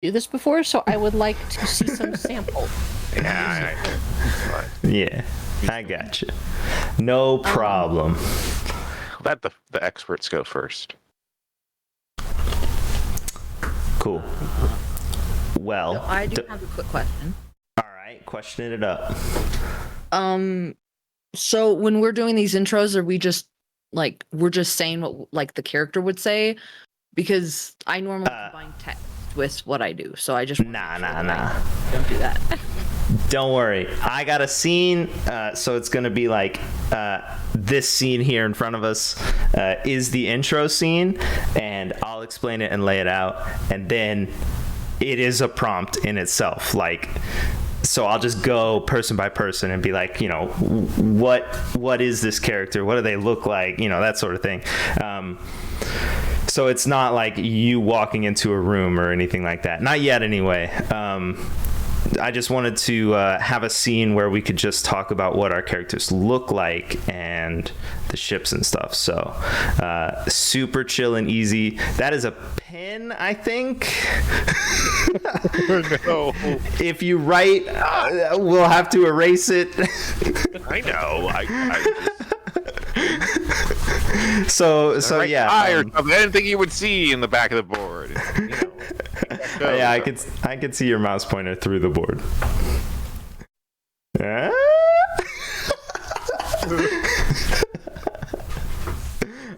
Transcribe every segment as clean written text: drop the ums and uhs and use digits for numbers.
do this before, so I would like to see some samples. Yeah, I got you. No problem. Let the experts go first. Cool. Well, So I do have a quick question. All right, question it up. So when we're doing these intros, are we just like we're just saying what like the character would say? Because I normally combine text with what I do, so I just Nah. don't do that. Don't worry, I got a scene, so it's gonna be like this scene here in front of us is the intro scene, and I'll explain it and lay it out, and then it is a prompt in itself, like. So I'll just go person by person and be like, what is this character? What do they look like? That sort of thing. So it's not like you walking into a room or anything like that. Not yet, anyway. I just wanted to have a scene where we could just talk about what our characters look like and the ships and stuff. So super chill and easy. That is a pen, I think. No. If you write, we'll have to erase it. I know. So yeah. I didn't think you would see in the back of the board. Yeah, I could see your mouse pointer through the board.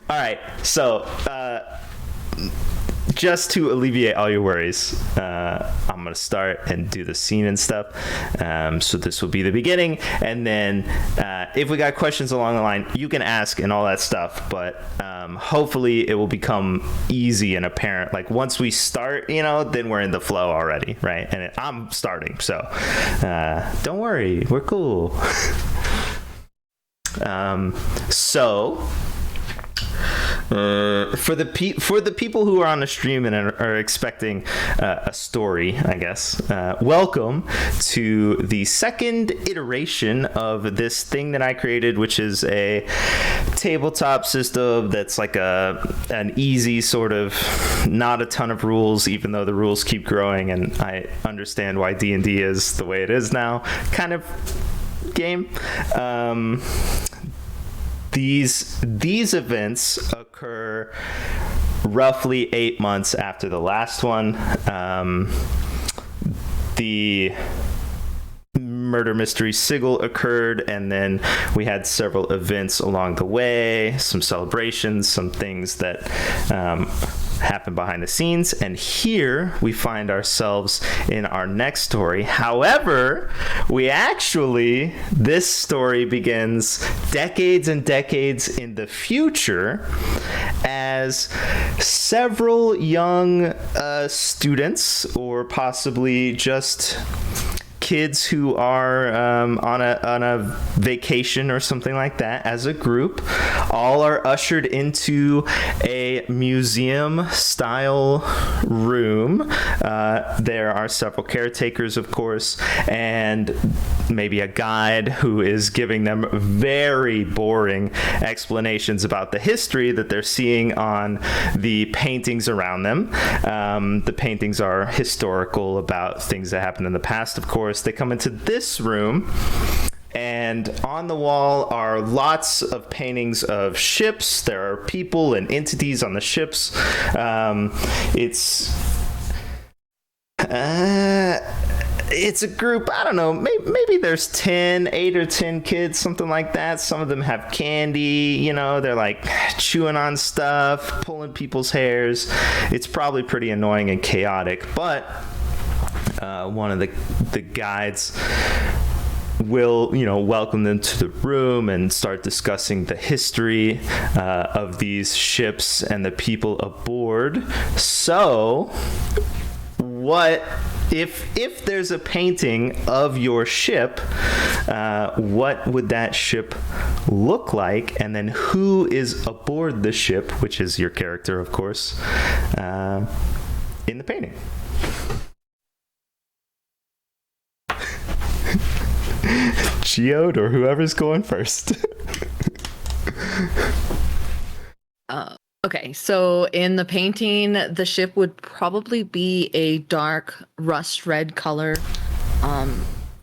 All right, so just to alleviate all your worries, I'm gonna start and do the scene and stuff. So this will be the beginning, and then if we got questions along the line, you can ask and all that stuff. But hopefully it will become easy and apparent. Like once we start, then we're in the flow already, right? And I'm starting, so don't worry, we're cool. For the people who are on the stream and are expecting a story, I guess, welcome to the second iteration of this thing that I created, which is a tabletop system that's like an easy sort of, not a ton of rules, even though the rules keep growing, and I understand why D&D is the way it is now, kind of game. These events occur roughly 8 months after the last one. The murder mystery sigil occurred, and then we had several events along the way, some celebrations, some things that happen behind the scenes, and here we find ourselves in our next story. However, this story begins decades and decades in the future, as several young students, or possibly just kids who are on a vacation or something like that, as a group, all are ushered into a museum style room. There are several caretakers, of course, and maybe a guide who is giving them very boring explanations about the history that they're seeing on the paintings around them. The paintings are historical, about things that happened in the past, of course. They come into this room, and on the wall are lots of paintings of ships. There are people and entities on the ships. It's a group, I don't know, maybe there's 8 or 10 kids, something like that. Some of them have candy, they're like chewing on stuff, pulling people's hairs. It's probably pretty annoying and chaotic, but one of the guides will welcome them to the room and start discussing the history of these ships and the people aboard. So what if there's a painting of your ship, what would that ship look like, and then who is aboard the ship, which is your character, of course, in the painting? Geode or whoever's going first. Okay, so in the painting, the ship would probably be a dark rust red color.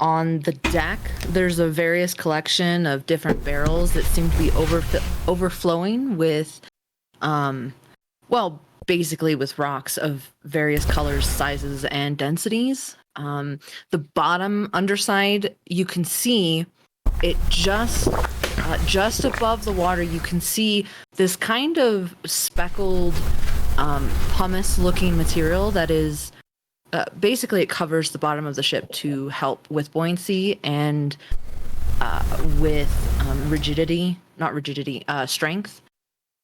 On the deck, there's a various collection of different barrels that seem to be overflowing with, well, basically with rocks of various colors, sizes, and densities. The bottom underside, you can see it just above the water. You can see this kind of speckled, pumice-looking material that is basically it covers the bottom of the ship to help with buoyancy and with strength.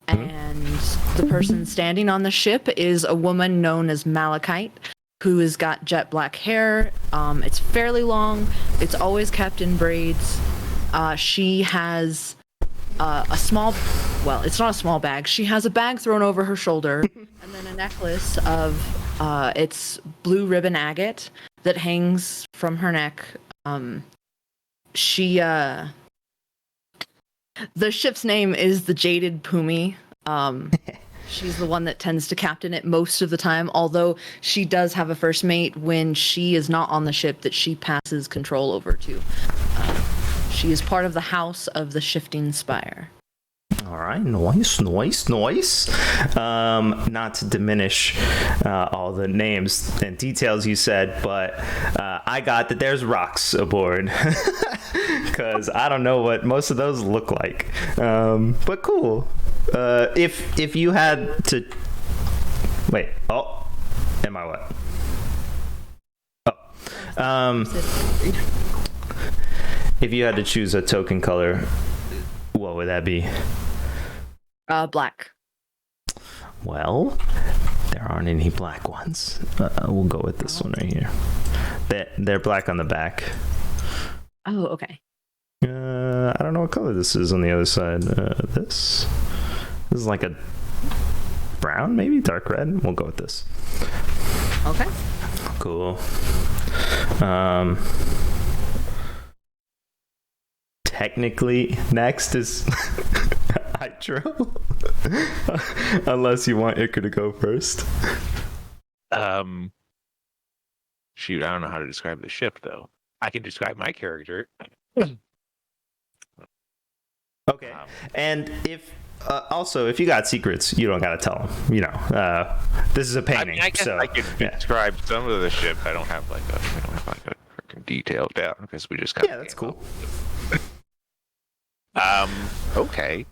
And the person standing on the ship is a woman known as Malachite, who has got jet black hair. It's fairly long. It's always kept in braids. She has a small, well, it's not a small bag. She has a bag thrown over her shoulder, and then a necklace of it's blue ribbon agate that hangs from her neck. The ship's name is the Jaded Pumi. She's the one that tends to captain it most of the time, although she does have a first mate when she is not on the ship that she passes control over to. She is part of the House of the Shifting Spire. All right, nice. Not to diminish all the names and details you said, but I got that there's rocks aboard because I don't know what most of those look like. But cool. If you had to wait, am I what? If you had to choose a token color, what would that be? Black. Well, there aren't any black ones. We'll go with this one right here. They're black on the back. Oh, okay. I don't know what color this is on the other side. This is like a brown, maybe dark red. We'll go with this. Okay. Cool. Technically, next is Hydro. Unless you want Iker to go first. Shoot, I don't know how to describe the ship though. I can describe my character. Okay. And if also, if you got secrets, you don't gotta tell them. You know, this is a painting. I guess so I could describe some of the ship. I don't have like a freaking detailed down because we just kind yeah, that's cool. Okay.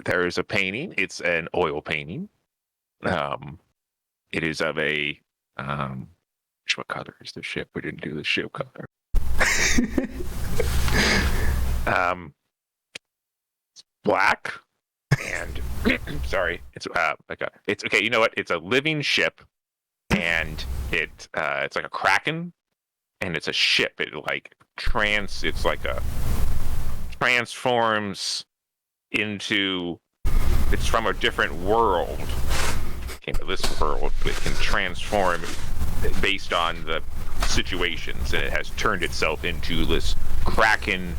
There is a painting. It's an oil painting. It is of a what color is the ship? We didn't do the ship color. It's black and sorry, it's okay. You know what? It's a living ship, and it's like a kraken, and it's a ship. It it's like a transforms into. It's from a different world. Came to this world, but it can transform based on the situations, and it has turned itself into this kraken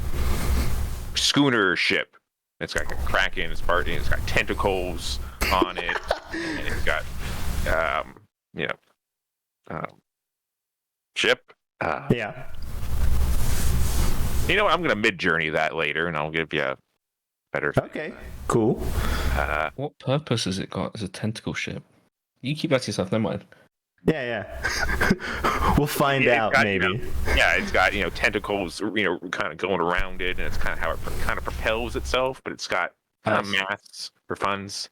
schooner ship. It's got a kraken. It's got tentacles on it, and it's got ship. Yeah. You know what? I'm gonna mid-journey that later, and I'll give you a better. Okay. Cool. What purpose has it got as a tentacle ship? You keep that to yourself. Never mind. Yeah. We'll find out maybe. It's got tentacles, kind of going around it, and it's kind of how it kind of propels itself. But it's got masts for funds.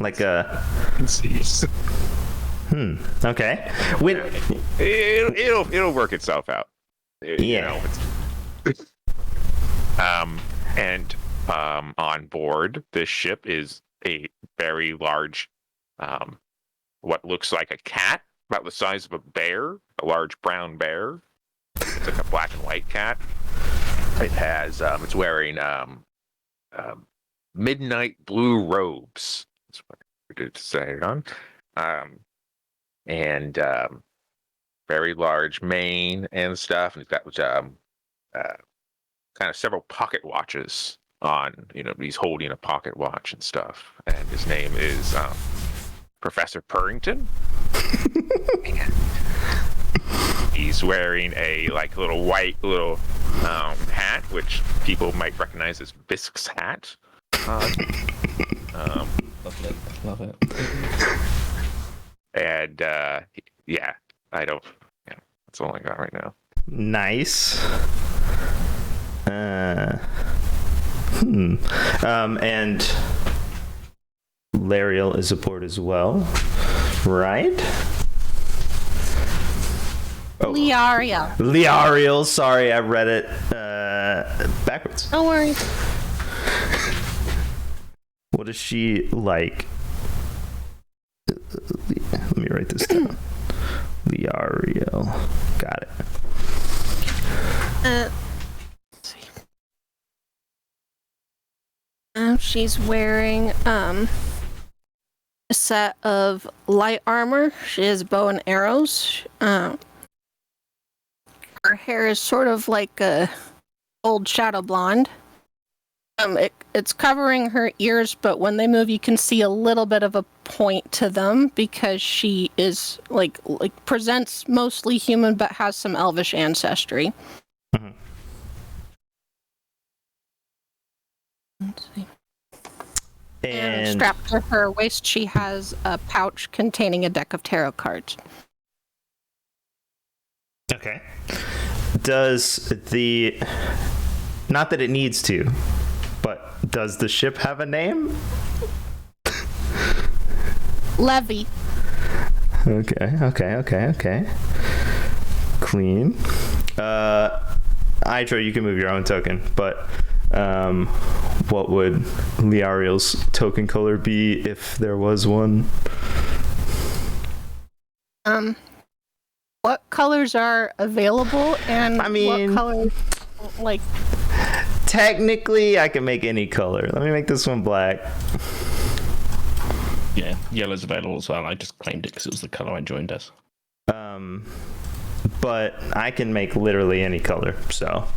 Like a. Okay. It'll work itself out. And on board this ship is a very large, what looks like a cat, about the size of a bear, a large brown bear. It's like a black and white cat. It has, it's wearing midnight blue robes. That's what we did say it on. And very large mane and stuff. And it's got kind of several pocket watches on, he's holding a pocket watch and stuff, and his name is Professor Purrington. He's wearing a little white hat, which people might recognize as Bisk's hat. Love it. And I don't. Yeah, that's all I got right now. Nice. And Lariel is aboard as well, right? Liariel, sorry, I read it backwards. Don't worry. What is she like? Let me write this down. Liariel. Got it. Let's see. She's wearing a set of light armor. She has bow and arrows. Her hair is sort of like a old shadow blonde. It's covering her ears, but when they move, you can see a little bit of a point to them because she is like presents mostly human, but has some elvish ancestry. Mm-hmm. Let's see. And strapped to her waist, she has a pouch containing a deck of tarot cards. okay. Does not that it needs to, but does the ship have a name? Levy. Okay. Clean. Hydra, you can move your own token, but what would Liariel's token color be if there was one? What colors are available, and what colors, Technically, I can make any color. Let me make this one black. Yeah, yellow's available as well. I just claimed it because it was the color I joined as. But I can make literally any color, so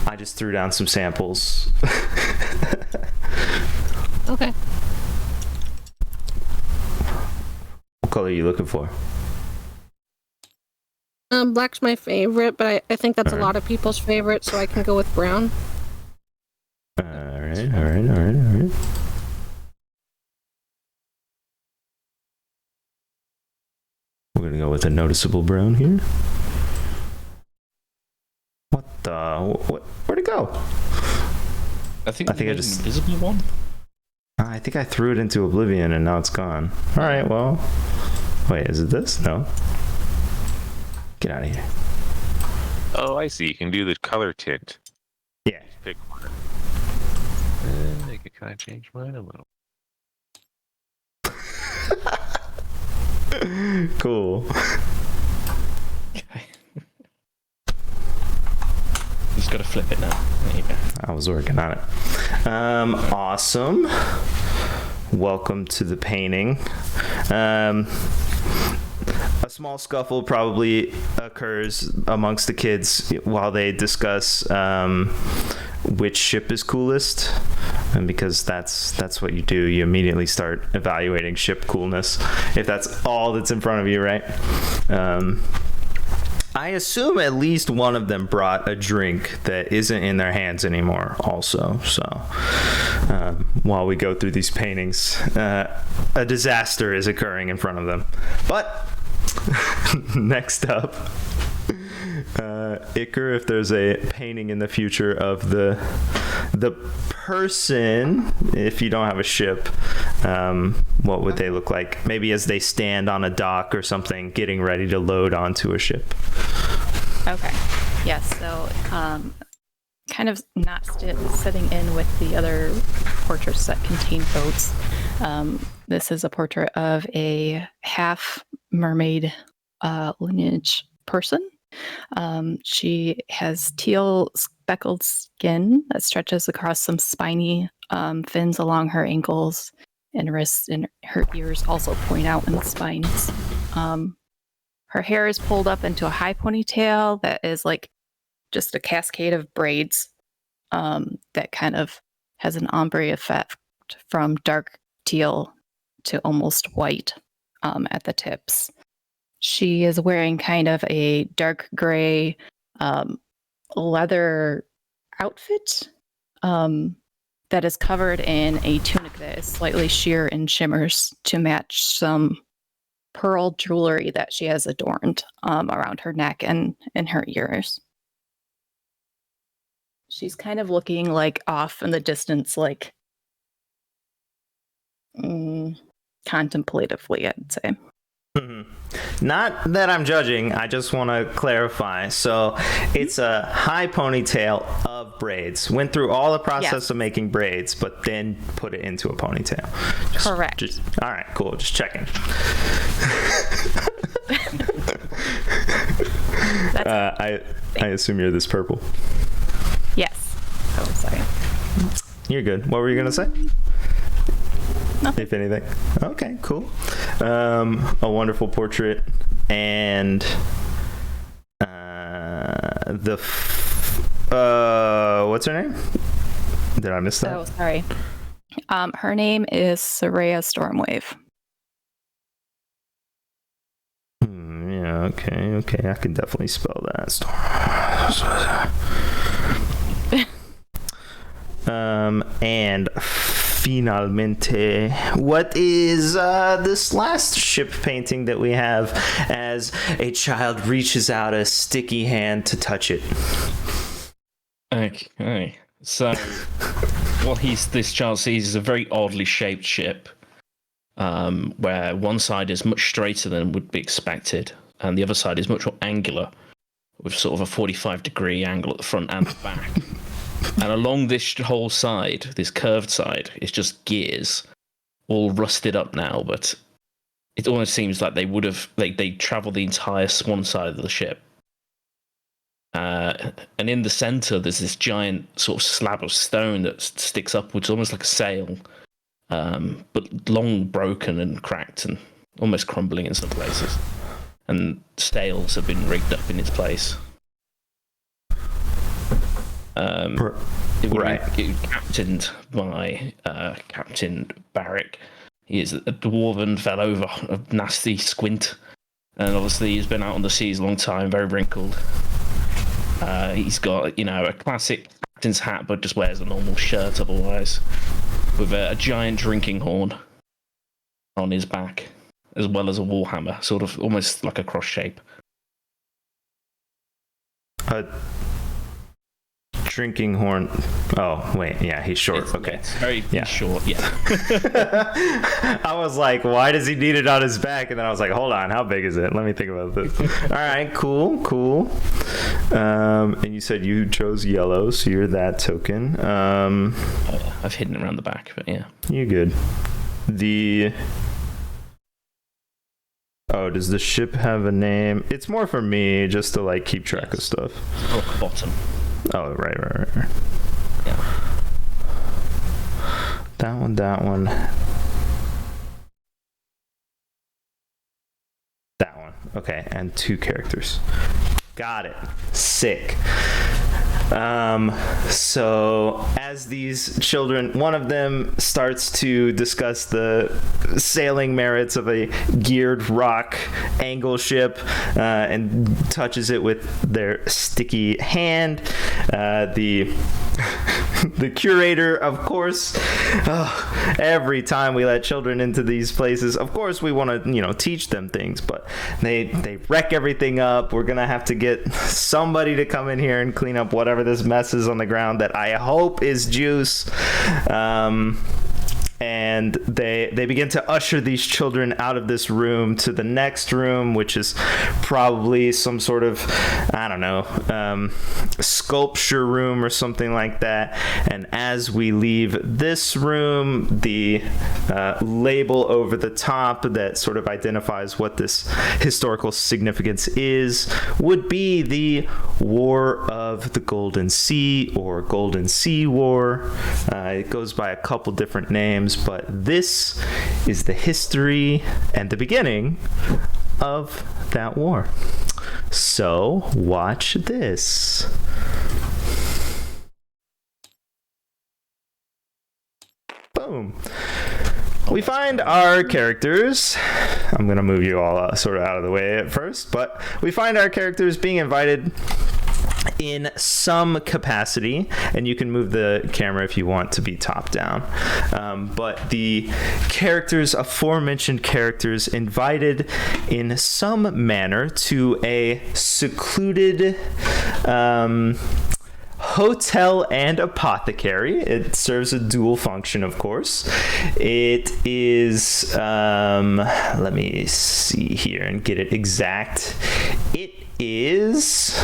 I just threw down some samples. Okay. What color are you looking for? Black's my favorite, but I think that's a lot of people's favorite, so I can go with brown. All right. We're gonna go with a noticeable brown here. Where'd it go? I think I just invisible one. I think I threw it into oblivion and now it's gone. All right, well, wait, is it this? No. Get out of here. Oh, I see. You can do the color tint. Yeah. Just pick one. And I could kind of change mine a little. Cool. Okay. Just gotta flip it now. There you go. I was working on it. Awesome. Welcome to the painting. A small scuffle probably occurs amongst the kids while they discuss which ship is coolest, and because that's what you do. You immediately start evaluating ship coolness if that's all that's in front of you, right? I assume at least one of them brought a drink that isn't in their hands anymore also. So while we go through these paintings, a disaster is occurring in front of them. But next up, Iker, if there's a painting in the future of the person, if you don't have a ship, what would they look like? Maybe as they stand on a dock or something, getting ready to load onto a ship. Okay. Yes. So, kind of not sitting in with the other portraits that contain boats. This is a portrait of a half mermaid lineage person. She has teal speckled skin that stretches across some spiny fins along her ankles and wrists, and her ears also point out in the spines. Her hair is pulled up into a high ponytail that is like just a cascade of braids that kind of has an ombre effect from dark teal to almost white at the tips. She is wearing kind of a dark gray leather outfit that is covered in a tunic that is slightly sheer and shimmers to match some pearl jewelry that she has adorned around her neck and in her ears. She's kind of looking like off in the distance, like contemplatively, I'd say. Not that I'm judging, I just want to clarify. So it's a high ponytail of braids. Went through all the process of making braids, but then put it into a ponytail. Correct. All right, cool. Just checking. I assume you're this purple. Yes. Oh, sorry. You're good. What were you going to say? Nothing. If anything. Okay, cool. A wonderful portrait, and what's her name? Did I miss that? Oh, sorry. Her name is Soraya Stormwave. Yeah, okay. I can definitely spell that. And finalmente, what is this last ship painting that we have as a child reaches out a sticky hand to touch it? Okay, so what this child sees is a very oddly shaped ship, where one side is much straighter than would be expected, and the other side is much more angular, with sort of a 45-degree angle at the front and the back. And along this whole side, this curved side, is just gears, all rusted up now, but it almost seems like they traveled the entire one side of the ship. And in the center, there's this giant sort of slab of stone that sticks upwards, almost like a sail, but long broken and cracked and almost crumbling in some places. And sails have been rigged up in its place. It was captained by Captain Barrick. He is a dwarven fellow, a nasty squint, and obviously he's been out on the seas a long time, very wrinkled. He's got, a classic captain's hat, but just wears a normal shirt otherwise, with a giant drinking horn on his back, as well as a warhammer, sort of almost like a cross shape. Drinking horn. Oh, wait. Yeah, he's short. Okay. It's very short, yeah. I was like, why does he need it on his back? And then I was like, hold on, how big is it? Let me think about this. All right, cool. And you said you chose yellow, so you're that token. I've hidden it around the back, but yeah. You're good. Oh, does the ship have a name? It's more for me, just to, keep track of stuff. Rock bottom. Oh, right. Yeah. That one. That one. Okay, and 2 characters. Got it. Sick. So as these children, one of them starts to discuss the sailing merits of a geared rock angle ship, and touches it with their sticky hand. The curator, of course, every time we let children into these places, of course we want to, teach them things, but they wreck everything up. We're gonna have to get somebody to come in here and clean up whatever this mess is on the ground that I hope is juice. And they begin to usher these children out of this room to the next room, which is probably some sort of, sculpture room or something like that. And as we leave this room, the label over the top that sort of identifies what this historical significance is would be the War of the Golden Sea, or Golden Sea War. It goes by a couple different names, but this is the history and the beginning of that war. So watch this. boom. We find our characters. I'm going to move you all sort of out of the way at first, but we find our characters being invited in some capacity, and you can move the camera if you want to be top down. But the characters, aforementioned characters, invited in some manner to a secluded hotel and apothecary. It serves a dual function, of course. It is, let me see here and get it exact. It is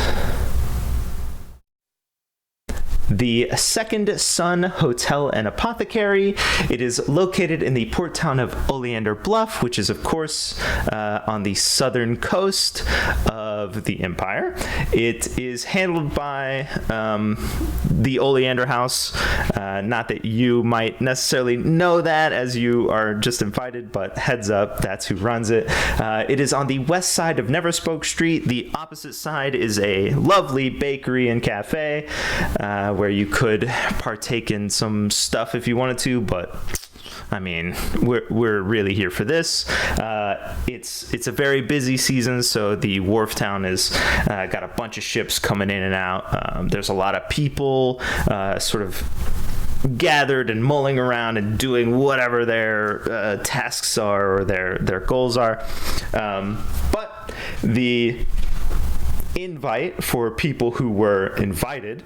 the Second Sun Hotel and Apothecary. It is located in the port town of Oleander Bluff, which is, of course, on the southern coast of the Empire. It is handled by the Oleander House. Not that you might necessarily know that as you are just invited, but heads up, that's who runs it. It is on the west side of Never Spoke Street. The opposite side is a lovely bakery and cafe, where you could partake in some stuff if you wanted to, but I mean, we're really here for this. It's a very busy season, so the wharf town is got a bunch of ships coming in and out. There's a lot of people sort of gathered and mulling around and doing whatever their tasks are or their goals are. But the invite for people who were invited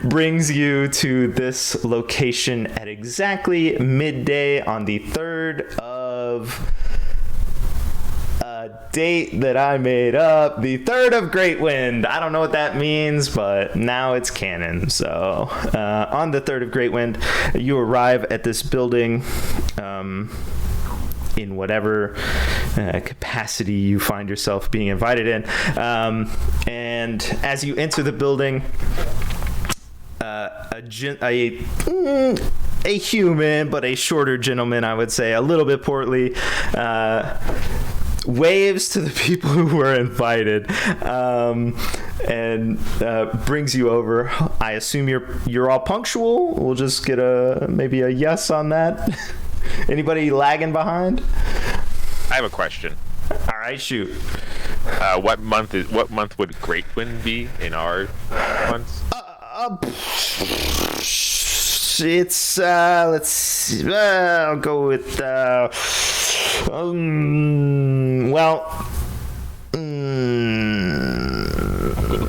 brings you to this location at exactly midday on the 3rd of a date that I made up, the 3rd of Great Wind. I don't know what that means, but now it's canon. So on the 3rd of Great Wind, you arrive at this building in whatever capacity you find yourself being invited in. And as you enter the building, a human, but a shorter gentleman, I would say, a little bit portly, waves to the people who were invited, and brings you over. I assume you're all punctual. We'll just get maybe a yes on that. Anybody lagging behind? I have a question. All right, shoot. What month would Great Wind be in our months? It's let's see. I'll go with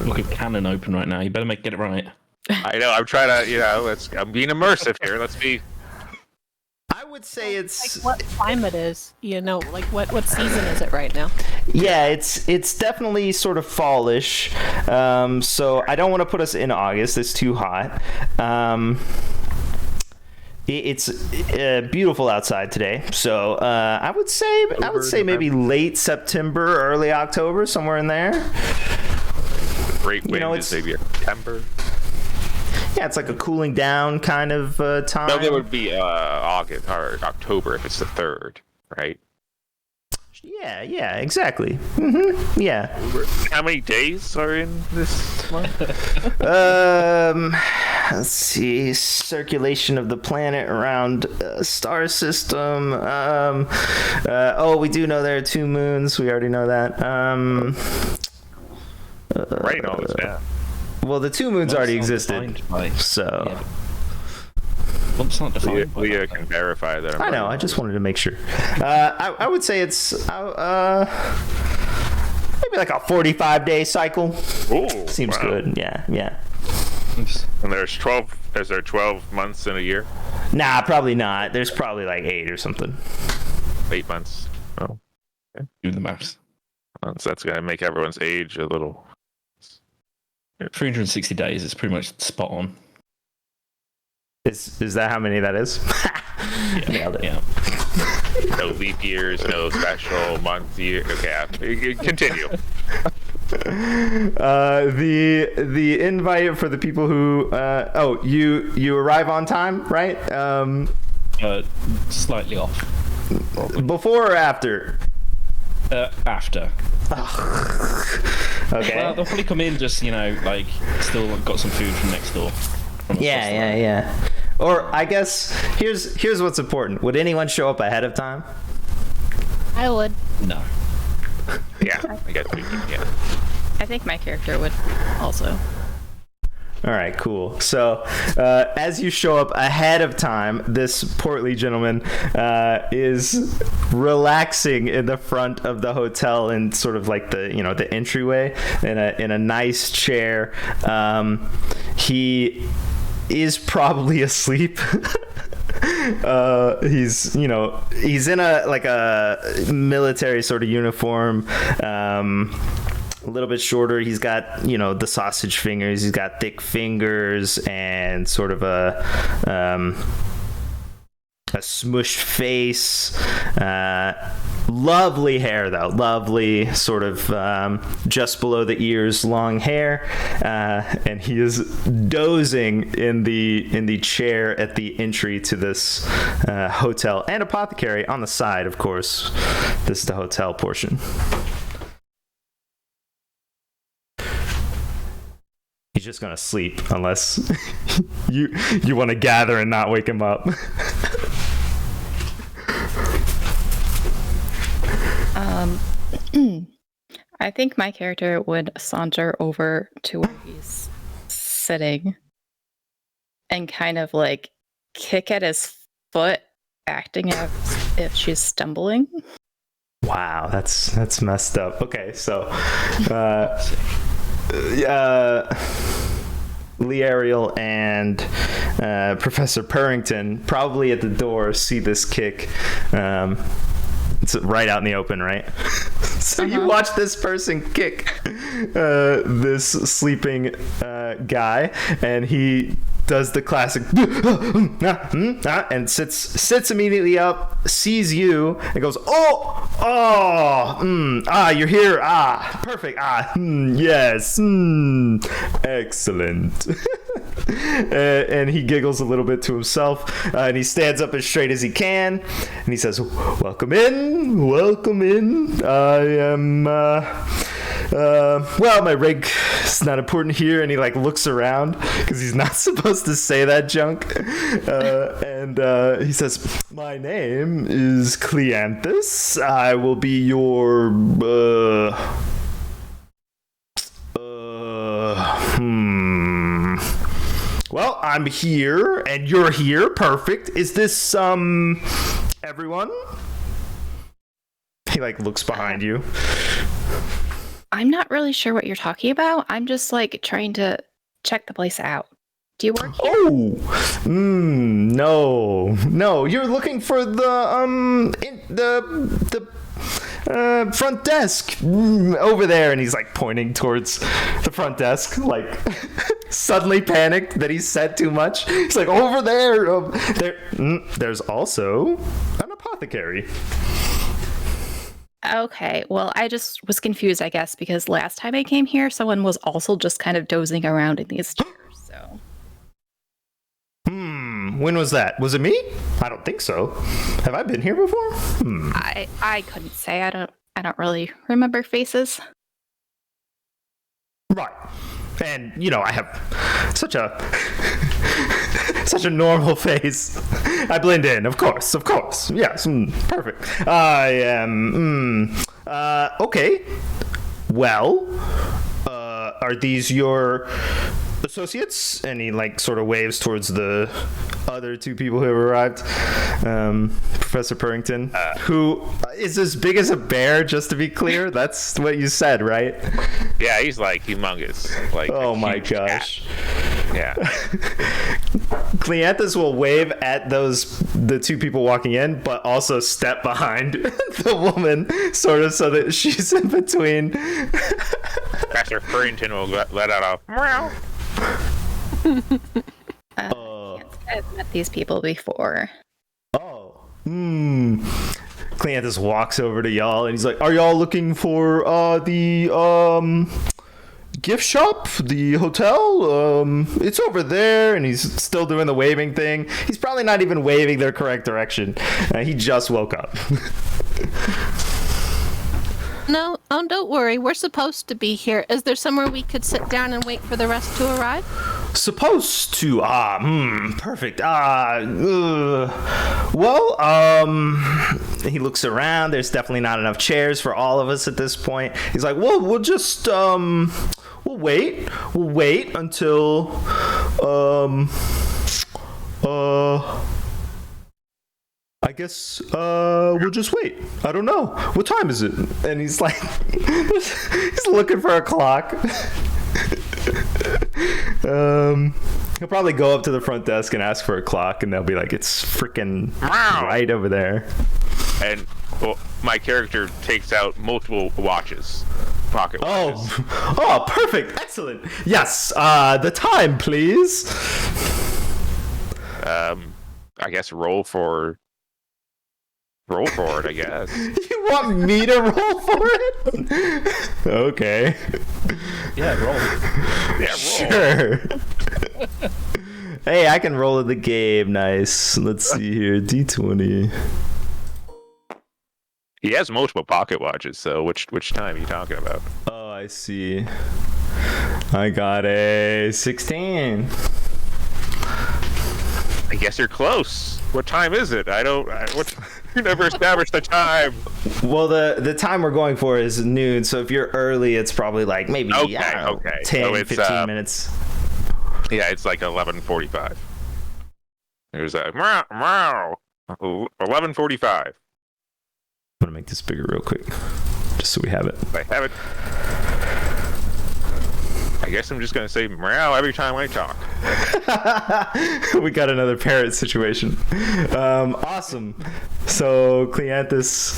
Look at Canon open right now. You better get it right. I know. I'm trying to. I'm being immersive here. Let's be. I would say it's like what climate is, like what season is it right now? Yeah, it's definitely sort of fallish. So I don't want to put us in August. It's too hot. It's beautiful outside today. So I would say maybe late September, early October, somewhere in there. Great Wind is maybe September. Yeah, it's like a cooling down kind of time. No, it would be August or October if it's the 3rd, right? Yeah, exactly. Mm-hmm. Yeah. How many days are in this month? Let's see. Circulation of the planet around star system. We do know there are 2 moons. We already know that. Writing all this down. Well, the 2 moons already existed, so... Yeah, what's not defined? Leah can verify that. I know, I just wanted to make sure. I would say it's maybe like a 45-day cycle. Ooh, seems good, yeah. And there's 12 months in a year? Nah, probably not. There's probably like 8 or something. 8 months. Oh. Okay. Do the maths. So that's going to make everyone's age a little... 360 days is pretty much spot on. Is that how many that is? Yeah. No leap years, no special month year. Okay, continue. The invite for the people who you arrive on time, right? Slightly off. Before or after? After. Okay. Well, they'll probably come in just, still got some food from next door. Yeah. Or I guess here's what's important. Would anyone show up ahead of time? I would. No. Yeah, I guess we can, yeah. I think my character would also. All right, cool. So, as you show up ahead of time, this portly gentleman is relaxing in the front of the hotel in sort of like the entryway in a nice chair. He is probably asleep. He's in a military sort of uniform. A little bit shorter. He's got, the sausage fingers. He's got thick fingers and sort of a smushed face. Lovely hair, though. Lovely sort of just below the ears, long hair. And he is dozing in the chair at the entry to this hotel and apothecary on the side, of course. This is the hotel portion. He's just gonna sleep unless you want to gather and not wake him up. I think my character would saunter over to where he's sitting and kind of like kick at his foot, acting as if she's stumbling. Wow, that's messed up. Okay, so Lee Ariel and Professor Purrington probably at the door see this kick. It's right out in the open, right? So you watch this person kick this sleeping guy, and he does the classic and sits immediately up, sees you, and goes, you're here, perfect, yes, excellent. And he giggles a little bit to himself, and he stands up as straight as he can, and he says, welcome in, I am well, my rank is not important here, and he looks around because he's not supposed to say that junk, and he says, my name is Cleanthus. I will be your well, I'm here and you're here. Perfect. Is this everyone? He looks behind you. I'm not really sure what you're talking about. I'm just trying to check the place out. Do you work here? Oh, no. You're looking for the front desk over there, and he's pointing towards the front desk, suddenly panicked that he said too much. He's over there. There's also an apothecary. Okay, well, I just was confused, I guess, because last time I came here, someone was also just kind of dozing around in these chairs, so. When was that? Was it me? I don't think so. Have I been here before? I couldn't say. I don't really remember faces. Right. And, I have such a normal face. I blend in, of course. Yes, perfect. I am, okay. Well, are these your associates? And he sort of waves towards the other two people who have arrived. Professor Purrington, who is as big as a bear, just to be clear. That's what you said, right? Yeah, he's humongous. Oh my gosh. Cat. Yeah. Cleanthus will wave at the two people walking in, but also step behind the woman, sort of so that she's in between. Professor Purrington will let out a meow. I've met these people before. Cleanthus walks over to y'all, and he's like, are y'all looking for the gift shop, the hotel? It's over there. And he's still doing the waving thing. He's probably not even waving their correct direction. He just woke up. No, don't worry. We're supposed to be here. Is there somewhere we could sit down and wait for the rest to arrive? supposed to. Perfect. He looks around. There's definitely not enough chairs for all of us at this point. He's like, well, we'll just, we'll wait. We'll wait until, I guess we'll just wait. I don't know. What time is it? And he's like, he's looking for a clock. He'll probably go up to the front desk and ask for a clock, and they'll be like, it's freaking right over there. And my character takes out multiple watches. Pocket watches. Oh, perfect. Excellent. Yes, the time, please. I guess roll for it, I guess. You want me to roll for it? Okay. Yeah, roll. Yeah, roll. Sure. Hey, I can roll in the game. Nice. Let's see here. D20. He has multiple pocket watches, so which time are you talking about? Oh, I see. I got a 16. I guess you're close. What time is it? You never established the time. Well, the time we're going for is noon, so if you're early, it's probably like maybe I don't know, 10, So it's, 15 minutes. Yeah, it's like 11:45. There's a 11:45. I'm gonna make this bigger real quick, just so we have it. I have it. I guess I'm just gonna say meow every time I talk. We got another parrot situation. Awesome. So Cleanthus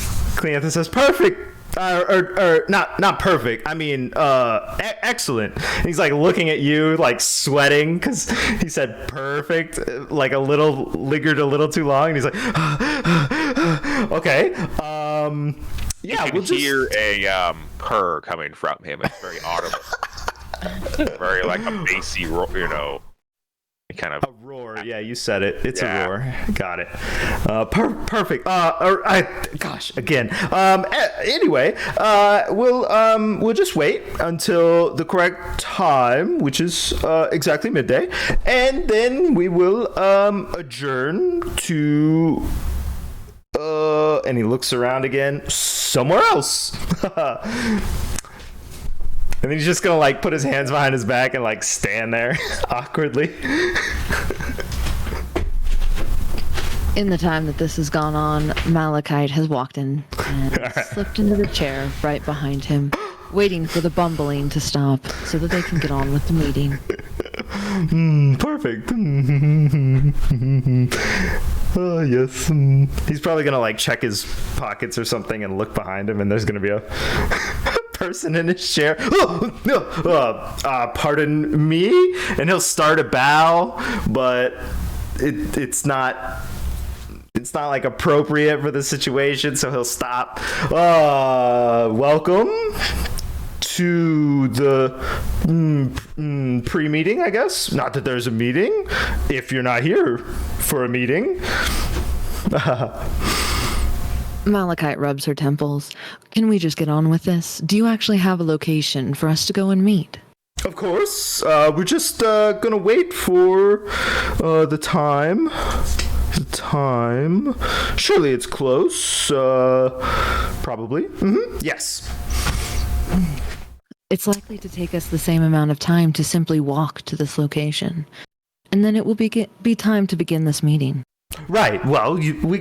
says perfect. Or not perfect. I mean, excellent. And he's like looking at you, like sweating, because he said perfect, like lingered a little too long, and he's like, okay. Yeah, you can hear a purr coming from him. It's very audible. Very like a bassy roar, kind of a roar. Yeah, you said it. It's Yeah. a roar. Got it. Perfect. Gosh, again. Anyway, we'll just wait until the correct time, which is exactly midday, and then we will adjourn to. And he looks around again, somewhere else. And then he's just gonna like put his hands behind his back and like stand there awkwardly. In the time that this has gone on, Malachite has walked in and slipped into the chair right behind him, waiting for the bumbling to stop so that they can get on with the meeting. Perfect. Oh, yes. He's probably gonna like check his pockets or something and look behind him, and there's gonna be a person in his chair. Pardon me? And he'll start a bow, but it's not like appropriate for the situation, so he'll stop. Welcome to the pre-meeting, I guess. Not that there's a meeting if you're not here for a meeting. Malachite rubs her temples. Can we just get on with this? Do you actually have a location for us to go and meet? Of course. We're just gonna wait for the time. The time. Surely it's close. Probably. Yes. It's likely to take us the same amount of time to simply walk to this location. And then it will be time to begin this meeting. Right. Well,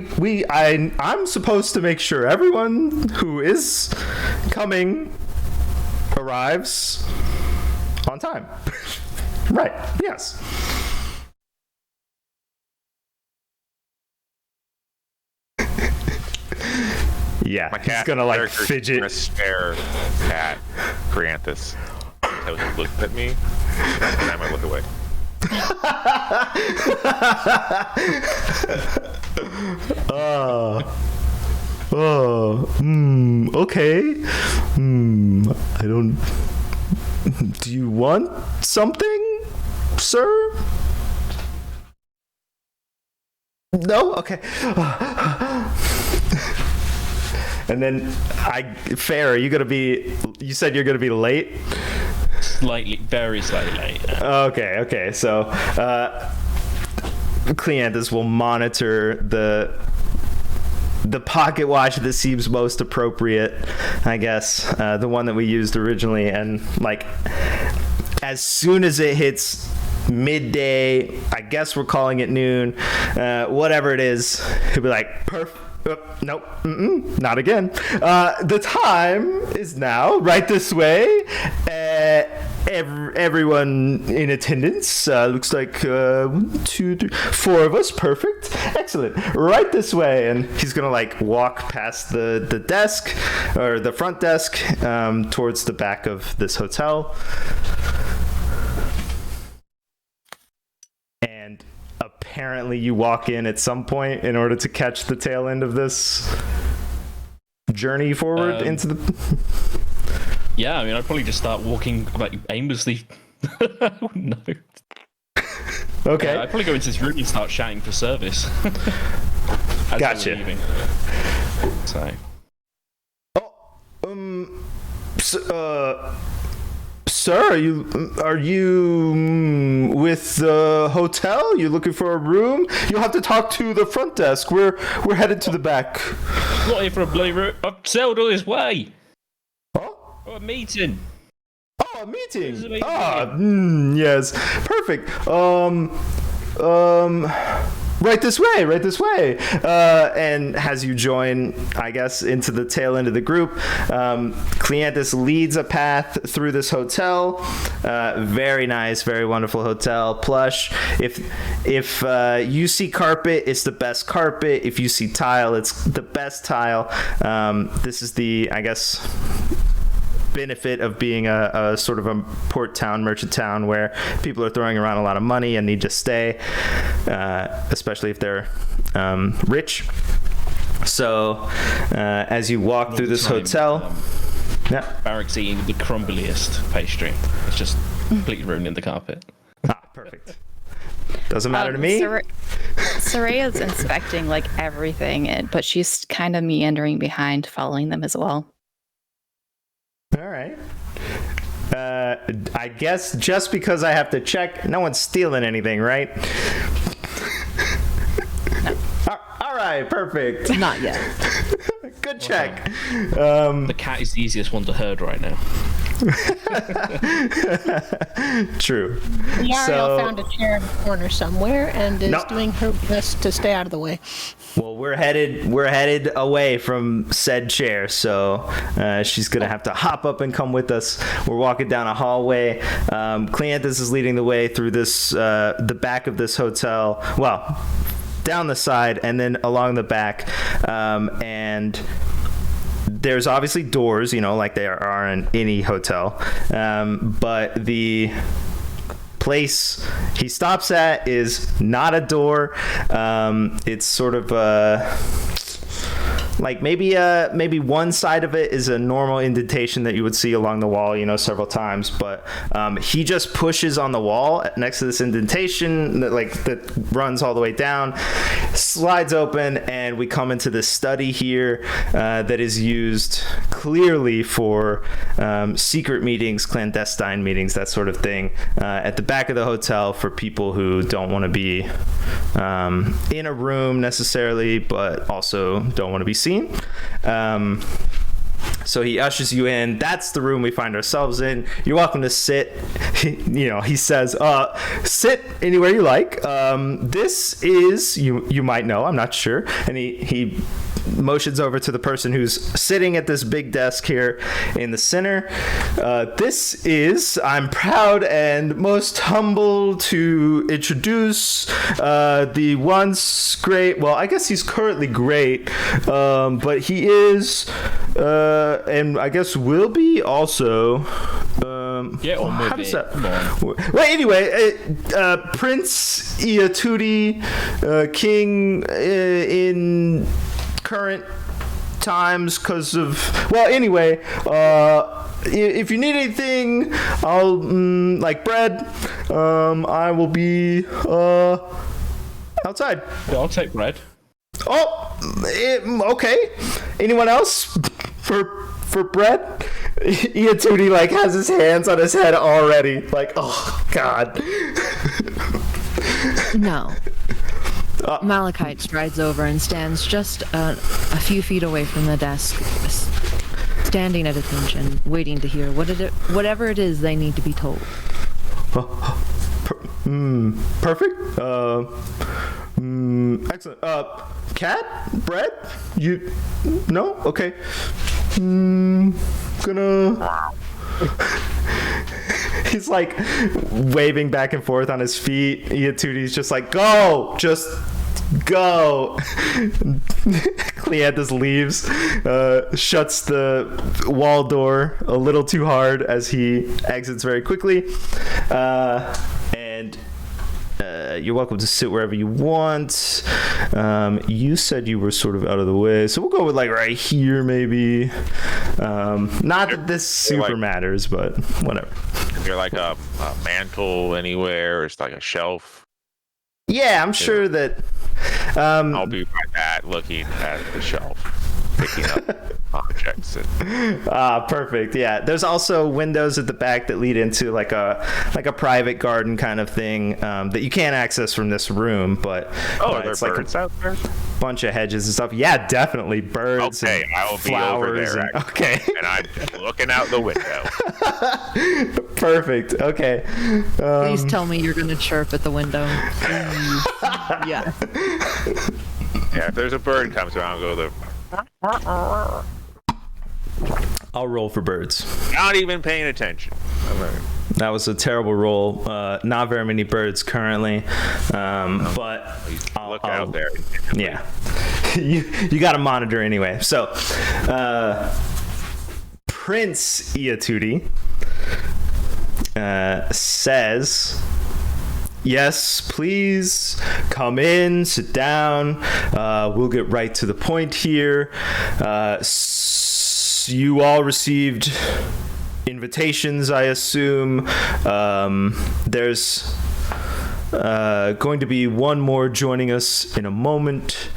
I'm supposed to make sure everyone who is coming arrives on time. Right. Yes. Yeah. my He's cat. gonna like character's fidget. gonna stare at Cleanthus until he looks at me, and I might look away. Okay. I don't. Do you want something, sir? No? Okay. And then Fair, are you gonna be, you said you're gonna be late? Slightly, very slightly late. Okay. So, Cleanthus will monitor the pocket watch that seems most appropriate, I guess, the one that we used originally, and like as soon as it hits midday, I guess we're calling it noon, whatever it is, he'll be like, nope, not again. The time is now, right this way. Everyone in attendance, looks like 1, 2, 3, 4 of us. Perfect. Excellent. Right this way. And he's going to like walk past the desk, or the front desk, towards the back of this hotel. And apparently you walk in at some point in order to catch the tail end of this journey forward into the... Yeah, I mean, I'd probably just start walking like aimlessly. I wouldn't know. Okay. Yeah, I'd probably go into this room and start shouting for service. As Gotcha. we're leaving. So. Sir, are you with the hotel? You looking for a room? You'll have to talk to the front desk. We're headed to the back. I'm not here for a bloody room. I've sailed all this way. Huh? Oh, a meeting. Oh, a meeting. This is a meeting. Yes. Perfect. Right this way. And as you join, I guess, into the tail end of the group, Cleanthus leads a path through this hotel. Very nice, very wonderful hotel. Plush. If you see carpet, it's the best carpet. If you see tile, it's the best tile. This is the, I guess, benefit of being a sort of a port town, merchant town, where people are throwing around a lot of money and need to stay, especially if they're rich. So as you walk through this hotel, Barrick's eating the crumbliest pastry. It's just completely ruining the carpet. Perfect. Doesn't matter to me. Soraya's inspecting like everything, but she's kind of meandering behind, following them as well. All right. I guess just because I have to check, no one's stealing anything, right? No. All right, perfect. Not yet. Good check. The cat is the easiest one to herd right now. True. Yariel found a chair in the corner somewhere and is doing her best to stay out of the way. Well, we're headed away from said chair, so she's gonna have to hop up and come with us. We're walking down a hallway. Cleanthus is leading the way through this the back of this hotel. Well, down the side and then along the back, and there's obviously doors, like there are in any hotel, but the place he stops at is not a door. It's sort of like maybe one side of it is a normal indentation that you would see along the wall, several times, but he just pushes on the wall next to this indentation that runs all the way down, slides open, and we come into this study here that is used clearly for secret meetings, clandestine meetings, that sort of thing, at the back of the hotel for people who don't want to be in a room necessarily, but also don't want to be seen. So he ushers you in. That's the room we find ourselves in. You're welcome to sit. He says, sit anywhere you like. This is, you might know, I'm not sure. And he motions over to the person who's sitting at this big desk here in the center. This is, I'm proud and most humble to introduce the once great, well, I guess he's currently great, but he is, and I guess will be also, how does that? Well, anyway, Prince Iatudi, King in current times, because of, well, anyway, if you need anything, I'll like bread, I will be outside. Yeah, I'll take bread. Okay. Anyone else for bread? Iatudi like has his hands on his head already. Like, oh god. No. Malachite strides over and stands just a few feet away from the desk, standing at attention, waiting to hear whatever it is they need to be told. Perfect. Excellent. Cat? Bread? You? No? Okay. Gonna. He's like waving back and forth on his feet. Iatudi's just like, go! Just go! Cleanthus leaves, shuts the wall door a little too hard as he exits very quickly. And you're welcome to sit wherever you want. You said you were sort of out of the way, so we'll go with like right here maybe. Not that this super matters, but whatever. Is there like a mantle anywhere, or it's like a shelf? Yeah, I'm sure that. I'll be right at looking at the shelf, picking up objects. Perfect. Yeah, there's also windows at the back that lead into like a private garden kind of thing that you can't access from this room. But are there birds out there? Bunch of hedges and stuff. Yeah, definitely birds. Okay, and I will flowers be over there. Okay, and I'm just looking out the window. Perfect. Okay. Please tell me you're gonna chirp at the window. Please. Yeah. Yeah, if there's a bird comes around, I'll go the. I'll roll for birds. Not even paying attention. That was a terrible roll. Not very many birds currently, but look out there. Yeah, you got to monitor anyway. So, Prince Iatudi says, "Yes, please come in, sit down. We'll get right to the point here. You all received invitations, I assume. There's going to be one more joining us in a moment.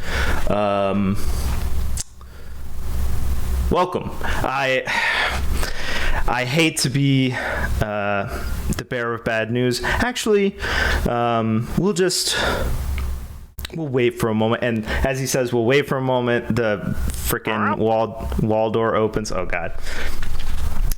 Welcome. I hate to be the bearer of bad news. Actually, we'll wait for a moment." And as he says, "We'll wait for a moment," the freaking wall door opens. Oh god.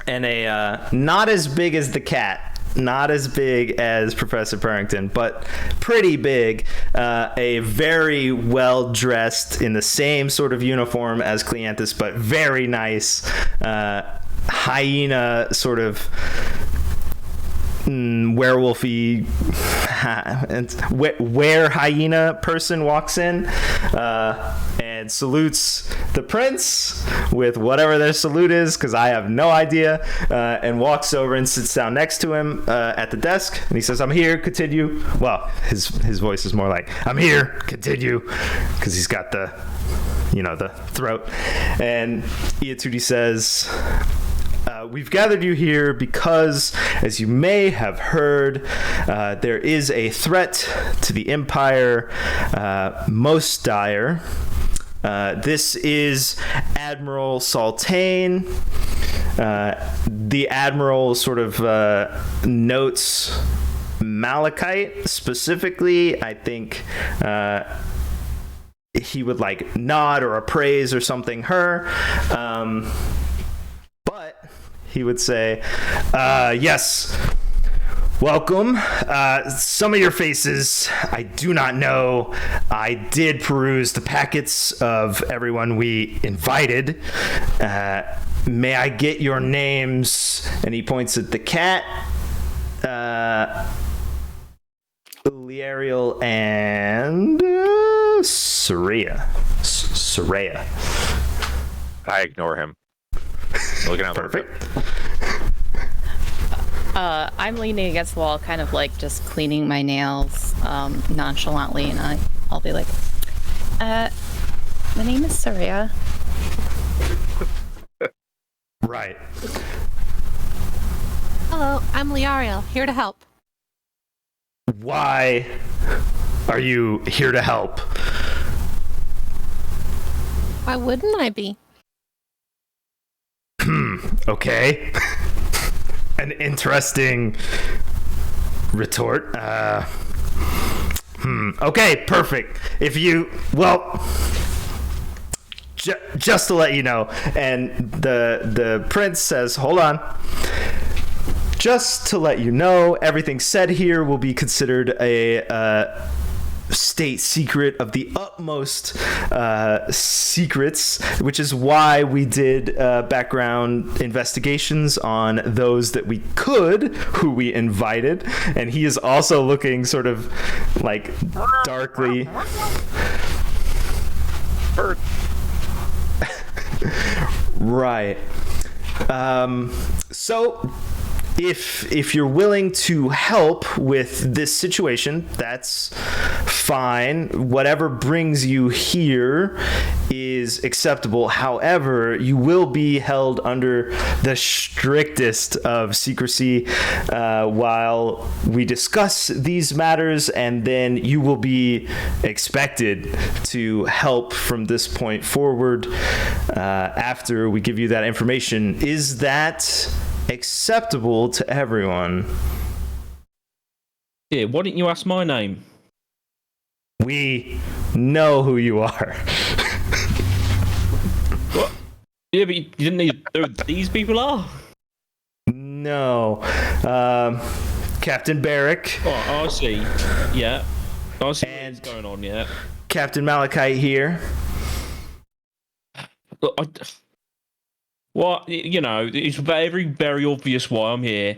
And a not as big as the cat, not as big as Professor Purrington, but pretty big, a very well dressed, in the same sort of uniform as Cleanthus, but very nice, hyena sort of werewolfy were hyena person walks in and salutes the prince with whatever their salute is, because I have no idea, and walks over and sits down next to him at the desk, and he says, "I'm here, continue." Well, his voice is more like, "I'm here, continue," because he's got the throat. And Iatudi says, "We've gathered you here because, as you may have heard, there is a threat to the Empire, most dire. This is Admiral Saltaine." The Admiral sort of notes Malachite specifically. I think he would like nod or appraise or something her. But he would say, "Yes, welcome. Some of your faces I do not know. I did peruse the packets of everyone we invited. May I get your names?" And he points at the cat, Liariel, and Soraya. I ignore him. Looking out. Perfect. I'm leaning against the wall, kind of like just cleaning my nails nonchalantly, and I'll be like, "My name is Soraya." Right. Hello, I'm Liariel, here to help. Why are you here to help? Why wouldn't I be? Okay. An interesting retort. Okay, perfect. If you, well, just to let you know, and the prince says, hold on. Just to let you know, everything said here will be considered a state secret of the utmost secrets, which is why we did background investigations on those that we could, who we invited. And he is also looking sort of like darkly. Right. So if you're willing to help with this situation, that's fine. Whatever brings you here is acceptable. However, you will be held under the strictest of secrecy while we discuss these matters, and then you will be expected to help from this point forward after we give you that information. Is that acceptable to everyone? Yeah, why didn't you ask my name? We know who you are. What? Yeah, but you didn't need to know who these people are? No. Captain Barrick. Oh, I see. Yeah. I see And what's going on, yeah. Captain Malachite here. Look, well, you know, it's very, very obvious why I'm here.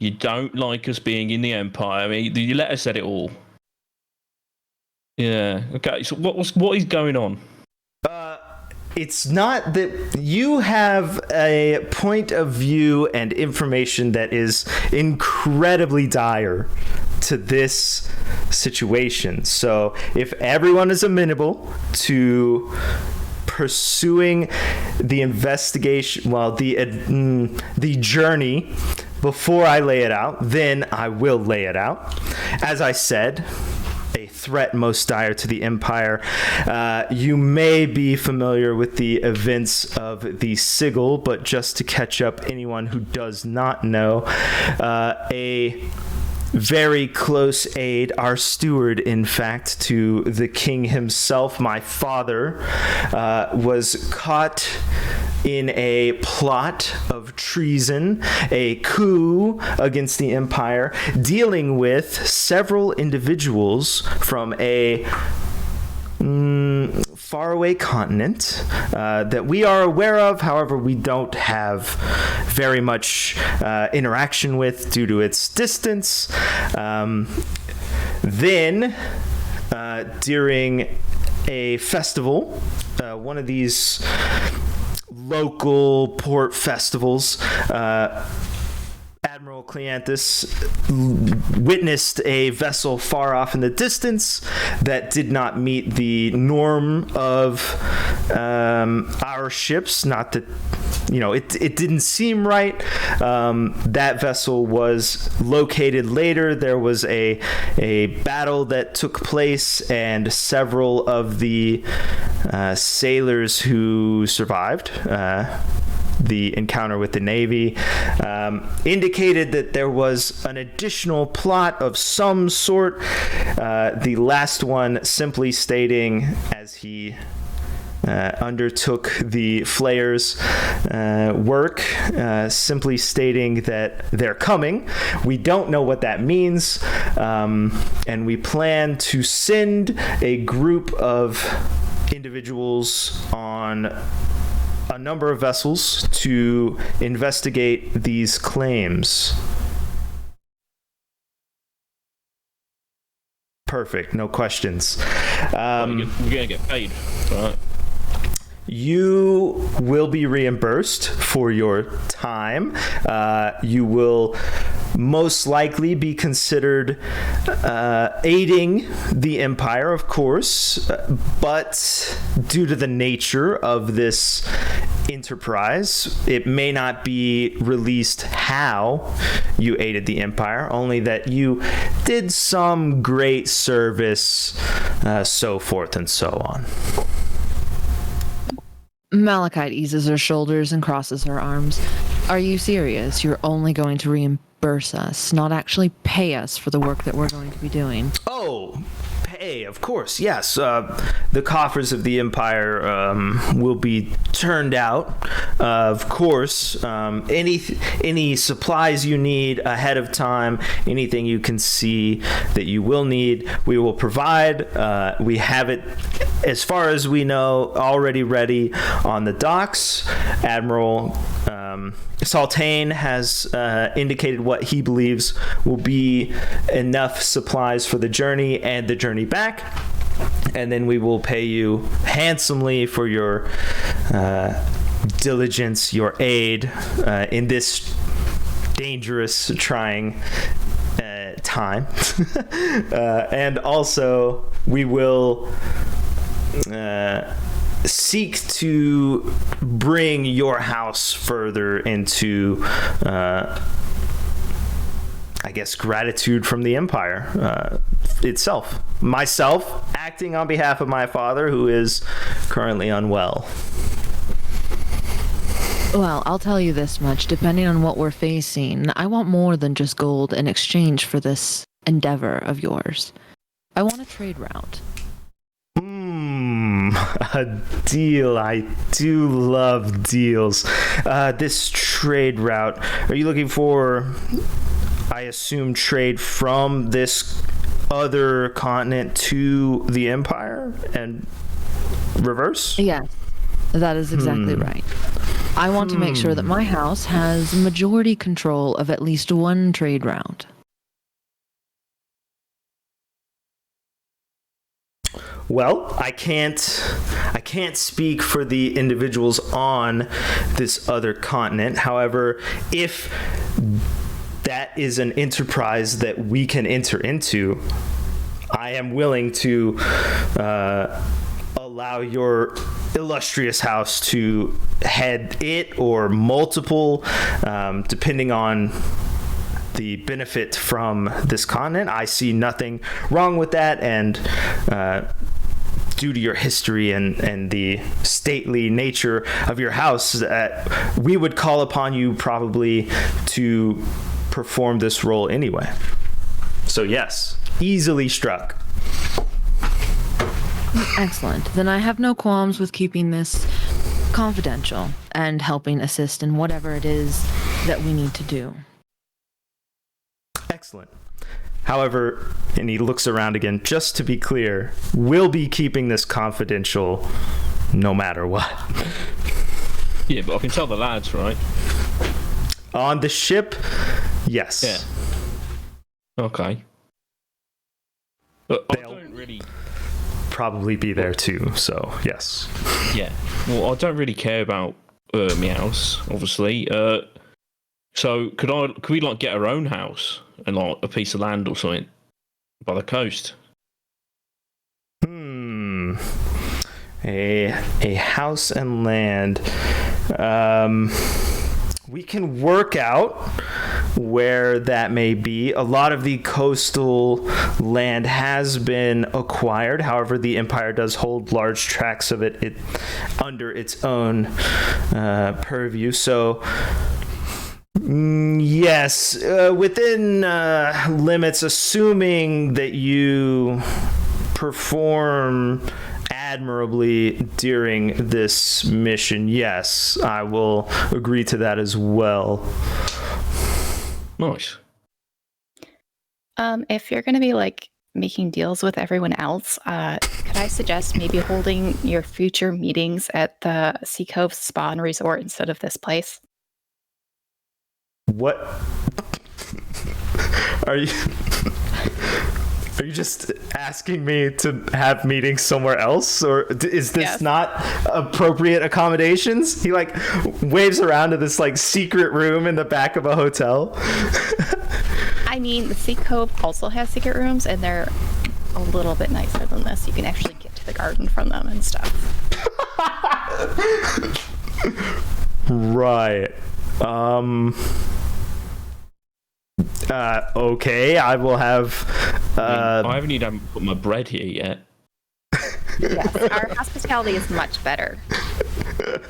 You don't like us being in the Empire. I mean, you let us said it all. Yeah. Okay. So what is going on? It's not that you have a point of view and information that is incredibly dire to this situation. So if everyone is amenable to pursuing the investigation, well, the journey before I lay it out, then I will lay it out. As I said, a threat most dire to the Empire. You may be familiar with the events of the Sigil, but just to catch up anyone who does not know, a very close aide, our steward, in fact, to the king himself, my father, was caught in a plot of treason, a coup against the Empire, dealing with several individuals from a faraway continent that we are aware of. However, we don't have very much interaction with due to its distance. Then, during a festival, one of these local port festivals, Admiral Cleanthus witnessed a vessel far off in the distance that did not meet the norm of our ships. Not that, you know, it didn't seem right. That vessel was located later. There was a battle that took place, and several of the sailors who survived the encounter with the Navy indicated that there was an additional plot of some sort. The last one simply stating, as he undertook the flayers' work, simply stating that they're coming. We don't know what that means, and we plan to send a group of individuals on a number of vessels to investigate these claims. Perfect, no questions. We're gonna get paid, right? You will be reimbursed for your time. You will most likely be considered aiding the Empire, of course, but due to the nature of this enterprise, it may not be released how you aided the Empire, only that you did some great service, so forth and so on. Malachite eases her shoulders and crosses her arms. Are you serious? You're only going to reimburse us, not actually pay us for the work that we're going to be doing. Oh, pay, of course, yes. The coffers of the Empire will be turned out. Of course, any supplies you need ahead of time, anything you can see that you will need, we will provide. We have it, as far as we know, already ready on the docks. Admiral Saltane has indicated what he believes will be enough supplies for the journey and the journey back, and then we will pay you handsomely for your diligence, your aid in this dangerous, trying time. And also, we will seek to bring your house further into, I guess, gratitude from the Empire itself. Myself, acting on behalf of my father, who is currently unwell. Well, I'll tell you this much. Depending on what we're facing, I want more than just gold in exchange for this endeavor of yours. I want a trade route. A deal. I do love deals. This trade route, are you looking for, I assume, trade from this other continent to the Empire and reverse? Yes, that is exactly right. I want to make sure that my house has majority control of at least one trade route. Well, I can't speak for the individuals on this other continent. However, if that is an enterprise that we can enter into, I am willing to allow your illustrious house to head it or multiple, depending on the benefit from this continent. I see nothing wrong with that, and due to your history and the stately nature of your house, we would call upon you probably to perform this role anyway. So yes, easily struck. Excellent. Then I have no qualms with keeping this confidential and helping assist in whatever it is that we need to do. Excellent. However, and he looks around again, just to be clear, we'll be keeping this confidential no matter what. Yeah, but I can tell the lads, right? On the ship, yes. Yeah. Okay. But I They'll don't really... probably be there too, so yes. Yeah. Well, I don't really care about my house, obviously. So could we like get our own house and like a piece of land or something by the coast? A house and land. We can work out where that may be. A lot of the coastal land has been acquired. However, the Empire does hold large tracts of it under its own purview. So yes, within limits, assuming that you perform admirably during this mission, yes, I will agree to that as well. Nice. If you're going to be like making deals with everyone else, could I suggest maybe holding your future meetings at the Sea Cove Spa and Resort instead of this place? What? Are you just asking me to have meetings somewhere else, or is this Yes. not appropriate accommodations? He like waves around to this like secret room in the back of a hotel. I mean, the Sea Cove also has secret rooms, and they're a little bit nicer than this. You can actually get to the garden from them and stuff. Right. Okay, I will have. I haven't even put my bread here yet. Yes, our hospitality is much better.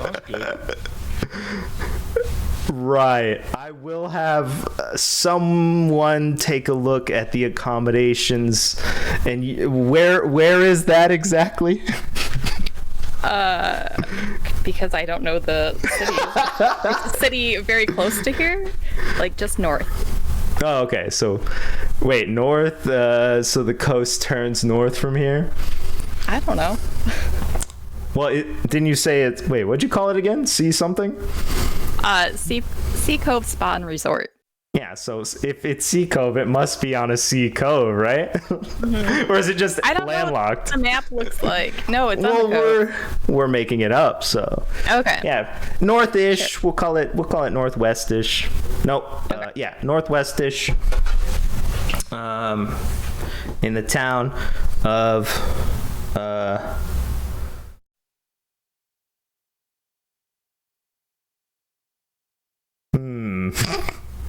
Sounds good. Right. I will have someone take a look at the accommodations. And where is that exactly? Because I don't know the city. There's a city very close to here, like just north. Oh, okay. So, wait, north. So the coast turns north from here. I don't know. Well, didn't you say it's? Wait, what'd you call it again? Sea something? Sea Cove Spa and Resort. Yeah. So if it's Sea Cove, it must be on a sea cove, right? Mm-hmm. Or is it just I don't landlocked? know what the map looks like. No, it's on the Well, cove. we're making it up. So Okay. yeah, northish. Sure. We'll call it northwestish. Nope. Okay. Yeah, northwestish. In the town of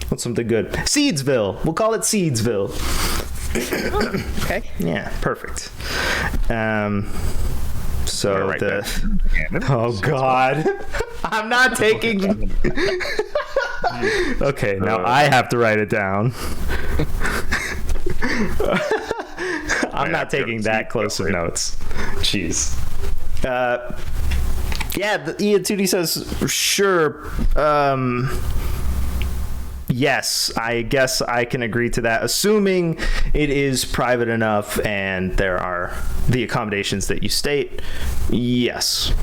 what's something good? Seedsville. We'll call it Seedsville. Okay. Yeah, perfect. So Right the there. oh god, I'm not taking. Okay, now I have to write it down. I'm not taking that close of notes. Jeez. Yeah, the Iatudi says, sure. Yes, I guess I can agree to that, assuming it is private enough and there are the accommodations that you state. Yes.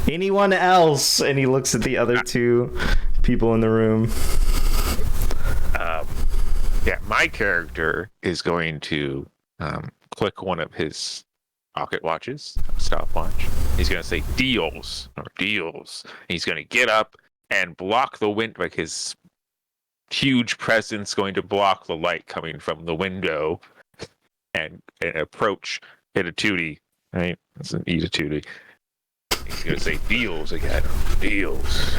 Anyone else? And he looks at the other two people in the room. Yeah, my character is going to click one of his pocket watches, stopwatch. He's going to say deals or deals. And he's going to get up and block the wind, like his huge presence going to block the light coming from the window and approach Itatudi, right? That's an Itatudi. He's going to say deals again. Deals.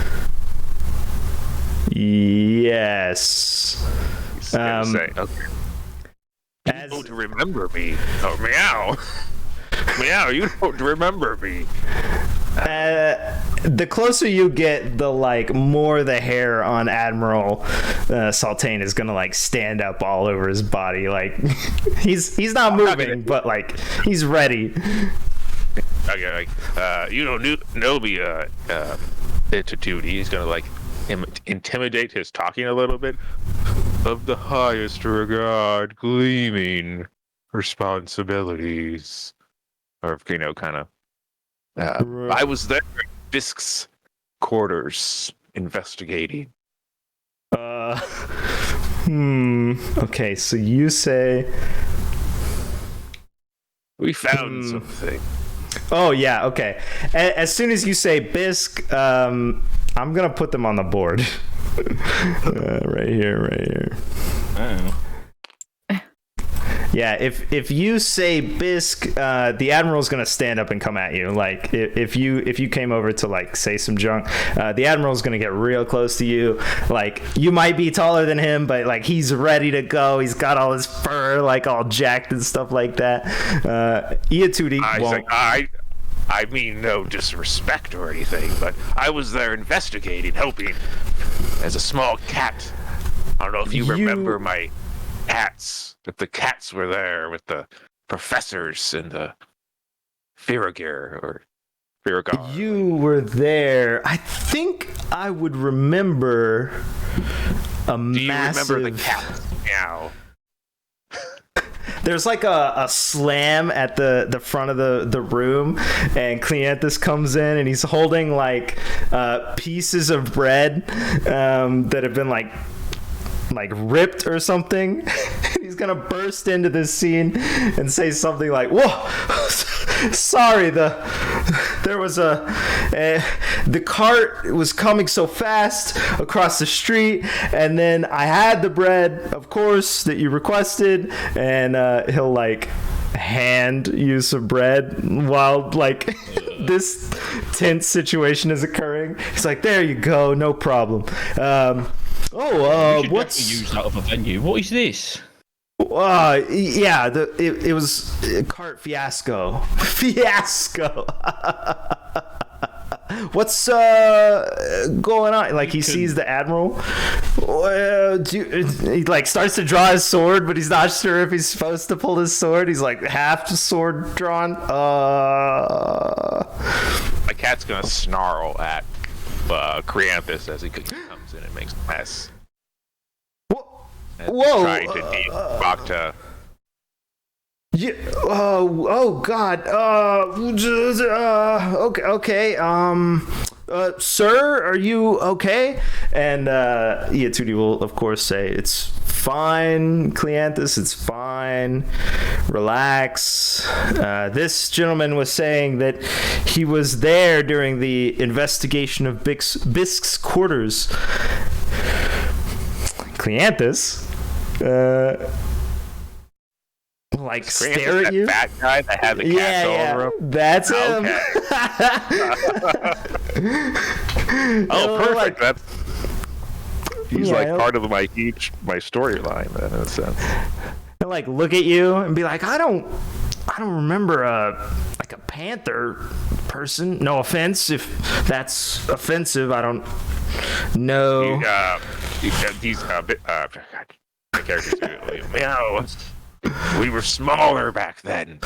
Yes. He's going to say, okay. You don't remember me. Oh, meow. Meow, you don't remember me. The closer you get, the more the hair on Admiral Saltaine is gonna stand up all over his body. He's not moving, but he's ready. Okay, you don't know me, Itatudi. He's gonna intimidate his talking a little bit. Of the highest regard, gleaming responsibilities, or kind of. I was there at Fisk's quarters investigating. Okay, so you say We found something. Oh yeah, okay. As soon as you say bisque, I'm gonna put them on the board. Right here. Oh. Yeah, if you say bisque, the admiral's gonna stand up and come at you. If you came over to say some junk, the admiral's gonna get real close to you. You might be taller than him, but he's ready to go. He's got all his fur all jacked and stuff like that. Iatudi won't. I mean no disrespect or anything, but I was there investigating, helping as a small cat. I don't know if you remember my cats. If the cats were there with the professors and the Firagir or Firagar. You were there. I think I would remember a Do you massive... remember the cat? Meow. There's a slam at the front of the room, and Cleanthus comes in and he's holding pieces of bread that have been ripped or something. He's gonna burst into this scene and say something whoa, sorry, the cart was coming so fast across the street, and then I had the bread, of course, that you requested, and he'll hand you some bread while this tense situation is occurring. He's there you go, no problem. What's used out of a venue? What is this? Yeah, it was a cart fiasco. what's going on? Like, he sees the admiral. He like starts to draw his sword, but he's not sure if he's supposed to pull his sword. He's like half the sword drawn. My cat's gonna snarl at Creanthus as he comes in and makes a mess. Whoa! Trying to deal Bacta. Yeah, oh God. Okay. Sir, are you okay? And Iatudi will, of course, say, "It's fine, Cleanthus. It's fine. Relax." This gentleman was saying that he was there during the investigation of Bisk's quarters. Cleanthus, like, stare at you. Fat guy that has a cat over him. That's him. Oh, perfect. Like, he's like part of my storyline then, in a sense. And like look at you and be like, I don't remember a panther person. No offense if that's offensive. I don't know. He's a bit. My character's meow. We were smaller back then,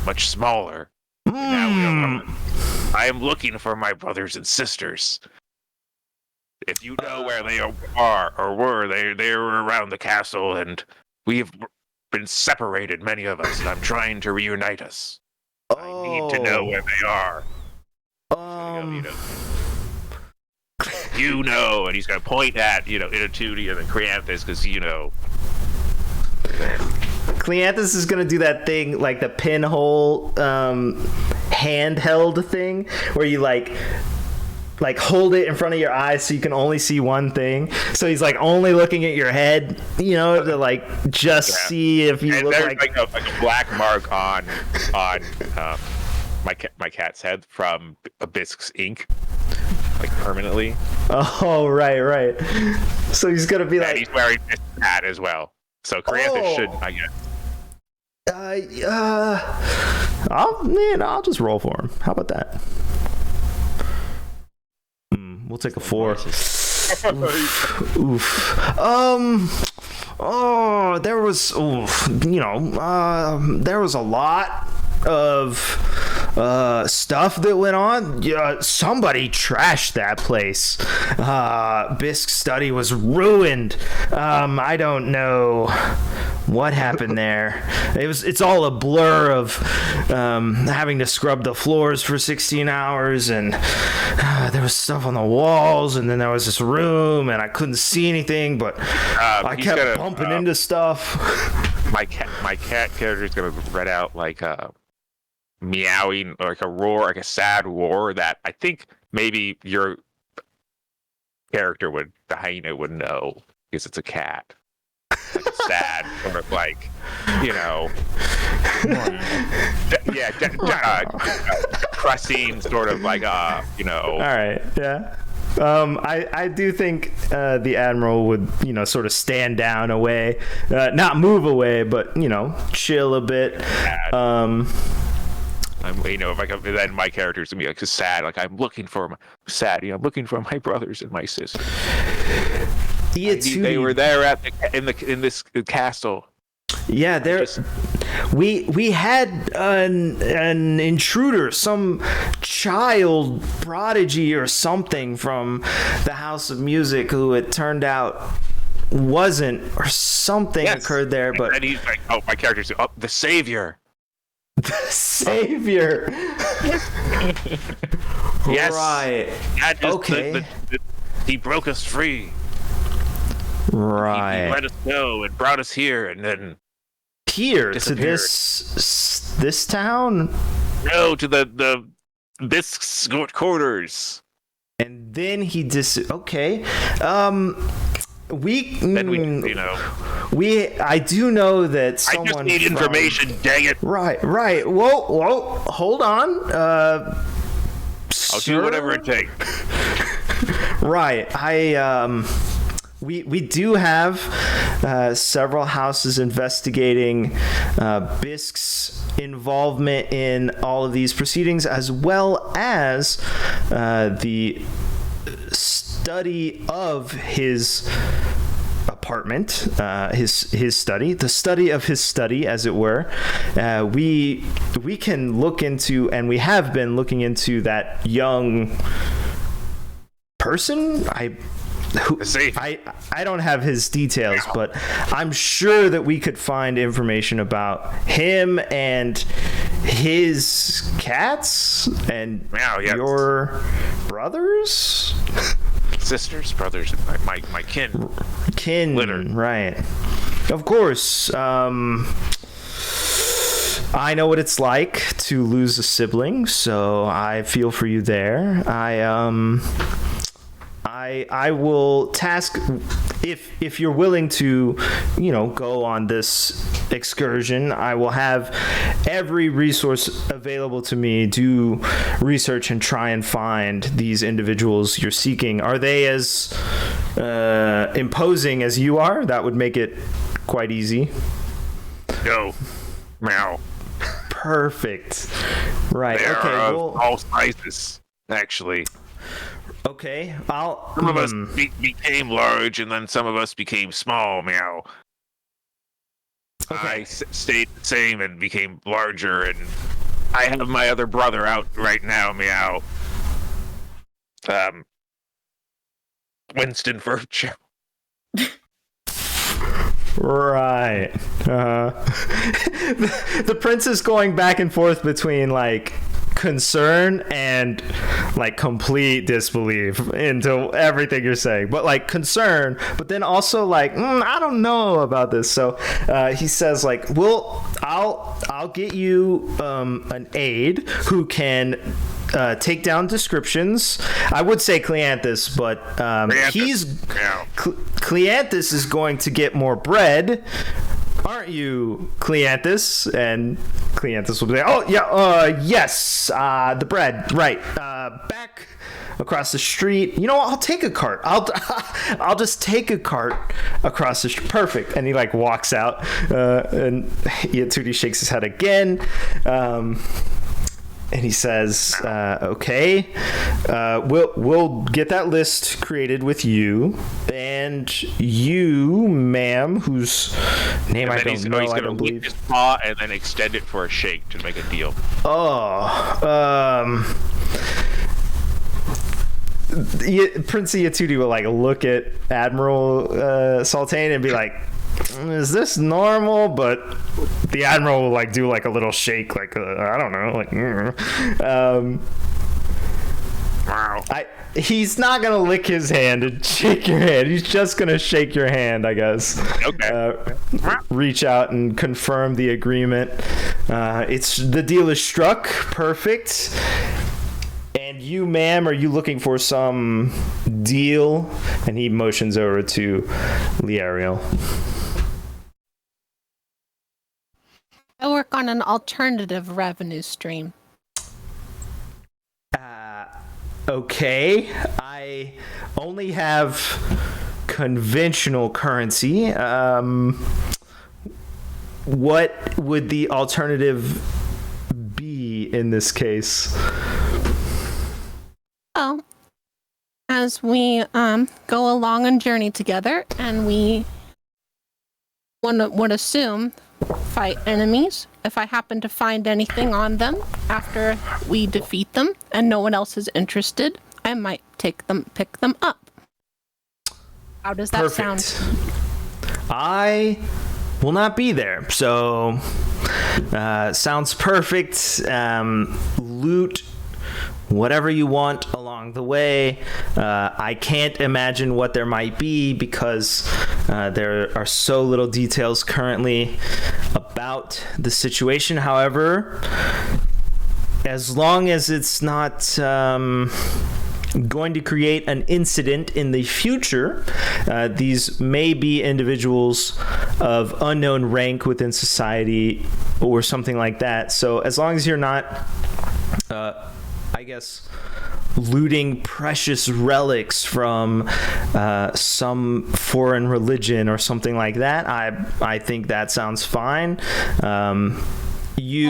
much smaller. Now I am looking for my brothers and sisters. If you know where they are or were, they were around the castle, and we have been separated, many of us, and I'm trying to reunite us. I need to know where they are. You know, and he's gonna point at Iatudi and Creanthus, because Cleanthus is gonna do that thing, like the pinhole handheld thing, where you like hold it in front of your eyes so you can only see one thing. So he's like only looking at your head, to like just see if you look like a black mark on my cat's head from Abisk's ink, like permanently. Oh, right. So he's gonna be like, he's wearing this hat as well. So Creanthus should, I guess. I'll just roll for him. How about that? We'll take a 4. Oof. There was a lot of stuff that went on. Somebody trashed that place. Bisk's study was ruined. I don't know what happened there. It's all a blur of having to scrub the floors for 16 hours, and there was stuff on the walls, and then there was this room, and I couldn't see anything, but I kept bumping into stuff. My cat character is gonna read out like meowing, like a roar, like a sad roar that I think maybe your character the hyena would know, because it's a cat. Like a sad, sort of like, pressing, sort of like, All right, yeah. I do think the Admiral would, sort of stand down away, not move away, but, chill a bit. Then my character's gonna be like sad, like I'm looking for my brothers and my sisters. They were there in this castle. Yeah, we had an intruder, some child prodigy or something from the House of Music, who it turned out wasn't, or something occurred there. But and he's like, my character's the savior. The savior. Yes. Right. Okay. He broke us free. Right. He let us go and brought us here, and then here to this town. No, to the Bisk's quarters. And then he okay. I do know that someone. I just need information. Dang it! Right. Whoa! Hold on. I'll do whatever it takes. Right. We do have several houses investigating Bisk's involvement in all of these proceedings, as well as the study of his apartment, his study, the study of his study, as it were. We can look into, and we have been looking into, that young person. I don't have his details, but I'm sure that we could find information about him and his cats and your brothers, brothers, my kin litter. Right? Of course. I know what it's like to lose a sibling, so I feel for you there. I will task, if you're willing to, go on this excursion, I will have every resource available to me, do research and try and find these individuals you're seeking. Are they as imposing as you are? That would make it quite easy. No. Meow. Perfect. Right. They okay. are Well, all sizes, actually. Okay. Some of us became large, and then some of us became small. Meow. Okay. I stayed the same and became larger, and I have my other brother out right now. Meow. Winston Virtue. Right. The prince is going back and forth between concern and complete disbelief into everything you're saying, but concern, but then also I don't know about this. So he says I'll get you an aide who can take down descriptions. I would say Cleanthus, but Cleanthus is going to get more bread. Aren't you, Cleanthus? And Cleanthus will say, oh, yeah, yes, the bread, right, back across the street. You know what, I'll take a cart. I'll just take a cart across the street. Perfect. And he walks out, and Yatudi shakes his head again, and he says, okay, we'll get that list created with you, and you, ma'am, whose name I don't know, I don't believe. His paw and then extend it for a shake to make a deal. Prince Yatudi will look at Admiral Sultane and be like, is this normal? But the Admiral will do a little shake, I don't know, Wow. He's not gonna lick his hand and shake your hand. He's just gonna shake your hand, I guess. Okay. Reach out and confirm the agreement. The deal is struck. Perfect. And you, ma'am, are you looking for some deal? And he motions over to Liariel. I work on an alternative revenue stream. Okay. I only have conventional currency. What would the alternative be in this case? Well, as we go along and journey together, and we would assume fight enemies. If I happen to find anything on them after we defeat them and no one else is interested, I might pick them up. How does that sound? I will not be there, so sounds perfect. Loot whatever you want along the way. I can't imagine what there might be because there are so little details currently about the situation. However, as long as it's not going to create an incident in the future, these may be individuals of unknown rank within society or something like that. So as long as you're not I guess looting precious relics from some foreign religion or something like that, I think that sounds fine. Well,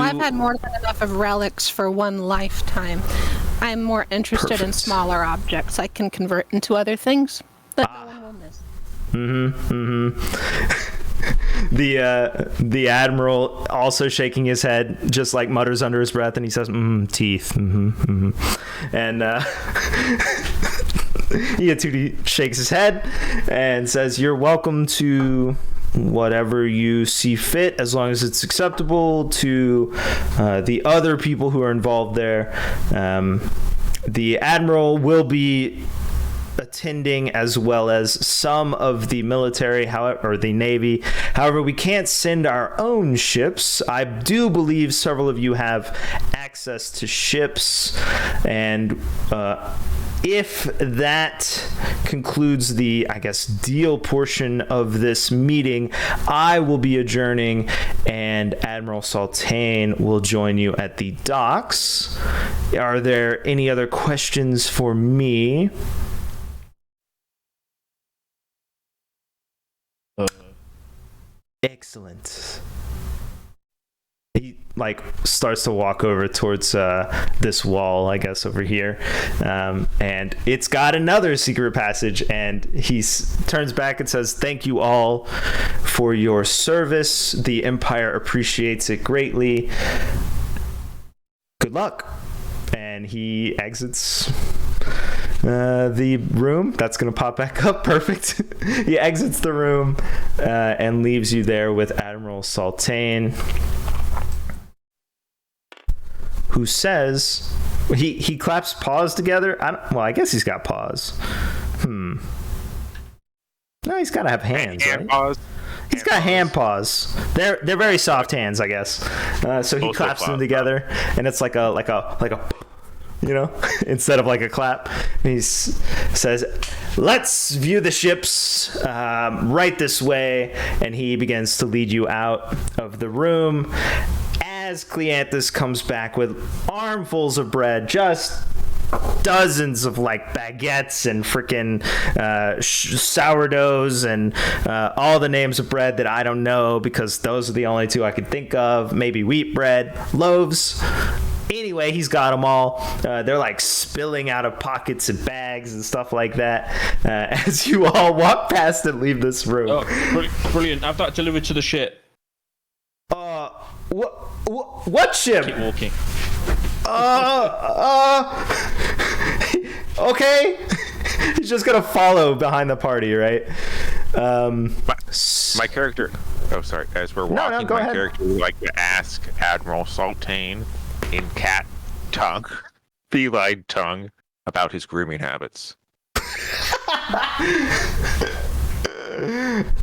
I've had more than enough of relics for one lifetime. I'm more interested in smaller objects I can convert into other things that no one will miss. The admiral, also shaking his head, just like mutters under his breath, and he says, teeth. And Iatudi shakes his head and says, you're welcome to whatever you see fit, as long as it's acceptable to the other people who are involved there. The admiral will be attending, as well as some of the military, however, or the navy. However, we can't send our own ships. I do believe several of you have access to ships, and if that concludes the, I guess, deal portion of this meeting, I will be adjourning, and Admiral Saltaine will join you at the docks. Are there any other questions for me? Excellent. He starts to walk over towards this wall, I guess, over here, and it's got another secret passage, and he turns back and says, thank you all for your service. The Empire appreciates it greatly. Good luck. And he exits the room. That's gonna pop back up. Perfect. He exits the room and leaves you there with Admiral Saltaine, who says, he claps paws together. I guess he's got paws. No, he's gotta have hands, right? Paws. He's got hand paws. They're very soft hands, I guess. So he claps them together, and it's like a you know, instead of like a clap. He says, let's view the ships right this way, and he begins to lead you out of the room as Cleanthus comes back with armfuls of bread, just dozens of baguettes and freaking sourdoughs and all the names of bread that I don't know, because those are the only two I could think of. Maybe wheat bread, loaves. Anyway, he's got them all. They're spilling out of pockets and bags and stuff like that as you all walk past and leave this room. Oh, brilliant. Have that delivered to the ship. What ship? Keep walking. Okay. He's just gonna follow behind the party, right? My character. Oh, sorry. As we're walking, go my ahead. character would like to ask Admiral Saltaine in cat tongue, feline tongue, about his grooming habits.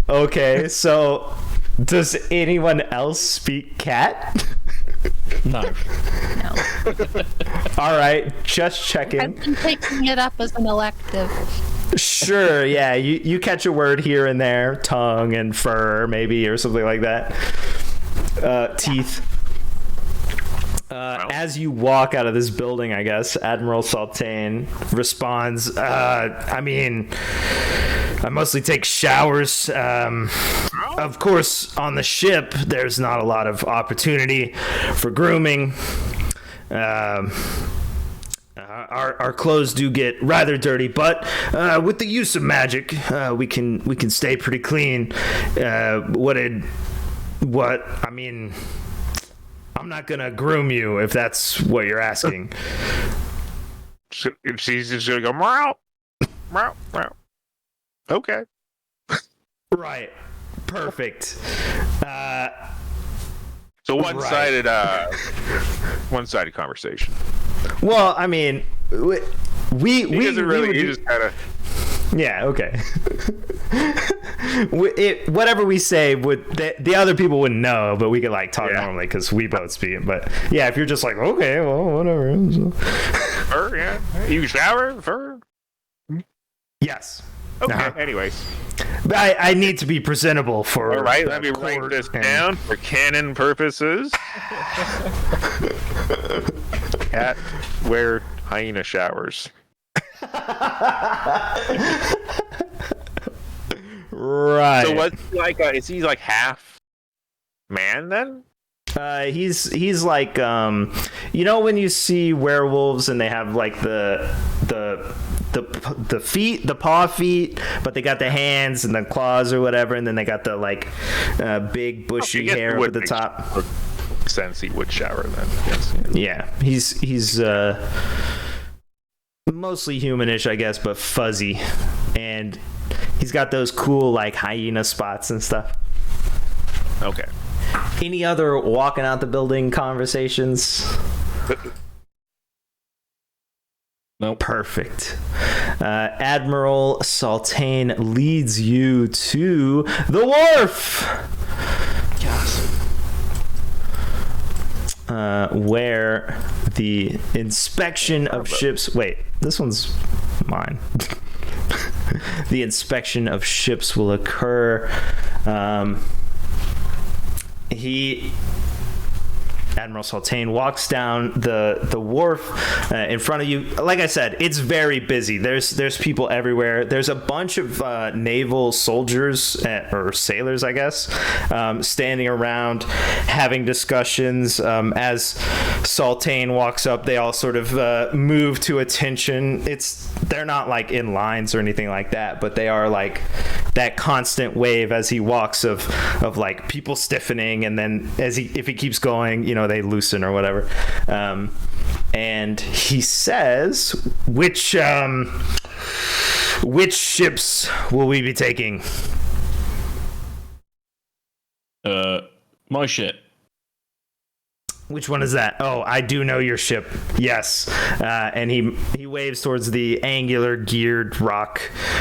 Okay, so does anyone else speak cat? No. All right, just checking. I've been taking it up as an elective. Sure, yeah, you catch a word here and there, tongue and fur maybe, or something like that. Teeth. As you walk out of this building, I guess, Admiral Saltaine responds, I mostly take showers. Of course, on the ship, there's not a lot of opportunity for grooming. Our clothes do get rather dirty, but with the use of magic, we can stay pretty clean. I'm not gonna groom you if that's what you're asking. She's just gonna go meow, meow, meow. Okay. Right. Perfect. So one-sided, one-sided conversation. Well, I mean, we just kind of. Yeah. Okay. Whatever we say would the other people wouldn't know, but we could talk normally because we both speak it. But yeah, if you're just okay, well, whatever. Fur, yeah. You shower, fur. Yes. Okay. Anyways. But I need to be presentable for. All right. Let me write this down for canon purposes. Cat wear hyena showers. Right. So what's he like? Is he like half man then? He's like when you see werewolves and they have like the feet, the paw feet, but they got the hands and the claws or whatever, and then they got the like big bushy hair over the top. Sense he would shower then. Yes. Yeah, he's mostly humanish, I guess, but fuzzy, and he's got those cool like hyena spots and stuff. Okay. Any other walking out the building conversations? Nope. Perfect. Admiral Saltaine leads you to the wharf. Yes. Where the inspection of ships... Wait, this one's mine. The inspection of ships will occur. Admiral Saltaine walks down the wharf in front of you. Like I said, it's very busy. There's people everywhere. There's a bunch of naval soldiers or sailors, I guess, standing around having discussions. As Saltaine walks up, they all sort of move to attention. They're not like in lines or anything like that, but they are like that constant wave as he walks of like people stiffening, and then if he keeps going, they loosen or whatever. And he says, which ships will we be taking? My ship. Which one is that? Oh, I do know your ship. Yes. And he waves towards the angular geared rock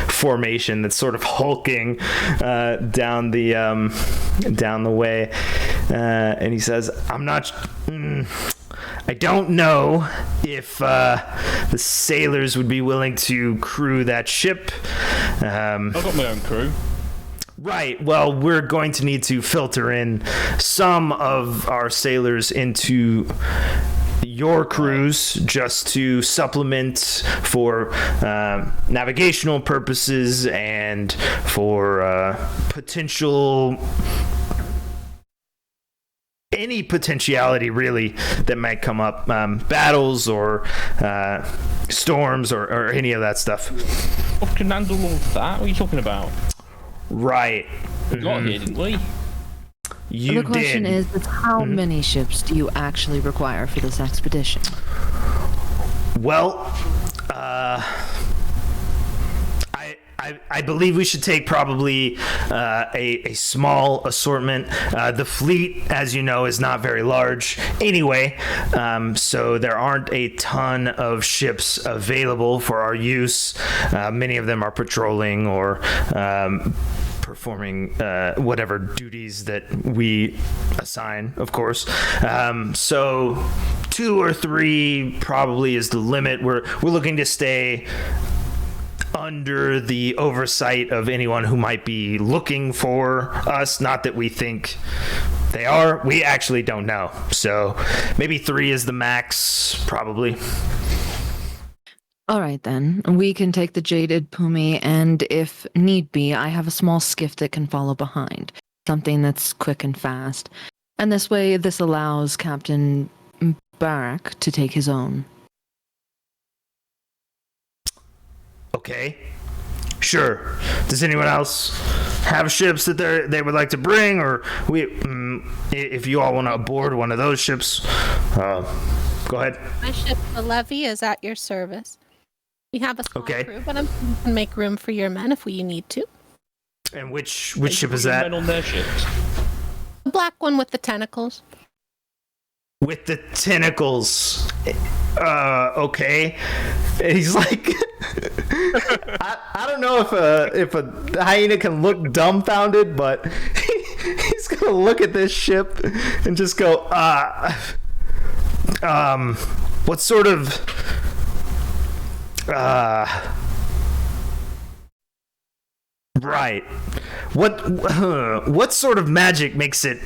formation that's sort of hulking down the way. And he says, I don't know if the sailors would be willing to crew that ship. I've got my own crew. Right. Well, we're going to need to filter in some of our sailors into your crews just to supplement for navigational purposes and for any potentiality really that might come up, battles or storms or any of that stuff. What can handle all of that? What are you talking about? Right. We got here, didn't we? You the question did. is how many ships do you actually require for this expedition? Well, I believe we should take probably a small assortment. The fleet, as you know, is not very large anyway, so there aren't a ton of ships available for our use. Many of them are patrolling or performing whatever duties that we assign, of course. So 2 or 3 probably is the limit. We're looking to stay under the oversight of anyone who might be looking for us. Not that we think they are. We actually don't know. So maybe 3 is the max, probably. All right, then. We can take the Jaded Pumi, and if need be, I have a small skiff that can follow behind. Something that's quick and fast. And this way, this allows Captain Barak to take his own. Okay. Sure. Does anyone else have ships that they would like to bring, or if you all want to board one of those ships, go ahead. My ship, the Levy, is at your service. We have a small crew, but we can make room for your men if we need to. And which ship is that? Men on their ships. The black one with the tentacles. With the tentacles. Okay. And he's like, I don't know if a hyena can look dumbfounded, but he's gonna look at this ship and just go, what sort of right. What sort of magic makes it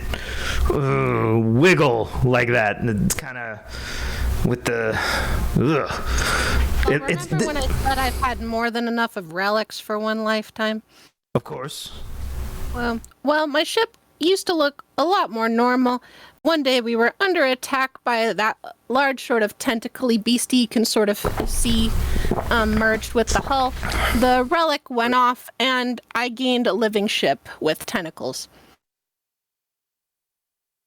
wiggle like that? And it's kind of with the Well, remember when I said I've had more than enough of relics for one lifetime? Of course. Well, my ship used to look a lot more normal. One day we were under attack by that large sort of tentacly beastie you can sort of see merged with the hull. The relic went off and I gained a living ship with tentacles.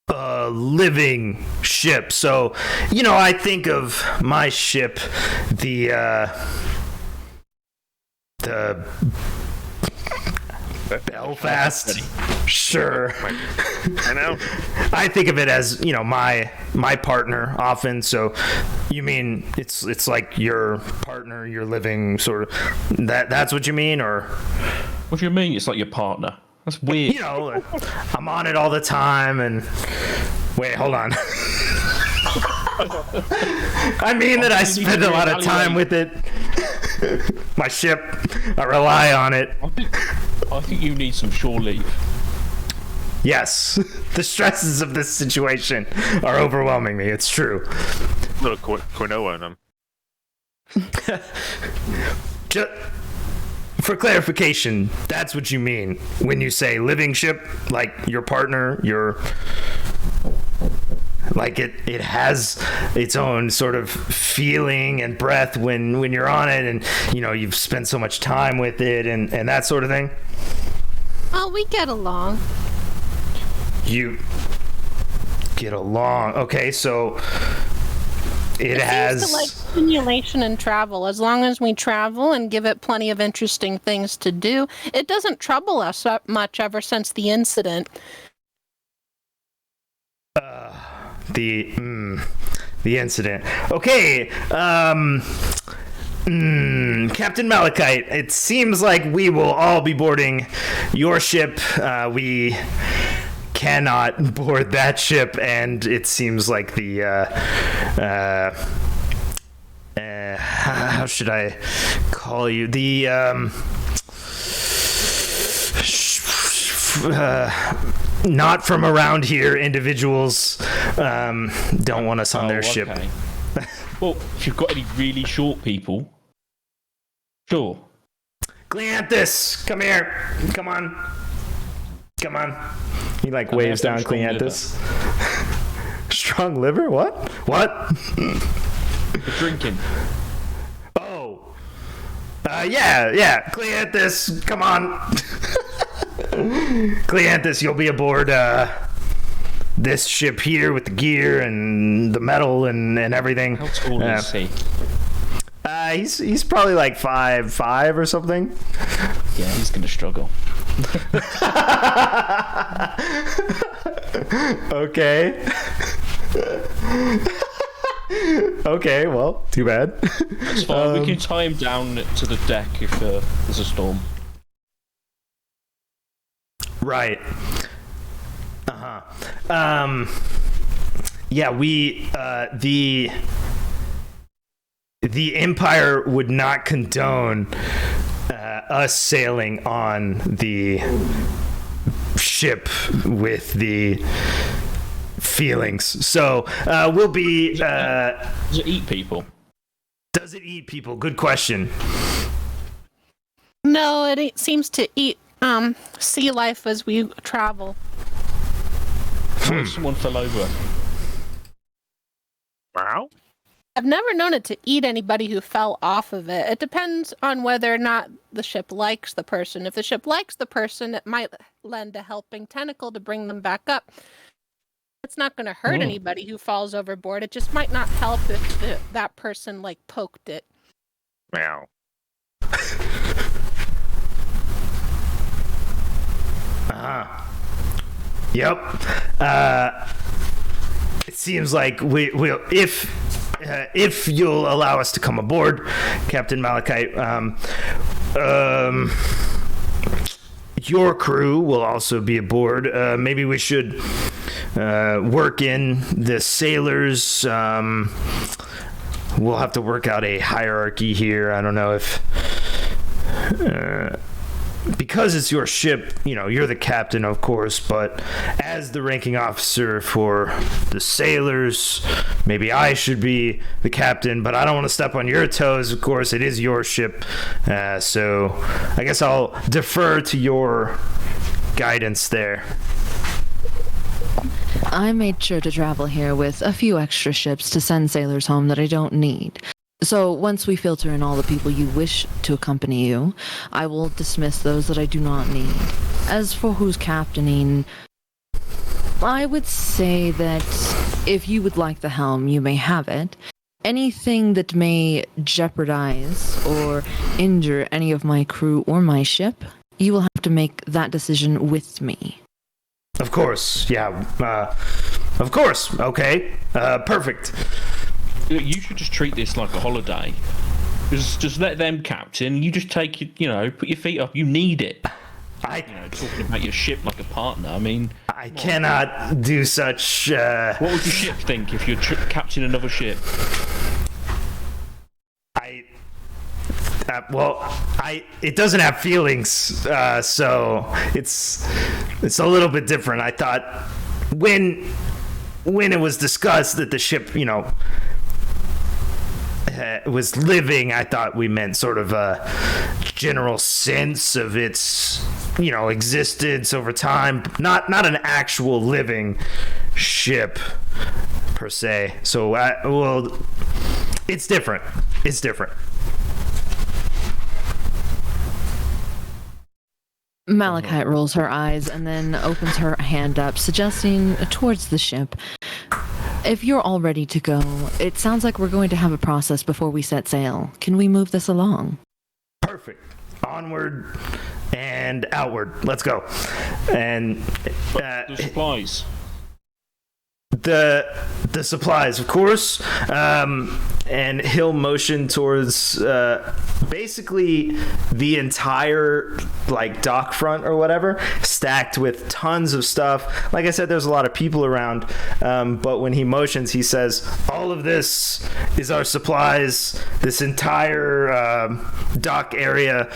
A living ship. So, I think of my ship, the Belfast. Sure. I know. I think of it as, my partner often. So you mean it's like your partner, your living sort of that's what you mean, or What do you mean? It's like your partner. That's weird. I'm on it all the time and wait, hold on. I mean that I spend a lot of time with it. My ship, I rely on it. I think you need some shore leave. Yes, the stresses of this situation are overwhelming me. It's true. A little quinoa in them. Just for clarification, that's what you mean when you say living ship, like your partner, like it has its own sort of feeling and breath when you're on it, and you've spent so much time with it and that sort of thing. Oh, we get along. You get along. Okay, so it has seems to like stimulation and travel. As long as we travel and give it plenty of interesting things to do, it doesn't trouble us much ever since the incident. The incident. Okay, Captain Malachite, it seems like we will all be boarding your ship. We cannot board that ship, and it seems like the how should I call you? The not from around here individuals don't want us on their ship. Well, if you've got any really short people, sure. Cleanthus, come here. Come on. He waves down Cleanthus. Strong liver? What? For drinking. Oh. Yeah. Cleanthus, come on. Cleanthus, you'll be aboard this ship here with the gear and the metal and everything. How tall is he? He's probably like 5'5" or something. Yeah, he's gonna struggle. Okay. Okay, well, too bad. It's fine. We can tie him down to the deck if there's a storm. Right. Yeah, we the Empire would not condone us sailing on the ship with the feelings. So we'll be. Does it eat people? Does it eat people? Good question. No, it seems to eat sea life as we travel. What if someone fell over? Wow. I've never known it to eat anybody who fell off of it. It depends on whether or not the ship likes the person. If the ship likes the person, it might lend a helping tentacle to bring them back up. It's not going to hurt anybody who falls overboard. It just might not help if that person poked it. Wow. Yep. It seems like we'll if you'll allow us to come aboard, Captain Malachite. Your crew will also be aboard. Maybe we should work in the sailors. We'll have to work out a hierarchy here. I don't know if because it's your ship, you're the captain, of course, but as the ranking officer for the sailors, maybe I should be the captain, but I don't want to step on your toes. Of course, it is your ship. So I guess I'll defer to your guidance there. I made sure to travel here with a few extra ships to send sailors home that I don't need. So once we filter in all the people you wish to accompany you, I will dismiss those that I do not need. As for who's captaining, I would say that if you would like the helm, you may have it. Anything that may jeopardize or injure any of my crew or my ship, you will have to make that decision with me. Of course, yeah. Of course, okay. Perfect. You should just treat this like a holiday. Just let them captain. You just take put your feet up. You need it. Talking about your ship like a partner. I mean, I cannot do such. What would your ship think if you're captaining another ship? It doesn't have feelings, so it's a little bit different. I thought when it was discussed that the ship, was living, I thought we meant sort of a general sense of its, existence over time, not an actual living ship per se. So, it's different. It's different. Malachite rolls her eyes and then opens her hand up, suggesting towards the ship. If you're all ready to go, it sounds like we're going to have a process before we set sail. Can we move this along? Perfect. Onward and outward. Let's go. And the supplies. The supplies, of course. And he'll motion towards basically the entire dock front or whatever, stacked with tons of stuff. Like I said, there's a lot of people around, but when he motions, he says, all of this is our supplies. This entire dock area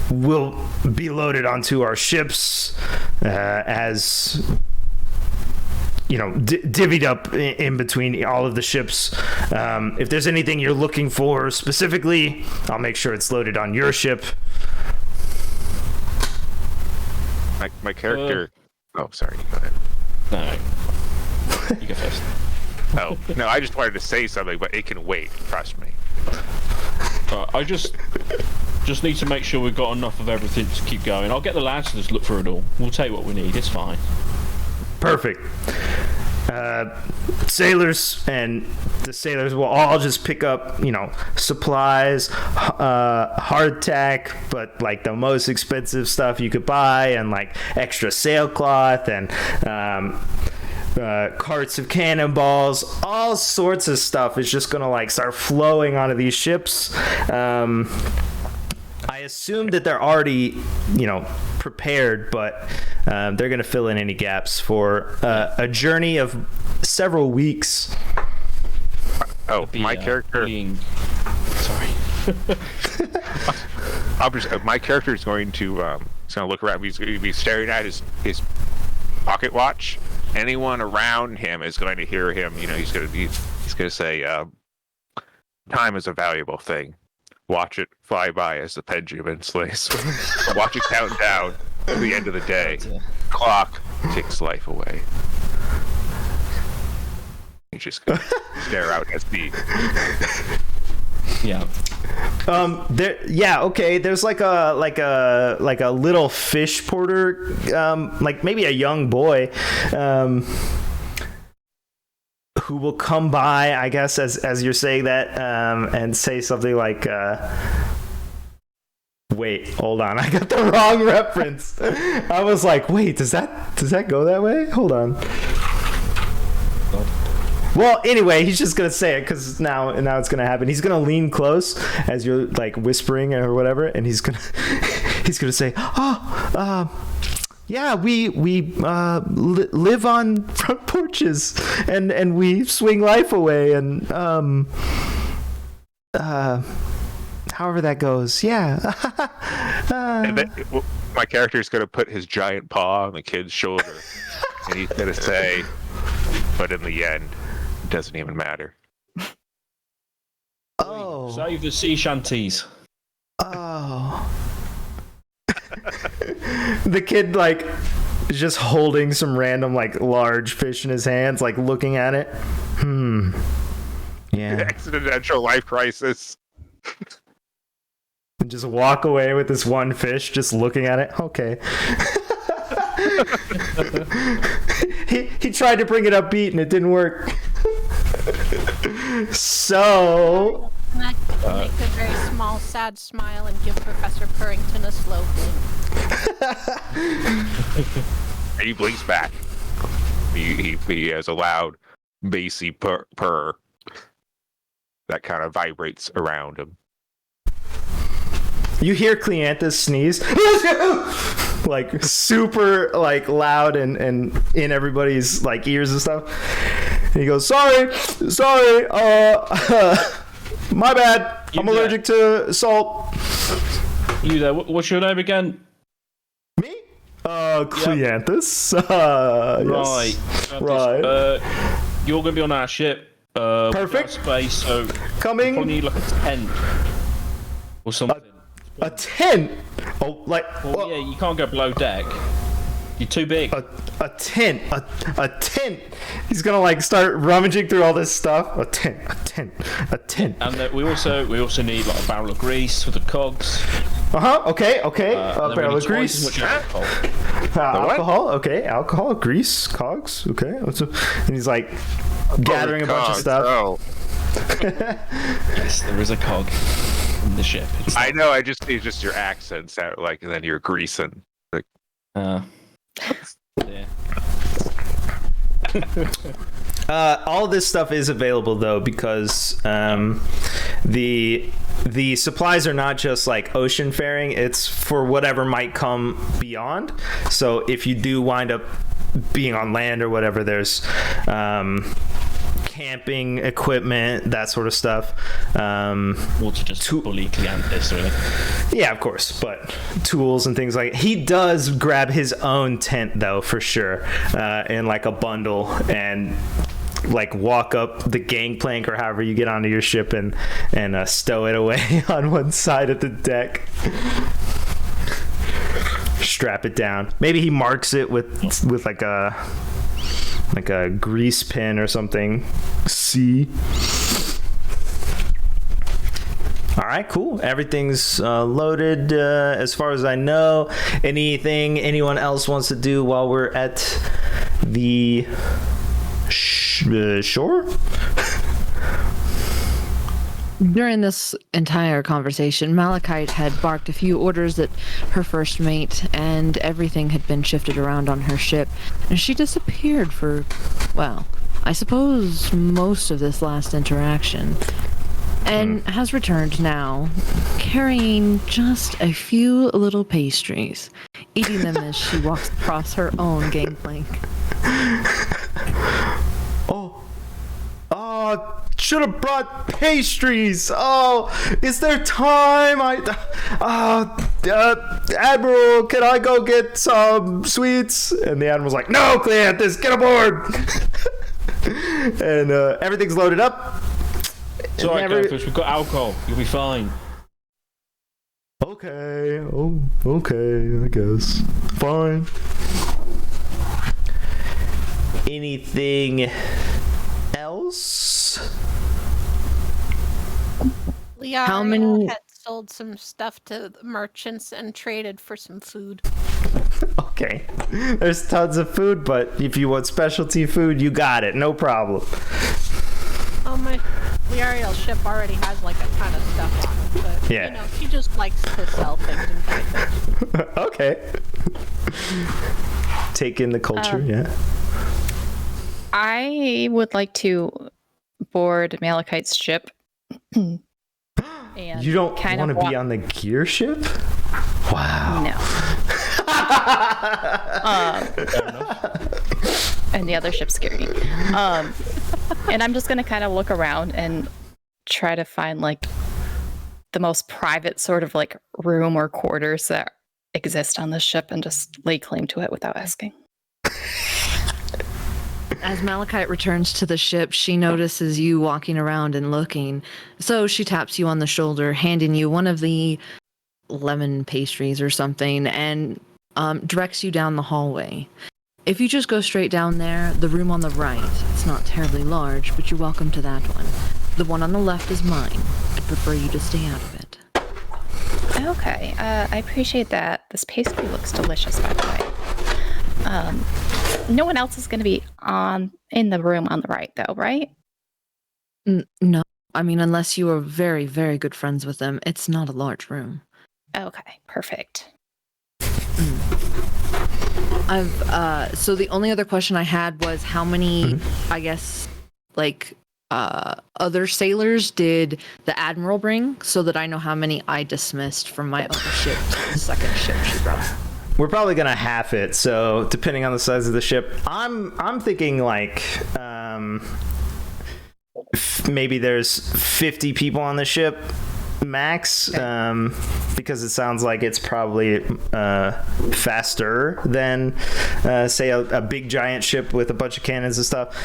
will be loaded onto our ships as divvied up in between all of the ships. If there's anything you're looking for specifically, I'll make sure it's loaded on your ship. My character. Sorry. Go ahead. No. You go first. Oh no, I just wanted to say something, but it can wait. Trust me. I just need to make sure we've got enough of everything to keep going. I'll get the lads to just look through it all. We'll take what we need. It's fine. Perfect. Sailors and the sailors will all just pick up, supplies, hardtack, but the most expensive stuff you could buy, and extra sailcloth and carts of cannonballs. All sorts of stuff is just gonna start flowing onto these ships. I assume that they're already, prepared, but they're going to fill in any gaps for a journey of several weeks. My character. Sorry. My character is going to look around. He's going to be staring at his pocket watch. Anyone around him is going to hear him. He's going to say, "Time is a valuable thing. Watch it fly by as the pendulum slays. Watch it count down to the end of the day. Clock takes life away." You just stare out at the. Yeah. Okay. There's like a little fish porter, maybe a young boy, who will come by, I guess, as you're saying that, and say something like, wait, hold on, I got the wrong reference. I was like, wait, does that go that way? Hold on. Well, anyway, he's just gonna say it because now it's gonna happen. He's gonna lean close as you're whispering or whatever, and he's gonna say, yeah, we live on front porches and we swing life away, and how however that goes. Yeah. And then, my character is going to put his giant paw on the kid's shoulder, and he's going to say, "But in the end, it doesn't even matter." Oh. Save the sea shanties. Oh. The kid like is just holding some random like large fish in his hands, like looking at it. Yeah. Existential life crisis. And just walk away with this one fish, just looking at it. Okay. he tried to bring it upbeat and it didn't work. So Make a very small, sad smile and give Professor Purrington a slow blink. And he blinks back. He has a loud, bassy purr that kind of vibrates around him. you hear Cleanthus sneeze. Like super like loud and in everybody's like ears and stuff. And he goes, sorry, my bad. I'm allergic to salt. You there? What's your name again? Me? Cleanthus. Yes. Right. You're gonna be on our ship. Perfect. Space, so Coming. probably need like a tent or something. A tent. Oh, like. Well, yeah, you can't go below deck. You're too big. A tent. A tent. He's gonna like start rummaging through all this stuff. A tent. And we also need like a barrel of grease for the cogs. Okay. And then Barrel we of need grease. twice as much alcohol. Alcohol. Okay. Alcohol. Grease. Cogs. Okay. And he's like gathering a bunch of stuff. Oh. Yes, there is a cog in the ship. I know. It's just your accent sound like, and then you're greasing. Like, Yeah. All this stuff is available though because the supplies are not just like ocean faring, it's for whatever might come beyond. So if you do wind up being on land or whatever, there's camping equipment, that sort of stuff. Or to just bully Cleanthus, really. Yeah, of course, but tools and things like he does grab his own tent though, for sure, in like a bundle, and like walk up the gangplank or however you get onto your ship and stow it away on one side of the deck. Strap it down. Maybe he marks it with like a grease pin or something. C. All right, cool. Everything's loaded as far as I know. Anything anyone else wants to do while we're at the shore? During this entire conversation, Malachite had barked a few orders at her first mate, and everything had been shifted around on her ship, and she disappeared for, well, I suppose most of this last interaction, and has returned now, carrying just a few little pastries, eating them as she walks across her own gangplank. Should have brought pastries. Oh, is there time? Admiral, can I go get some sweets? And the Admiral's like, no, Cleanthus, get aboard. And everything's loaded up. It's alright, Cleanthus, we've got alcohol. You'll be fine. Okay. Oh, okay, I guess. Fine. Anything else? How many- had sold some stuff to the merchants and traded for some food. Okay. There's tons of food, but if you want specialty food, you got it. No problem. Oh, my Liariel's ship already has like a ton of stuff on it, but Yeah. you know, she just likes to sell things and buy things. Okay. Take in the culture, yeah. I would like to board Malachite's ship. And You don't kind want of to be on the gear ship? Wow. No. And the other ship's scary. And I'm just gonna kind of look around and try to find like the most private sort of like room or quarters that exist on the ship and just lay claim to it without asking. As Malachite returns to the ship, she notices you walking around and looking. So she taps you on the shoulder, handing you one of the lemon pastries or something, and directs you down the hallway. If you just go straight down there, the room on the right, it's not terribly large, but you're welcome to that one. The one on the left is mine. I'd prefer you to stay out of it. Okay, I appreciate that. This pastry looks delicious, by the way. No one else is going to be in the room on the right, though, right? No. I mean, unless you are very, very good friends with them, it's not a large room. Okay, perfect. So the only other question I had was how many, I guess, like, other sailors did the Admiral bring, so that I know how many I dismissed from my other ship to the second ship she brought. We're probably gonna half it, so depending on the size of the ship, I'm thinking like maybe there's 50 people on the ship max, because it sounds like it's probably faster than say a big giant ship with a bunch of cannons and stuff.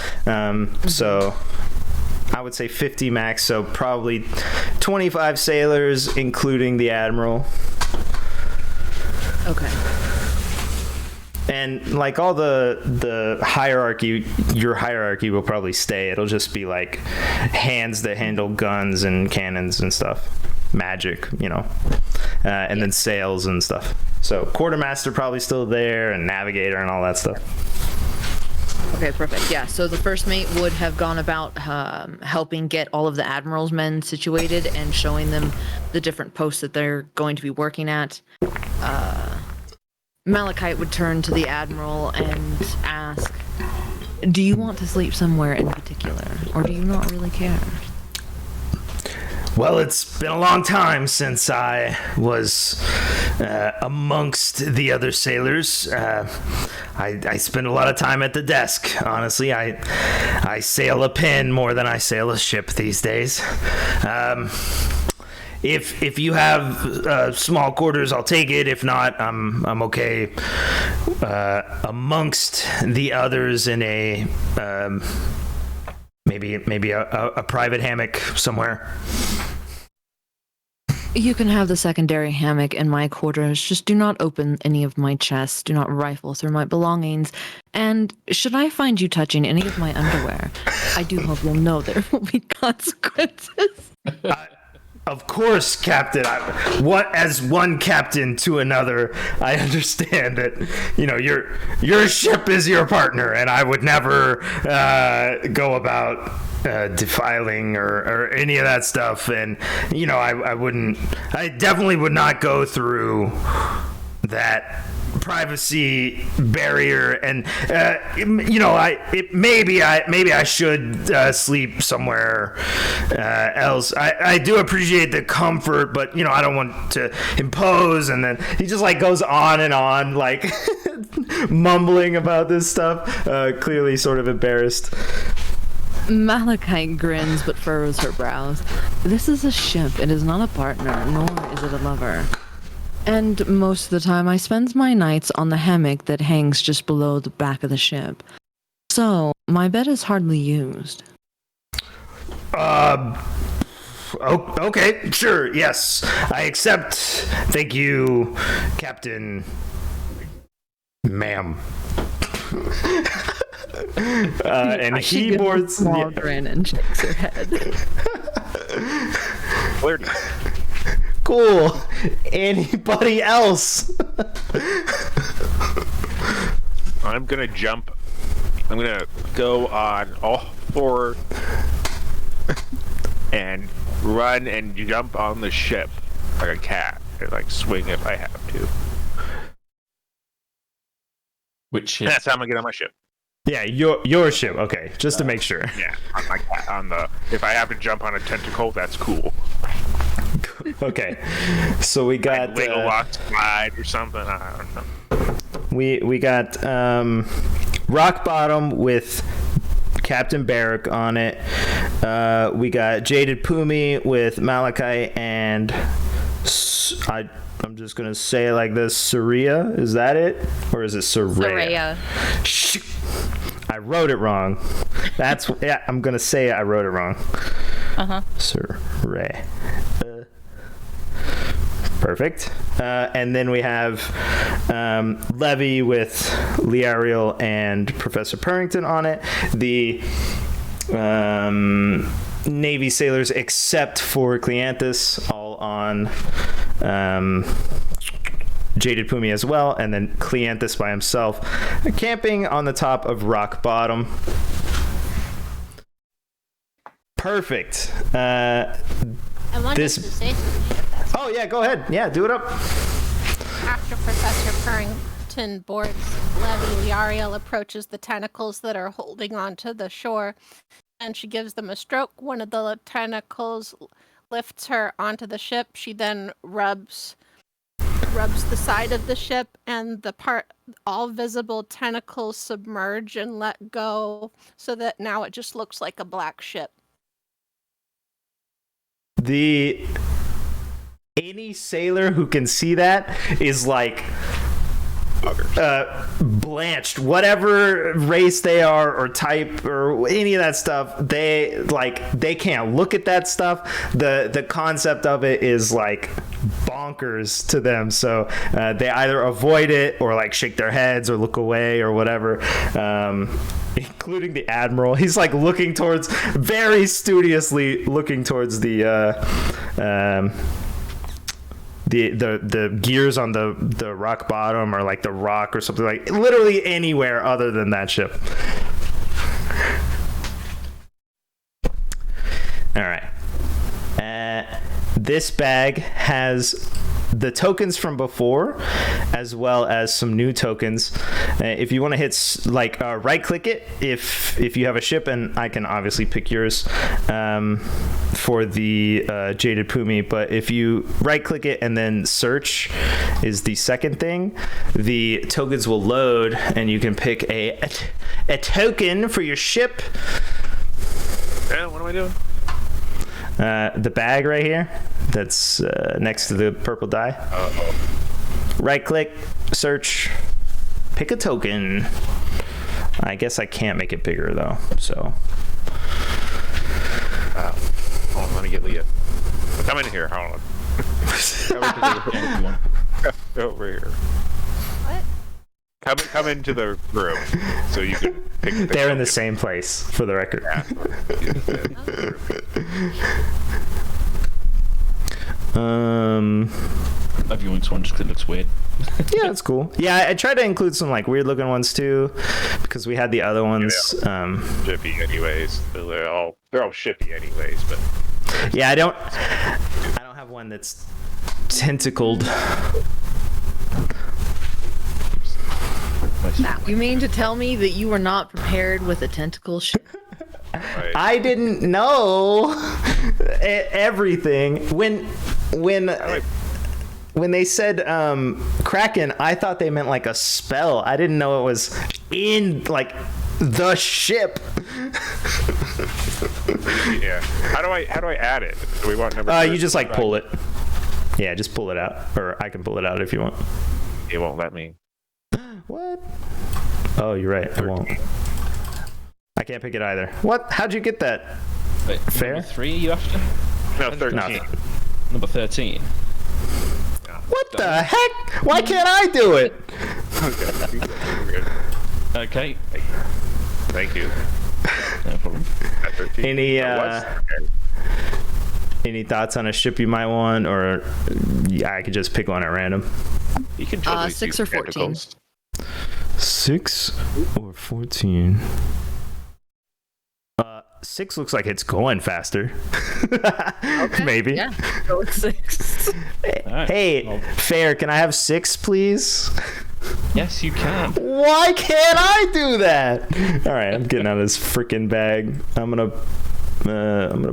So I would say 50 max, so probably 25 sailors, including the Admiral. Okay. And like all the hierarchy, your hierarchy will probably stay. It'll just be like hands that handle guns and cannons and stuff, magic, and then sails and stuff. So quartermaster probably still there, and navigator and all that stuff. Okay, perfect. Yeah, so the first mate would have gone about helping get all of the Admiral's men situated and showing them the different posts that they're going to be working at. Malachite would turn to the Admiral and ask, do you want to sleep somewhere in particular, or do you not really care? Well, it's been a long time since I was amongst the other sailors. I spend a lot of time at the desk, honestly. I sail a pen more than I sail a ship these days. If you have small quarters, I'll take it. If not, I'm okay amongst the others in a maybe a private hammock somewhere. You can have the secondary hammock in my quarters. Just do not open any of my chests. Do not rifle through my belongings. And should I find you touching any of my underwear, I do hope you'll know there will be consequences. Of course, Captain. As one captain to another, I understand that your ship is your partner, and I would never go about defiling or any of that stuff. And I definitely would not go through that privacy barrier, and maybe I should sleep somewhere else. I do appreciate the comfort, but I don't want to impose. And then he just like goes on and on, like mumbling about this stuff, clearly sort of embarrassed. Malachite grins but furrows her brows. This is a ship. It is not a partner, nor is it a lover. And most of the time I spend my nights on the hammock that hangs just below the back of the ship. So, my bed is hardly used. Okay, sure, yes. I accept. Thank you, Captain. Ma'am. And he boards. Small grin and shakes her head. Cool. Anybody else? I'm gonna jump. I'm gonna go on all four and run and jump on the ship like a cat, and like swing if I have to. Which ship? That's how I'm gonna get on my ship. Yeah, your ship. Okay, just to make sure. Yeah, on the. If I have to jump on a tentacle, that's cool. Okay, so we got like wiggle walk slide or something. I don't know. We got Rock Bottom with Captain Barrack on it. We got Jaded Pumi with Malachite and and I'm just gonna say it like this. Soraya, is that it, or is it Soraya? I wrote it wrong. That's yeah. I'm gonna say it. I wrote it wrong. Soraya. Perfect. And then we have Levy with Liariel and Professor Purrington on it. The Navy sailors, except for Cleanthus, all on Jaded Pumi as well, and then Cleanthus by himself, camping on the top of Rock Bottom. Perfect. I wanted to say something. Oh yeah, go ahead. Yeah, do it up. After Professor Purrington boards Levy, Liariel approaches the tentacles that are holding onto the shore, and she gives them a stroke. One of the tentacles lifts her onto the ship. She then rubs the side of the ship, and all visible tentacles submerge and let go, so that now it just looks like a black ship. Any sailor who can see that is like blanched, whatever race they are or type or any of that stuff. They can't look at that stuff. The concept of it is like bonkers to them, so they either avoid it or like shake their heads or look away or whatever. Including the admiral, he's like very studiously looking towards the gears on the rock bottom, or like the rock or something, like literally anywhere other than that ship. All right. This bag has the tokens from before, as well as some new tokens. If you want to hit right click it if you have a ship, and I can obviously pick yours for the Jaded Pumi, but if you right click it and then search is the second thing, the tokens will load and you can pick a token for your ship. Yeah, what am I doing? The bag right here that's next to the purple die. Right click, search, pick a token. I guess I can't make it bigger though, so. Hold on, let me get Leah. Come in here, hold on. Over here. What? Come into the room so you can pick the They're in the same place, for the record. If you want one just 'cause it looks weird. Yeah, that's cool. Yeah, I tried to include some like weird looking ones too, because we had the other ones. Shippy anyways. They're all shippy anyways, but yeah, I don't have one that's tentacled. You mean to tell me that you were not prepared with a tentacle ship? right. I didn't know everything when they said Kraken. I thought they meant like a spell. I didn't know it was in like the ship. Yeah. How do I add it? Do we want number? You just like pull it. Yeah, just pull it out, or I can pull it out if you want. It won't let me. What? Oh, you're right. I won't. I can't pick it either. What? How'd you get that? Wait, Fair? Number 3 you after? No, 13. No. Number 13. What the heck? Why can't I do it? Okay. Thank you. No problem. At 13. Any thoughts on a ship you might want, or I could just pick one at random? You can totally 6 do or 14. tentacles. 6 or 14? 6 looks like it's going faster. Okay. Maybe. Yeah, go with 6. Alright, Hey, well, Fair, can I have 6, please? yes, you can. Why can't I do that? All right, I'm getting out of this freaking bag. I'm gonna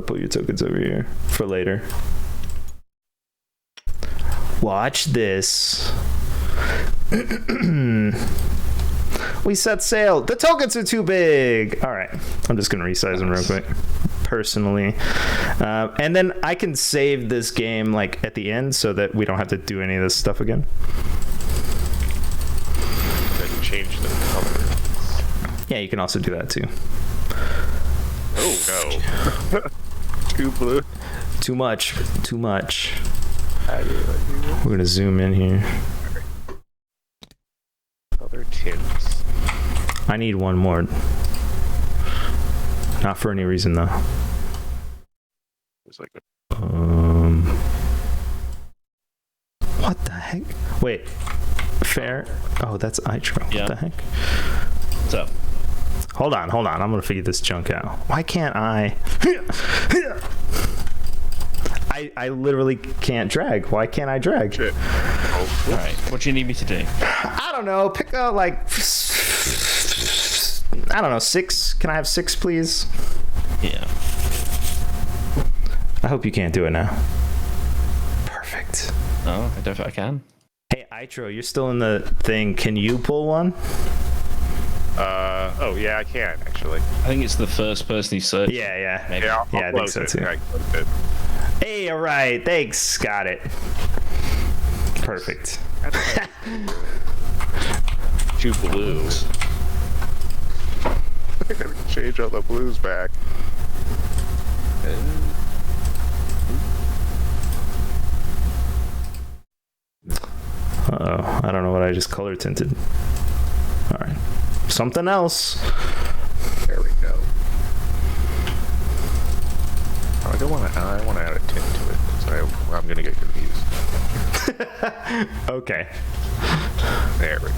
put your tokens over here for later. Watch this. We set sail. The tokens are too big. All right, I'm just gonna resize them real quick. personally. And then I can save this game like at the end so that we don't have to do any of this stuff again. Then change the color. Yeah, you can also do that too. Oh no. Too blue. Too much. How do I do this? We're gonna zoom in here. Color tints. I need one more. Not for any reason though. It's like What the heck? Wait. Fair. Oh, that's Itro. Yeah. What the heck? What's up? Hold on. I'm gonna figure this junk out. Why can't I? I literally can't drag. Why can't I drag? shit. All right. What do you need me to do? I don't know. Pick up like, I don't know, 6. Can I have 6, please? Yeah. I hope you can't do it now. Perfect. Oh, I don't think I can. Hey, Itro, you're still in the thing. Can you pull one? Oh yeah, I can actually. I think it's the first person who searched. Yeah. Maybe. Yeah, I'll Yeah, I think close so it. too. I closed it. Hey, all right. Thanks. Got it. Perfect. Two blues. I gotta change all the blues back. Uh-oh. I don't know what I just color tinted. All right. Something else. There we go. Oh, I want to add a tint to it. So I'm gonna get confused. Okay. There we go.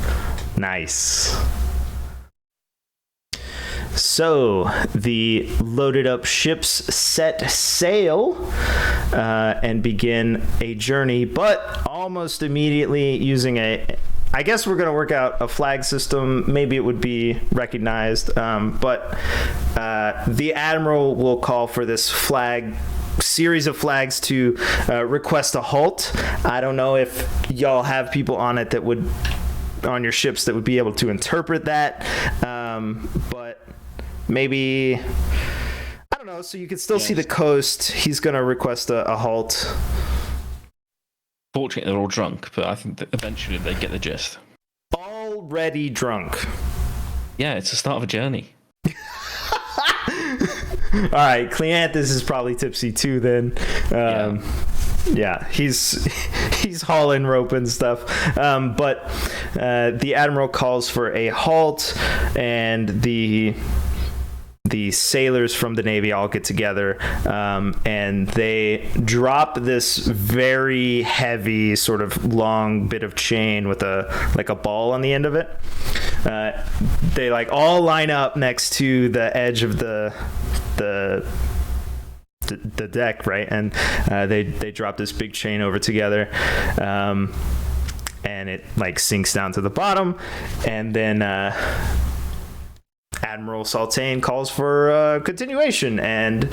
Nice. So the loaded up ships set sail and begin a journey, but almost immediately using I guess we're going to work out a flag system. Maybe it would be recognized, but the Admiral will call for this series of flags to request a halt. I don't know if y'all have people on it on your ships that would be able to interpret that, but maybe, I don't know, so you can still see the coast. He's going to request a halt. Fortunately, they're all drunk, but I think that eventually they get the gist. Already drunk. Yeah, it's the start of a journey. All right, Cleanthus is probably tipsy too then. Yeah, he's hauling rope and stuff. But the Admiral calls for a halt, and the sailors from the Navy all get together, and they drop this very heavy, sort of long bit of chain with a ball on the end of it. They all line up next to the edge of the deck, right? And they drop this big chain over together, and it sinks down to the bottom, and then Admiral Saltain calls for continuation, and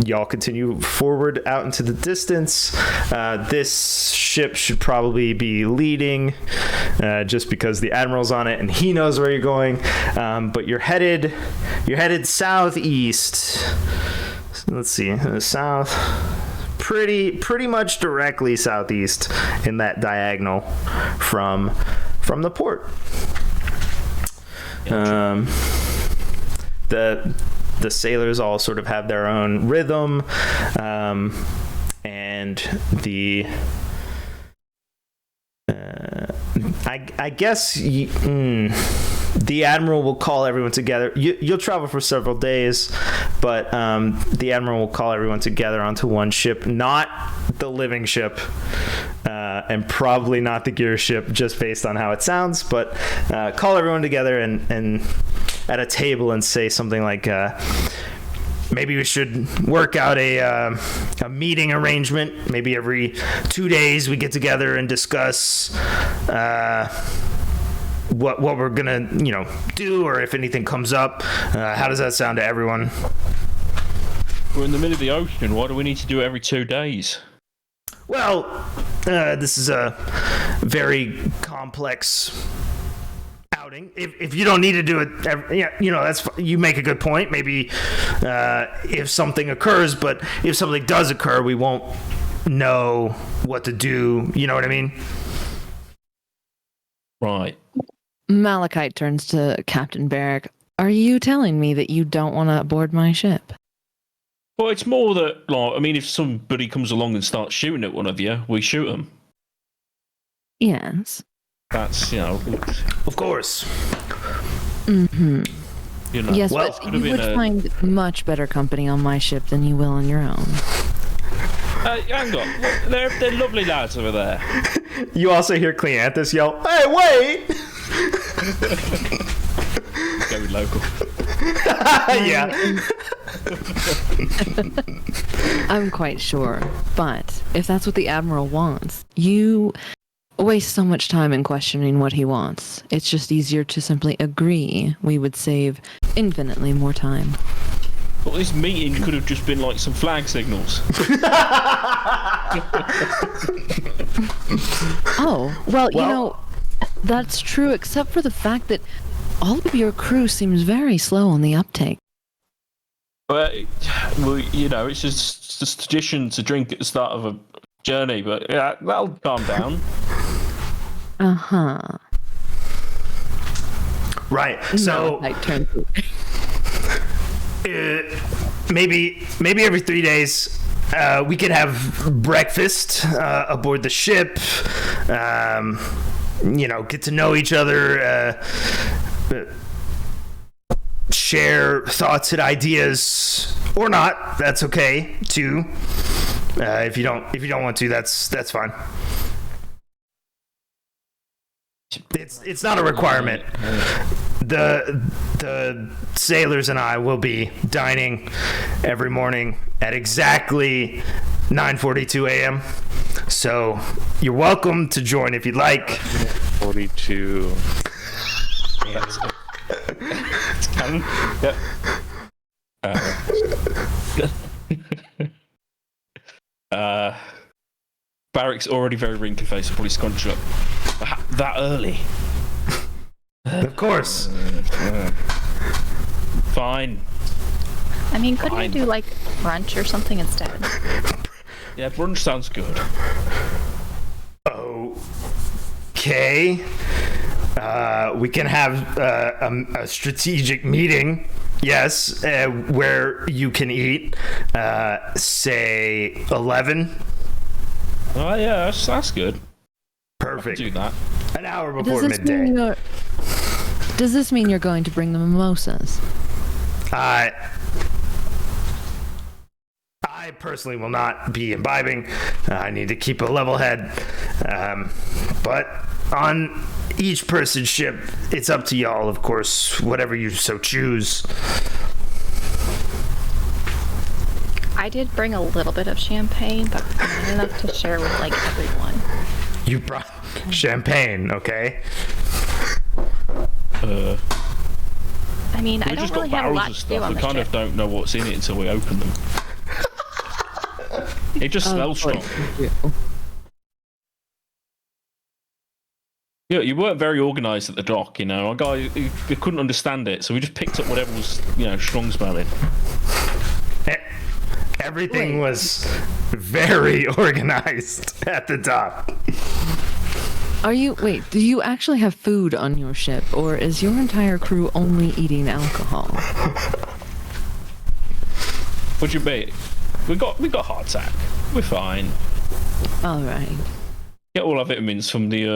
y'all continue forward out into the distance. This ship should probably be leading, just because the Admiral's on it and he knows where you're going. But you're headed southeast. So let's see, south, pretty much directly southeast in that diagonal from the port. The sailors all sort of have their own rhythm, and I guess the Admiral will call everyone together. You'll travel for several days, but the Admiral will call everyone together onto one ship, not the living ship, and probably not the gear ship, just based on how it sounds, but call everyone together and at a table and say something like, maybe we should work out a meeting arrangement. Maybe every 2 days we get together and discuss what we're gonna do, or if anything comes up. How does that sound to everyone? We're in the middle of the ocean. Why do we need to do it every 2 days? Well, this is a very complex scouting. If you don't need to do it, that's you make a good point. Maybe if something occurs, but if something does occur, we won't know what to do. You know what I mean? Right. Malachite turns to Captain Barrick. Are you telling me that you don't want to board my ship? Well, it's more that, like, I mean, if somebody comes along and starts shooting at one of you, we shoot them. Yes. That's, Of course. Mm-hmm. Yes, well, but you would find much better company on my ship than you will on your own. Hang on. They're lovely lads over there. You also hear Cleanthus yell, "Hey, wait!" Very local. Yeah. I'm quite sure. But if that's what the Admiral wants, you waste so much time in questioning what he wants. It's just easier to simply agree. We would save infinitely more time. Well, this meeting could have just been like some flag signals. Oh, well, that's true, except for the fact that all of your crew seems very slow on the uptake. Well, it's just tradition to drink at the start of a journey, but yeah, that'll calm down. Uh-huh. Right. So I turn to maybe every 3 days we could have breakfast aboard the ship. Get to know each other. Share thoughts and ideas, or not. That's okay too. If you don't want to, that's fine. It's not a requirement. The sailors and I will be dining every morning at exactly 9:42 a.m. So you're welcome to join if you'd like. 42. It's canon. Yep. Barrick's already very wrinkly faced, probably scrunched up. That early? Of course. Fine. I mean, couldn't Fine. you do like brunch or something instead? Yeah, brunch sounds good. Okay. We can have a strategic meeting, yes, where you can eat, say 11. Oh yeah, that's good. Perfect. Do that. An hour before midday. Does this mean you're going to bring the mimosas? I personally will not be imbibing. I need to keep a level head. But on each person's ship, it's up to y'all, of course, whatever you so choose. I did bring a little bit of champagne, but not enough to share with like everyone. You brought champagne, okay? I mean, I We don't just really got have a barrels lot of to do stuff. on We the kind ship. of don't know what's in it until we open them. It just smells strong. Yeah, you weren't very organised at the dock, Our guy, he couldn't understand it, so we just picked up whatever was, strong smelling. Everything was very organized at the top. Do you actually have food on your ship, or is your entire crew only eating alcohol? What'd you be? We got hardtack. We're fine. All right. Get all our vitamins from the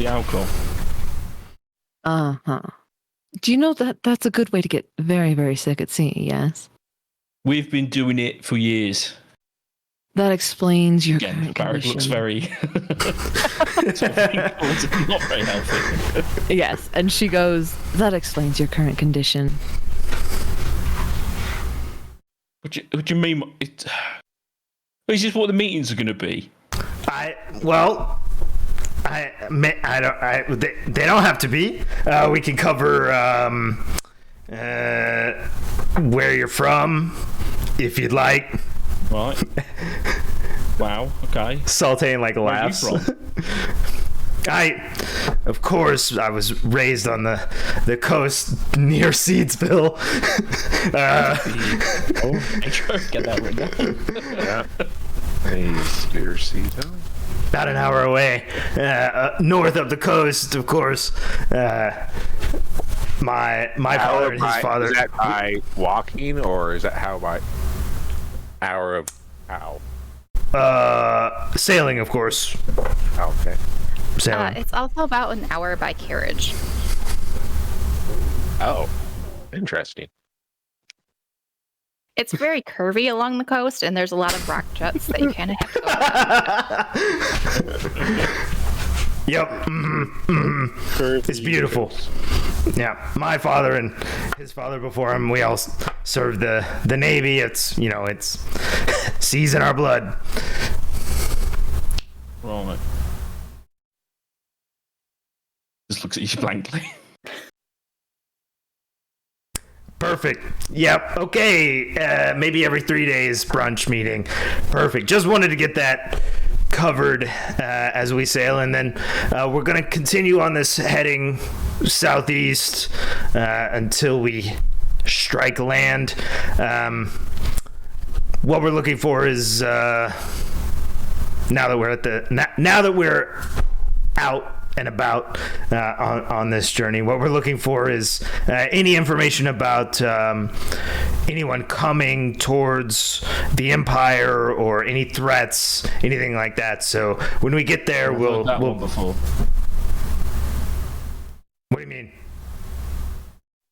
alcohol. Uh-huh. Do you know that that's a good way to get very, very sick at sea, yes? We've been doing it for years. That explains your Again, current Barrick condition. looks very not very healthy. Yes, and she goes, that explains your current condition. What do you mean? Is this what the meetings are going to be? They don't have to be. We can cover where you're from, if you'd like. Right. Wow. Okay. Saltane like Where are you laughs. from? Of course, I was raised on the coast near Seedsville. Get that written down. Yeah. Conspiracy. About an hour away, north of the coast, of course. My father and his father. Is that by walking, or is that how by hour of how? Sailing, of course. Okay. Sailing. It's also about an hour by carriage. Oh, interesting. It's very curvy along the coast, and there's a lot of rock juts that you kind of have to go around. Yep. It's beautiful. Yeah, my father and his father before him, we all served the Navy. It's it's seas in our blood. Right. Just looks at you blankly. Perfect. Yep. Okay. Maybe every 3 days brunch meeting. Perfect. Just wanted to get that covered as we sail, and then we're going to continue on this heading southeast until we strike land. What we're looking for is now that we're out and about on this journey, what we're looking for is any information about anyone coming towards the Empire or any threats, anything like that. So when we get there, we'll before. What do you mean?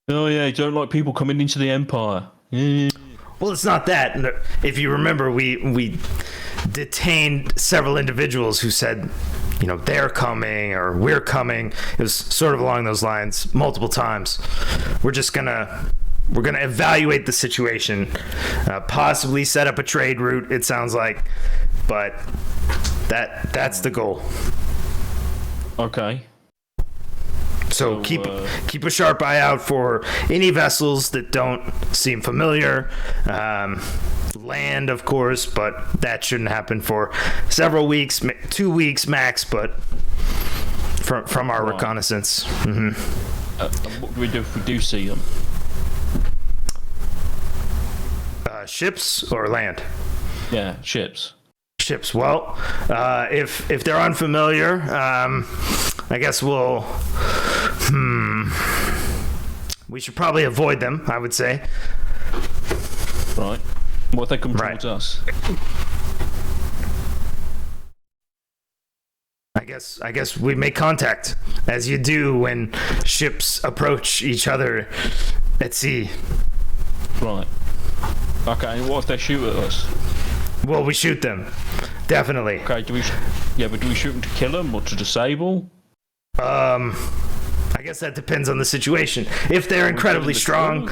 Oh yeah, you don't like people coming into the Empire. Yeah. Well, it's not that. If you remember, we detained several individuals who said, they're coming or we're coming. It was sort of along those lines multiple times. We're gonna evaluate the situation, possibly set up a trade route. It sounds like, but that's the goal. Okay. So keep a sharp eye out for any vessels that don't seem familiar. Land, of course, but that shouldn't happen for several weeks, 2 weeks max. But from our reconnaissance. Mm-hmm. What do we do if we do see them? Ships or land? Yeah, ships. Ships. Well, if they're unfamiliar, I guess we should probably avoid them, I would say. Right. What if they come towards us? I guess we make contact, as you do when ships approach each other at sea. Right. Okay, and what if they shoot at us? Well, we shoot them. Definitely. Okay, but do we shoot them to kill them or to disable? I guess that depends on the situation. If they're incredibly strong,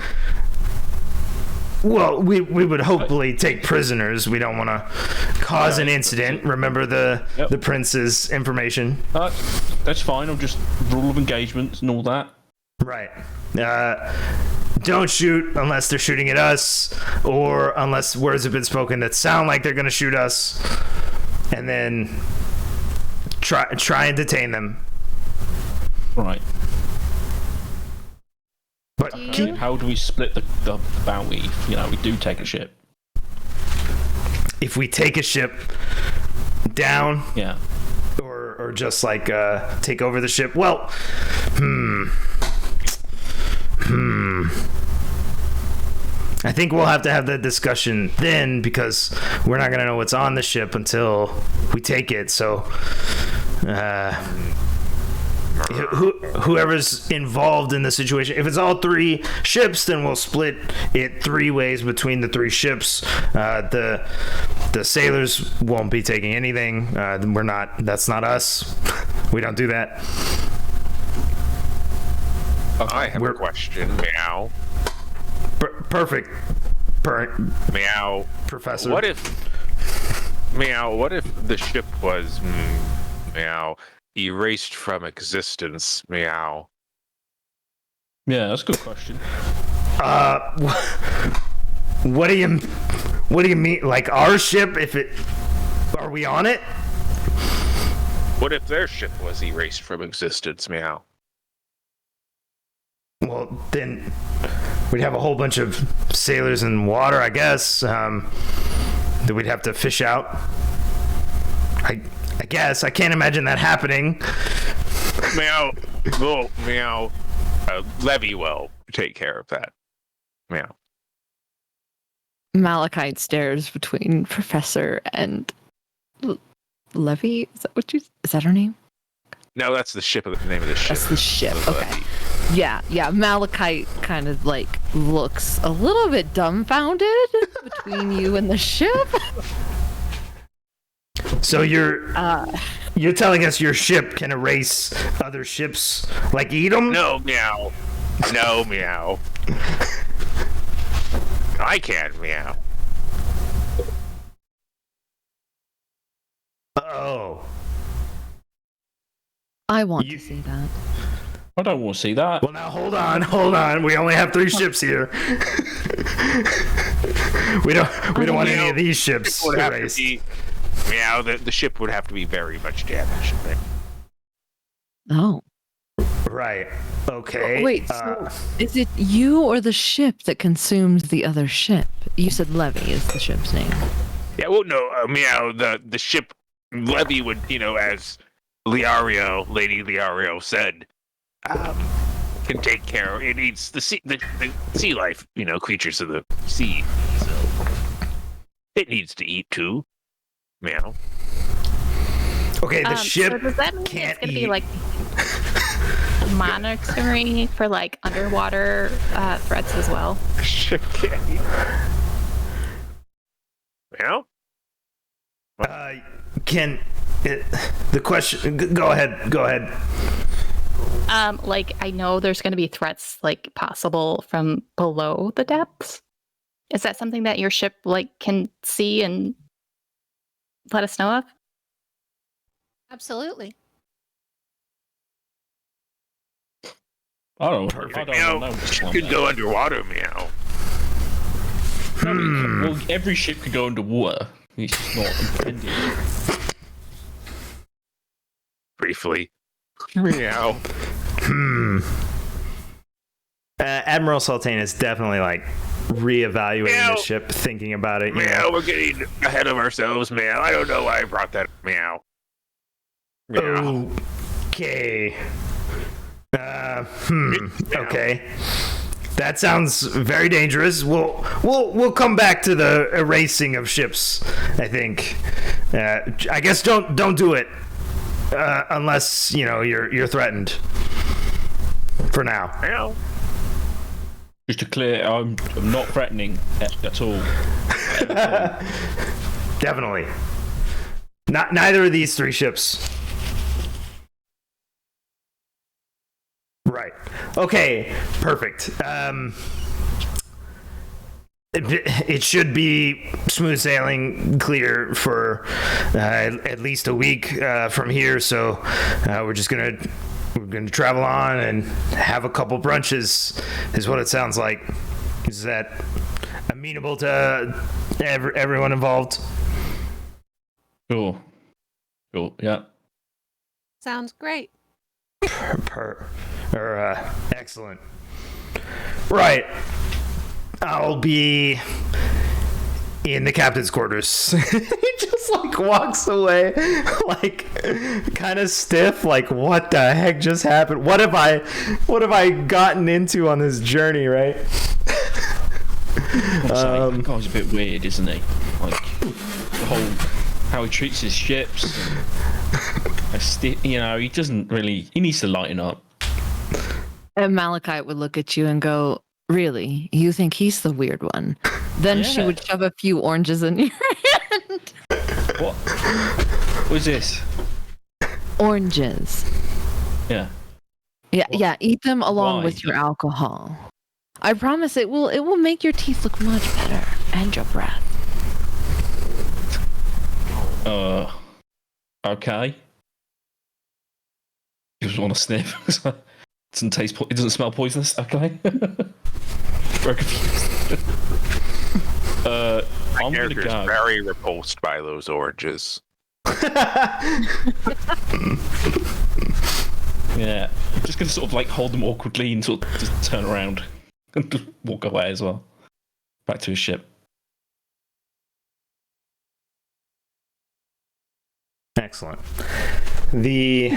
well, we would hopefully take prisoners. We don't want to cause an incident. Remember the prince's information. That's fine. I'll just rule of engagement and all that. Right. Don't shoot unless they're shooting at us, or unless words have been spoken that sound like they're going to shoot us, and then try and detain them. Right. But how do we split the bounty if we do take a ship? If we take a ship down, yeah, or just like take over the ship, well, I think we'll have to have that discussion then, because we're not going to know what's on the ship until we take it. So whoever's involved in the situation, if it's all 3 ships, then we'll split it 3 ways between the 3 ships. The sailors won't be taking anything. That's not us. We don't do that. I have a question. Meow. Perfect. Meow. Professor. What if the ship was meow erased from existence? Meow. Yeah, that's a good question. What do you mean? Like our ship? Are we on it? What if their ship was erased from existence, meow? Well, then we'd have a whole bunch of sailors in water, I guess, that we'd have to fish out. I guess. I can't imagine that happening. Meow. Well, meow. Levy will take care of that. Meow. Malachite stares between Professor and Levy. Is that her name? No, that's the name of the ship. That's the ship. The Okay. Levy. Yeah. Malachite kind of like looks a little bit dumbfounded between you and the ship. So you're telling us your ship can erase other ships, like eat them? No, meow. No, meow. I can, meow. Oh. I want to see that. I don't want to see that. Well, now hold on. We only have 3 ships here. we don't want any of these ships erased. Meow, the ship would have to be very much damaged. Oh. Right. Okay. Wait, so is it you or the ship that consumes the other ship? You said Levy is the ship's name. Yeah, well, no, meow, the ship Levy would, as Lady Liario said, can take care of. It needs the sea life, creatures of the sea. So it needs to eat too. Meow. Okay, the ship So does that mean can't it's going to eat. be like monitoring for like underwater threats as well? Ship can't eat. Meow. The question? Go ahead. Like I know there's going to be threats like possible from below the depths. Is that something that your ship like can see and let us know of? Absolutely. I don't Perfect. know. Meow. Ship could go underwater. Meow. Well, every ship could go underwater. It's just not intended. Briefly. Meow. Admiral Sultane is definitely like reevaluating Meow. the ship, thinking about it. Meow, we're getting ahead of ourselves, meow. I don't know why I brought that. Meow. Meow. Okay. Okay. That sounds very dangerous. We'll come back to the erasing of ships. I think. I guess don't do it unless you're threatened. For now. Meow. Just to clear, I'm not threatening at all. Definitely. Neither of these 3 ships. Right. Okay. Perfect. It should be smooth sailing, clear for at least a week from here. So we're gonna travel on and have a couple brunches. Is what it sounds like. Is that amenable to everyone involved? Sure. Yeah. Sounds great. Excellent. Right. I'll be in the captain's quarters. He just like walks away, like kind of stiff. Like, what the heck just happened? What have I gotten into on this journey? Right. That guy's a bit weird, isn't he? Like the whole how he treats his ships. He doesn't really. He needs to lighten up. And Malachite would look at you and go, "Really? You think he's the weird one?" Then she Yeah. would shove a few oranges in your hand. What? What's this? Oranges. Yeah. Yeah. Eat them along Why? with your alcohol. I promise it will make your teeth look much better and your breath. Okay. You just want to sniff. It doesn't smell poisonous. Okay. Very confused. I'm gonna Character's go. very repulsed by those oranges. Yeah, I'm just gonna sort of like hold them awkwardly and sort of just turn around and just walk away as well, back to his ship. Excellent. The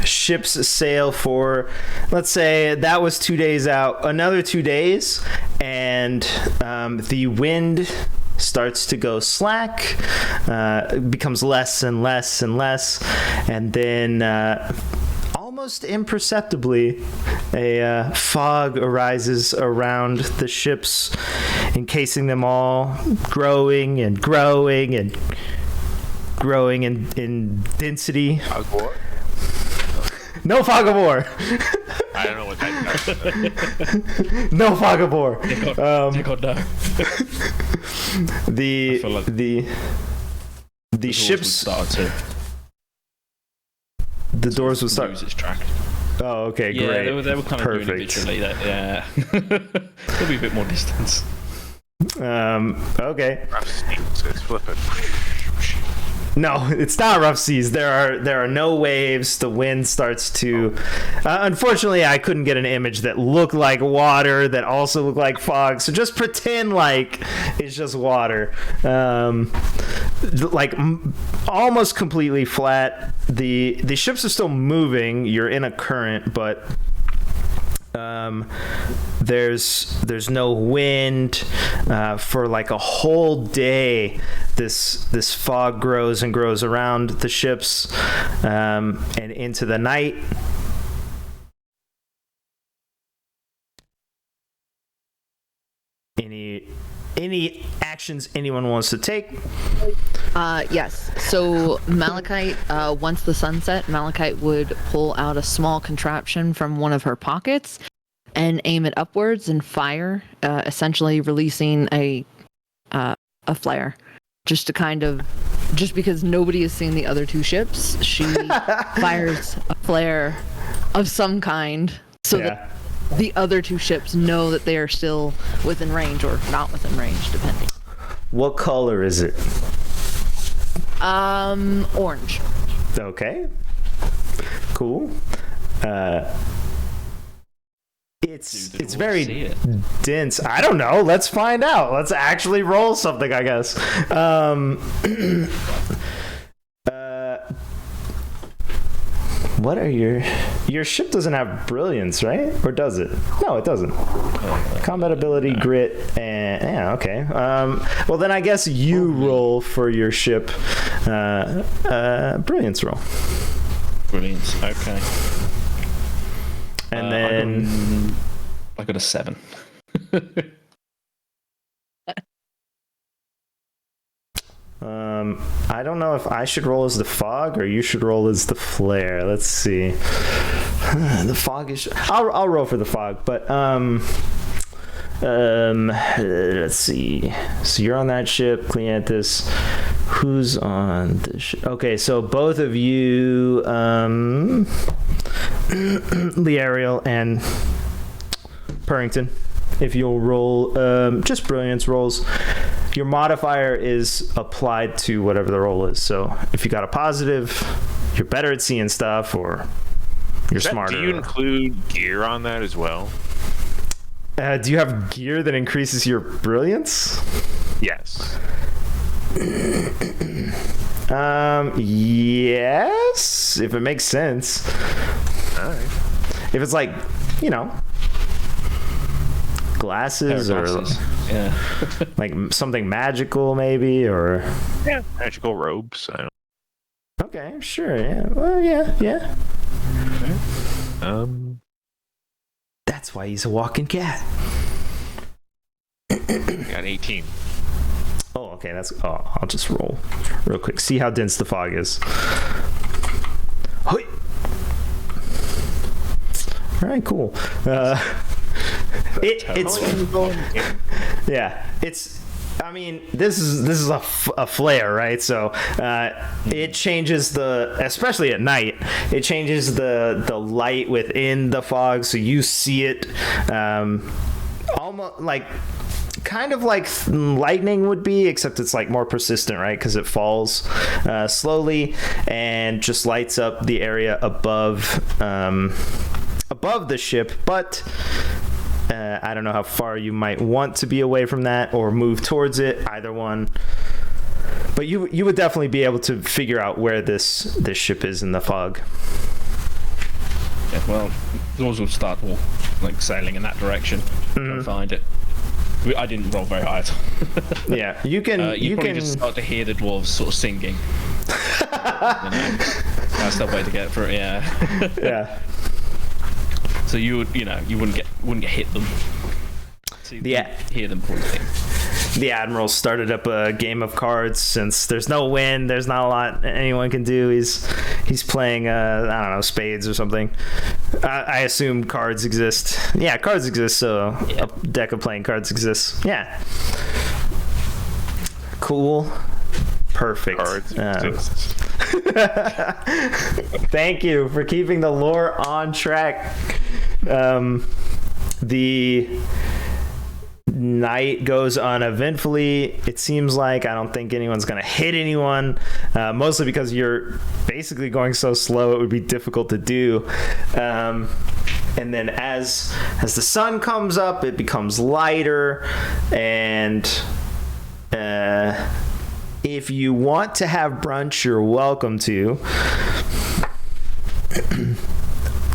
ships sail for, let's say that was 2 days out, another 2 days, and the wind starts to go slack, becomes less and less and less, and then almost imperceptibly a fog arises around the ships, encasing them all, growing and growing and growing in density. Fog war? No fog of war. I don't know what that does. No fog of war. Take on down. The feel like the doors ships. would start to The doors would start. lose its track. Oh, okay, Yeah, great. they were kind of doing it visually. Yeah, there'll be a bit more distance. Okay. Rough steams, it's flipping. No, it's not rough seas. There are no waves. The wind starts to. Unfortunately, I couldn't get an image that looked like water that also looked like fog. So just pretend like it's just water. Almost completely flat. The ships are still moving. You're in a current, but there's no wind for like a whole day. This fog grows and grows around the ships, and into the night. Any actions anyone wants to take? Yes. So Malachite, once the sun set, Malachite would pull out a small contraption from one of her pockets and aim it upwards and fire, essentially releasing a flare. Just because nobody has seen the other two ships, she fires a flare of some kind so that the other two ships know that they are still within range or not within range, depending. What color is it? Orange. Okay. Cool. It's very dense. I don't know. Let's find out. Let's actually roll something, I guess. What are your ship doesn't have brilliance, right? Or does it? No, it doesn't. Combat ability, grit, and yeah, okay. Well, then I guess you roll for your ship. Brilliance roll. Brilliant. Okay. And then I got a 7. I don't know if I should roll as the fog or you should roll as the flare. Let's see. The fog is. I'll roll for the fog, but let's see. So you're on that ship, Cleanthus. Who's on the ship? Okay, so both of you, Liariel and Purrington, if you'll roll just brilliance rolls. Your modifier is applied to whatever the roll is. So if you got a positive, you're better at seeing stuff, or you're smarter. Do you include gear on that as well? Do you have gear that increases your brilliance? Yes. Yes, if it makes sense. All right. If it's like, glasses or yeah. like something magical maybe, or magical robes. I don't. Okay, sure, yeah. Well, yeah. Okay. That's why he's a walking cat. Got 18. Oh, okay. I'll just roll real quick. See how dense the fog is. Hoi. All right, cool. It's. I mean, this is a flare, right? So it changes especially at night. It changes the light within the fog, so you see it almost like kind of like lightning would be, except it's like more persistent, right? Because it falls slowly and just lights up the area above the ship. But I don't know how far you might want to be away from that or move towards it. Either one. But you would definitely be able to figure out where this ship is in the fog. Yeah, well, those will start like sailing in that direction. Trying to find it. I didn't roll very hard. Yeah, you can. You probably just start to hear the dwarves sort of singing. That's the way to get through it. Yeah. Yeah. So you wouldn't get hit them. So hear them pointing. The Admiral started up a game of cards since there's no wind. There's not a lot anyone can do. He's playing I don't know, spades or something. I assume cards exist. Yeah, cards exist. So a deck of playing cards exists. Yeah. Cool. Perfect. Cards exist. Thank you for keeping the lore on track. The night goes uneventfully. It seems like I don't think anyone's gonna hit anyone, mostly because you're basically going so slow it would be difficult to do. And then as the sun comes up, it becomes lighter, and if you want to have brunch, you're welcome to.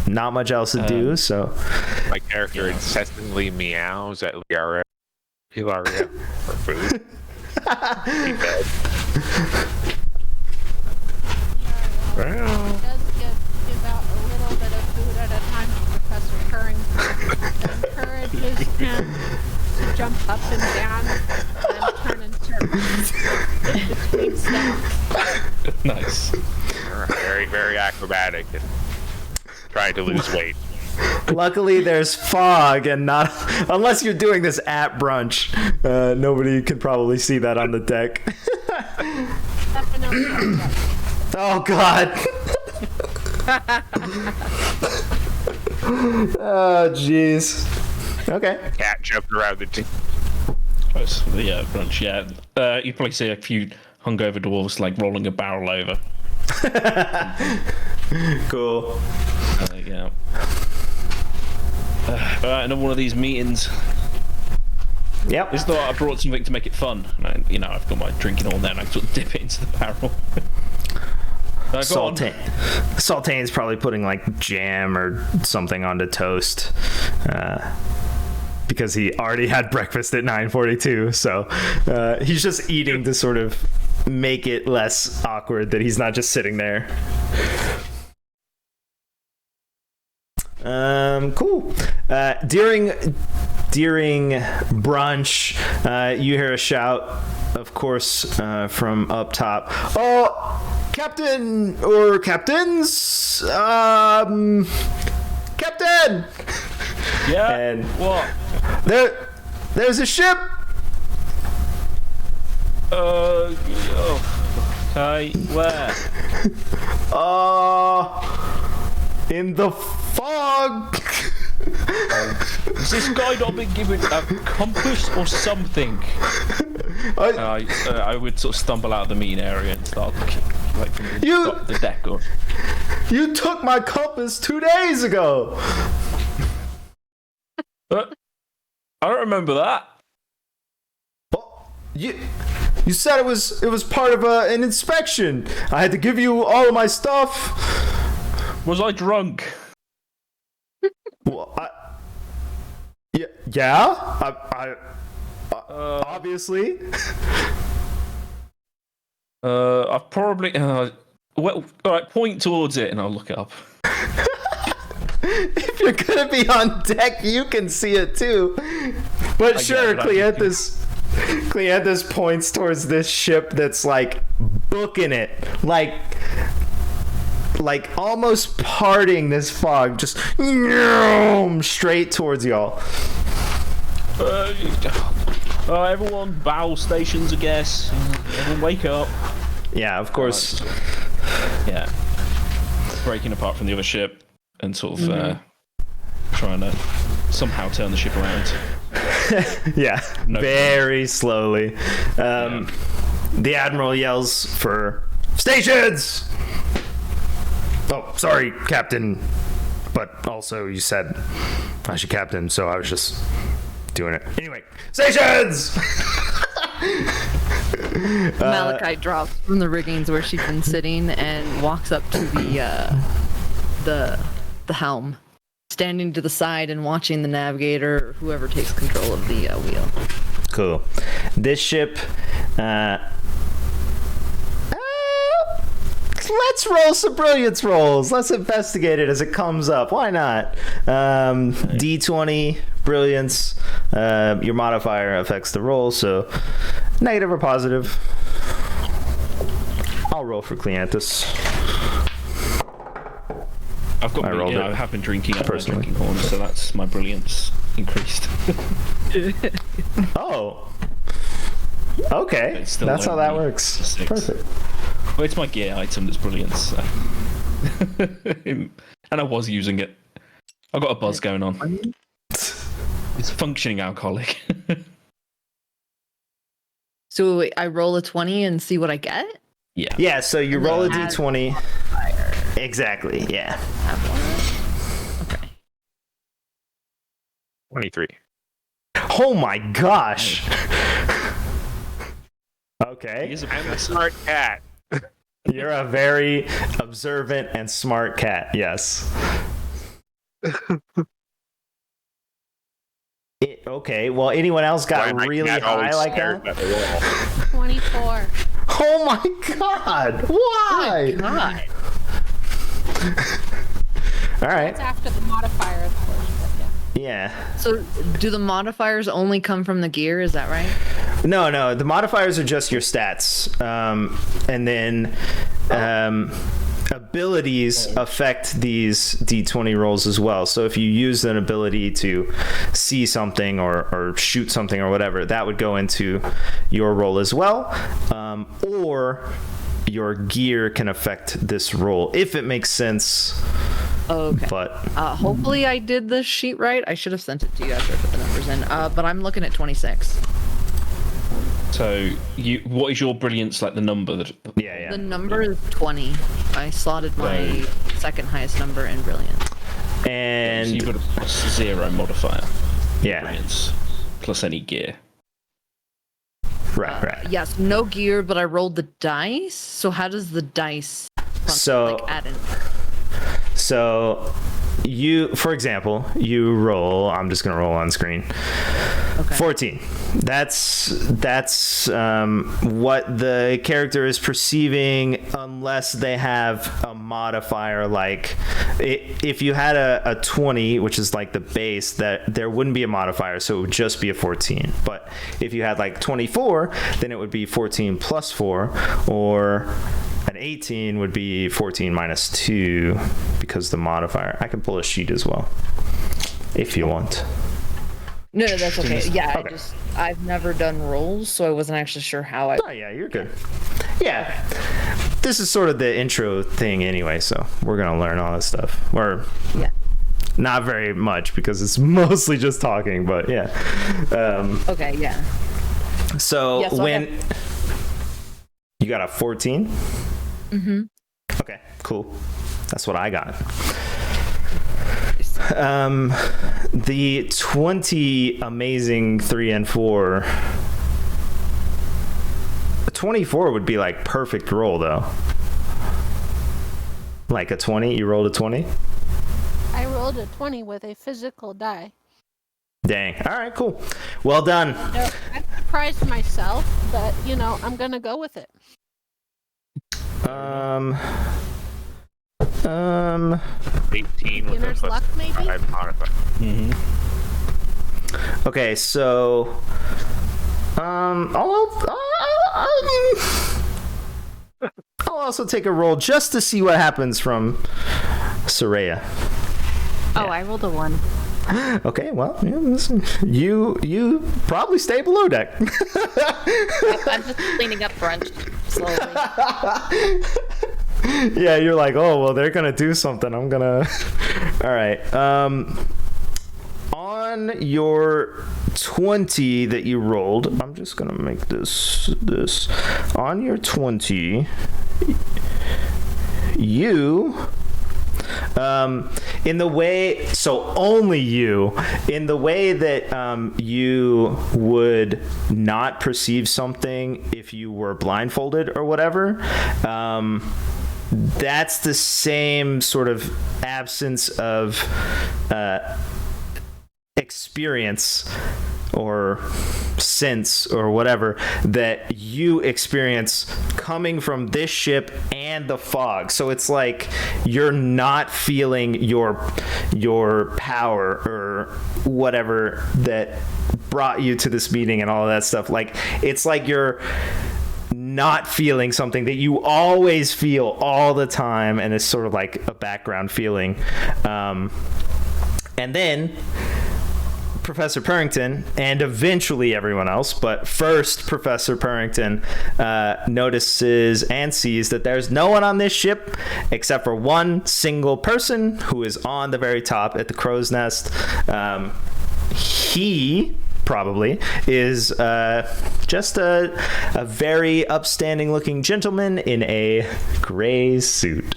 Not much else to do, so My character incessantly meows at Hilaria for food. He fed. He does give out a little bit of food at a time to Professor Turing. Encourages him to jump up and down and turn in circles between steps. Nice. Very, very acrobatic and trying to lose weight. luckily there's fog and not unless you're doing this at brunch. Nobody can probably see that on the deck. Oh god. Oh jeez. Okay. Cat jumped around the team. Yeah, brunch. Yeah, you probably see a few hungover dwarves like rolling a barrel over. Cool. Yeah. Alright, another one of these meetings. Yep. Just thought I brought something to make it fun. And I've got my drinking all there and I can sort of dip it into the barrel. Saltane's probably putting like jam or something onto toast. Because he already had breakfast at 9:42, so he's just eating to sort of make it less awkward that he's not just sitting there. Cool. During brunch, you hear a shout, of course, from up top. Oh, Captain or Captains, Captain. Yeah. And what? There's a ship. Okay. Where? In the fog. Has this guy not been given a compass or something? I would sort of stumble out of the meeting area and start looking like from the deck. Or... You took my compass 2 days ago. I don't remember that. Well, you said it was part of an inspection. I had to give you all of my stuff. Was I drunk? Well, I obviously. I've probably. Well, all right. Point towards it, and I'll look it up. If you're gonna be on deck, you can see it too. But sure, Cleanthus points towards this ship that's like booking it, like almost parting this fog, just straight towards y'all. Everyone, bow stations, I guess. Everyone, wake up. Yeah, of course. Yeah. Breaking apart from the other ship and sort of trying to somehow turn the ship around. Yeah, No. very slowly. The Admiral yells for stations! Oh, sorry, Captain. But also, you said I should captain, so I was just doing it. Anyway, stations! Malachite drops from the riggings where she's been sitting and walks up to the helm, standing to the side and watching the navigator or whoever takes control of the wheel. Cool. This ship, let's roll some brilliance rolls. Let's investigate it as it comes up. Why not? D20 brilliance. Your modifier affects the roll, so negative or positive. I'll roll for Cleanthus. I've got. I have been drinking at my drinking horn, so that's my brilliance increased. Oh. Okay. It's still That's how that only works. 6. Perfect. Well, it's my gear item that's brilliance. So. And I was using it. I've got a buzz going on. It's functioning alcoholic. So I roll a 20 and see what I get? Yeah. Yeah, so you And roll a then add d20. Fire. Exactly, yeah. Have one. Okay. 23. Oh my gosh. He Okay. is a I'm a professor. smart cat. You're a very observant and smart cat, yes. Okay, well, anyone else got Why my really cat high always like stares that? at the wall. 24. Oh my god! Why? God. All right. It's after the modifier, of course. But yeah. Yeah. So do the modifiers only come from the gear? Is that right? No. The modifiers are just your stats, and then abilities affect these d20 rolls as well. So if you use an ability to see something or shoot something or whatever, that would go into your roll as well. Or your gear can affect this roll if it makes sense. Okay. But Hopefully I did this sheet right. I should have sent it to you after I put the numbers in. But I'm looking at 26. So, what is your brilliance, like the number? yeah. The number is 20. I slotted my Right. second highest number in brilliance. So And you've got a +0 modifier. yeah, Brilliance. Plus any gear. right. Yes, no gear, but I rolled the dice. So how does the dice function, So- like add in? So for example, you roll, I'm just going to roll on screen. Okay. 14. That's what the character is perceiving unless they have a modifier. Like if you had a 20, which is like the base, that there wouldn't be a modifier, so it would just be a 14. But if you had like 24, then it would be 14 plus 4, or an 18 would be 14 minus 2 because the modifier. I can pull a sheet as well if you want. No, that's okay. Yeah, Okay. I've never done rolls, so I wasn't actually sure how I. Oh yeah, you're good. Yeah, this is sort of the intro thing anyway, so we're gonna learn all this stuff. Or Yeah. not very much because it's mostly just talking, but yeah. Okay, yeah. So Yeah, so I when you got a 14. Mm-hmm. Okay, cool. That's what I got. The 20 amazing 3 and 4. A 24 would be like perfect roll though. Like a 20, you rolled a 20? I rolled a 20 with a physical die. Dang. All right, cool. Well done. No, I'm surprised myself, but I'm gonna go with it. 18 with a Beginner's luck, maybe? +5 modifier. Okay, so I'll also take a roll just to see what happens from Soraya. Oh, I rolled a 1. Okay, well, yeah, listen, you probably stay below deck. I'm just cleaning up brunch slowly. Yeah, you're like, oh well, they're gonna do something. I'm gonna. All right. On your 20 that you rolled, I'm just gonna make this on your 20. You in the way, so only you, in the way that you would not perceive something if you were blindfolded or whatever, that's the same sort of absence of experience or sense or whatever that you experience coming from this ship and the fog. So it's like you're not feeling your power or whatever that brought you to this meeting and all of that stuff. Like it's like you're not feeling something that you always feel all the time, and it's sort of like a background feeling. And then Professor Purrington, and eventually everyone else, but first Professor Purrington notices and sees that there's no one on this ship except for one single person who is on the very top at the crow's nest. He probably is just a very upstanding looking gentleman in a gray suit.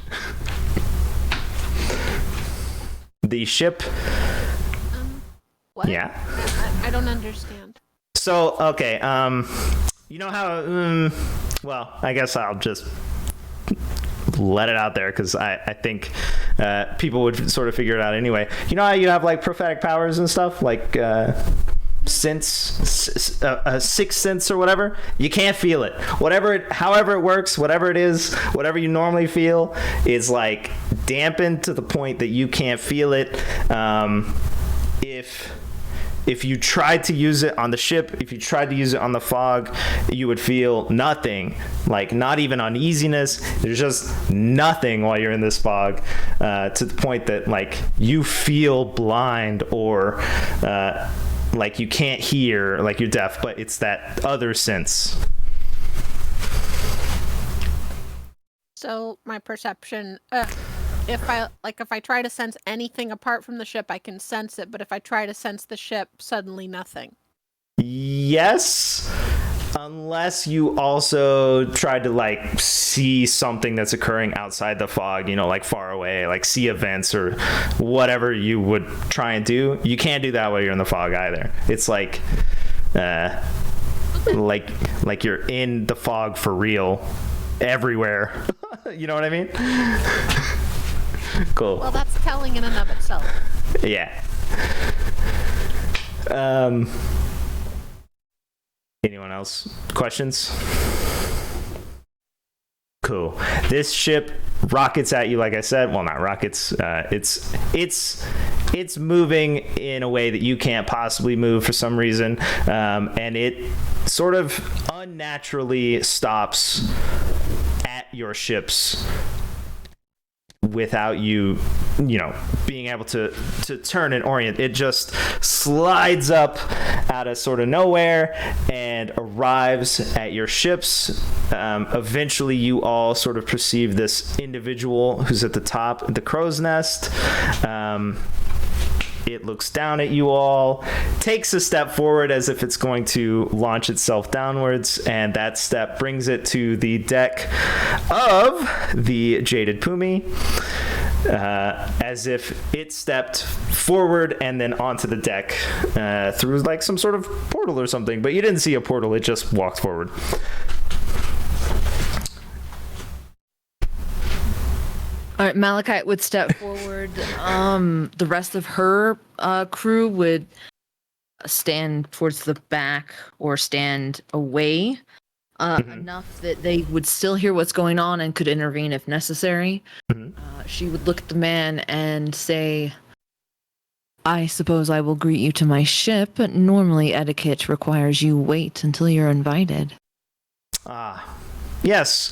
The ship... What? Yeah. I don't understand. So, okay, you know how, well, I guess I'll just let it out there because I think people would sort of figure it out anyway. You know how you have like prophetic powers and stuff, like sense, a sixth sense or whatever? You can't feel it. However it works, whatever it is, whatever you normally feel is like dampened to the point that you can't feel it. If you tried to use it on the ship, if you tried to use it on the fog, you would feel nothing, like not even uneasiness. There's just nothing while you're in this fog, to the point that like you feel blind or like you can't hear, like you're deaf, but it's that other sense. So my perception, if I try to sense anything apart from the ship, I can sense it, but if I try to sense the ship, suddenly nothing. Yes, unless you also tried to like see something that's occurring outside the fog, you know, like far away, like see events or whatever you would try and do. You can't do that while you're in the fog either. It's like like you're in the fog for real everywhere. You know what I mean? Cool. Well, that's telling in and of itself. Yeah. Anyone else? Questions? Cool. This ship rockets at you, like I said. Well, not rockets. It's moving in a way that you can't possibly move for some reason, and it sort of unnaturally stops at your ships without you being able to turn and orient. It just slides up out of sort of nowhere and arrives at your ships. Eventually you all sort of perceive this individual who's at the top of the crow's nest. It looks down at you all, takes a step forward as if it's going to launch itself downwards, and that step brings it to the deck of the Jaded Pumi, as if it stepped forward and then onto the deck through like some sort of portal or something. But you didn't see a portal, it just walked forward. All right, Malachite would step forward. The rest of her crew would stand towards the back or stand away enough that they would still hear what's going on and could intervene if necessary. She would look at the man and say, "I suppose I will greet you to my ship, but normally etiquette requires you wait until you're invited." Yes,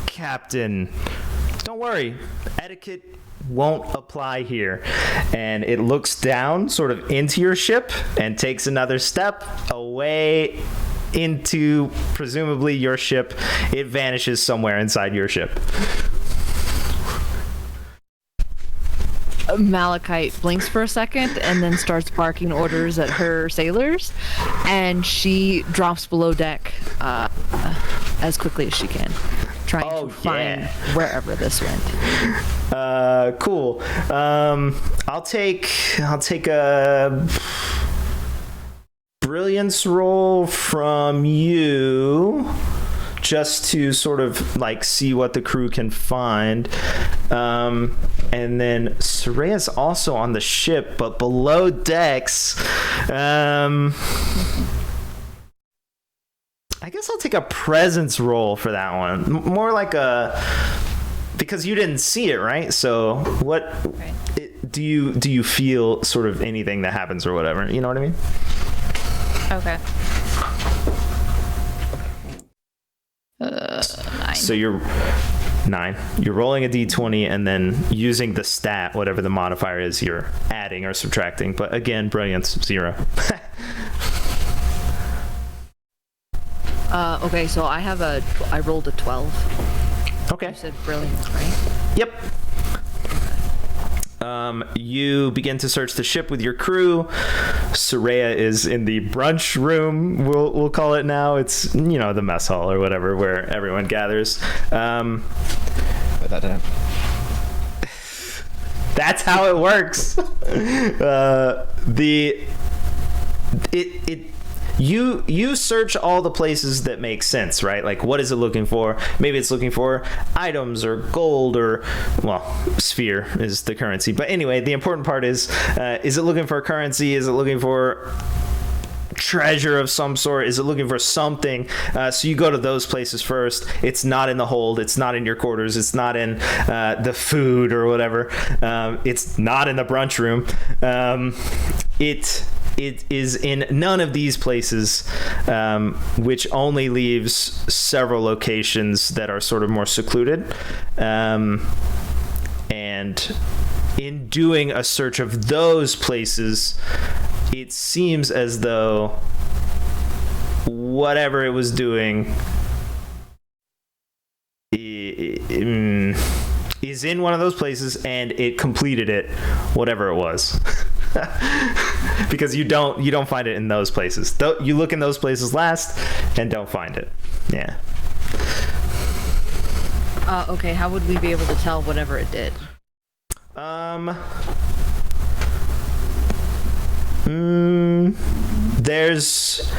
Captain. Don't worry, etiquette won't apply here. And it looks down sort of into your ship and takes another step away into presumably your ship. It vanishes somewhere inside your ship. Malachite blinks for a second and then starts barking orders at her sailors, and she drops below deck as quickly as she can, trying to find wherever this went. Cool. I'll take a brilliance roll from you, just to sort of like see what the crew can find. And then Soraya's also on the ship, but below decks. I guess I'll take a presence roll for that one. More like because you didn't see it, right? So what do you feel sort of anything that happens or whatever? You know what I mean? Okay. 9. So you're 9. You're rolling a d20 and then using the stat, whatever the modifier is, you're adding or subtracting. But again, brilliance 0. Okay, so I rolled a 12. Okay. You said brilliant, right? Yep. You begin to search the ship with your crew. Soraya is in the brunch room, we'll call it now. It's, the mess hall or whatever, where everyone gathers. Put that down. That's how it works. You search all the places that make sense, right? Like, what is it looking for? Maybe it's looking for items or gold or, sphere is the currency. But anyway, the important part is it looking for a currency? Is it looking for treasure of some sort? Is it looking for something? So you go to those places first. It's not in the hold. It's not in your quarters. It's not in the food or whatever. It's not in the brunch room. It is in none of these places, which only leaves several locations that are sort of more secluded. And in doing a search of those places, it seems as though whatever it was doing is in one of those places, and it completed it, whatever it was. Because you don't find it in those places. You look in those places last and don't find it. Yeah. Okay, how would we be able to tell whatever it did? There's,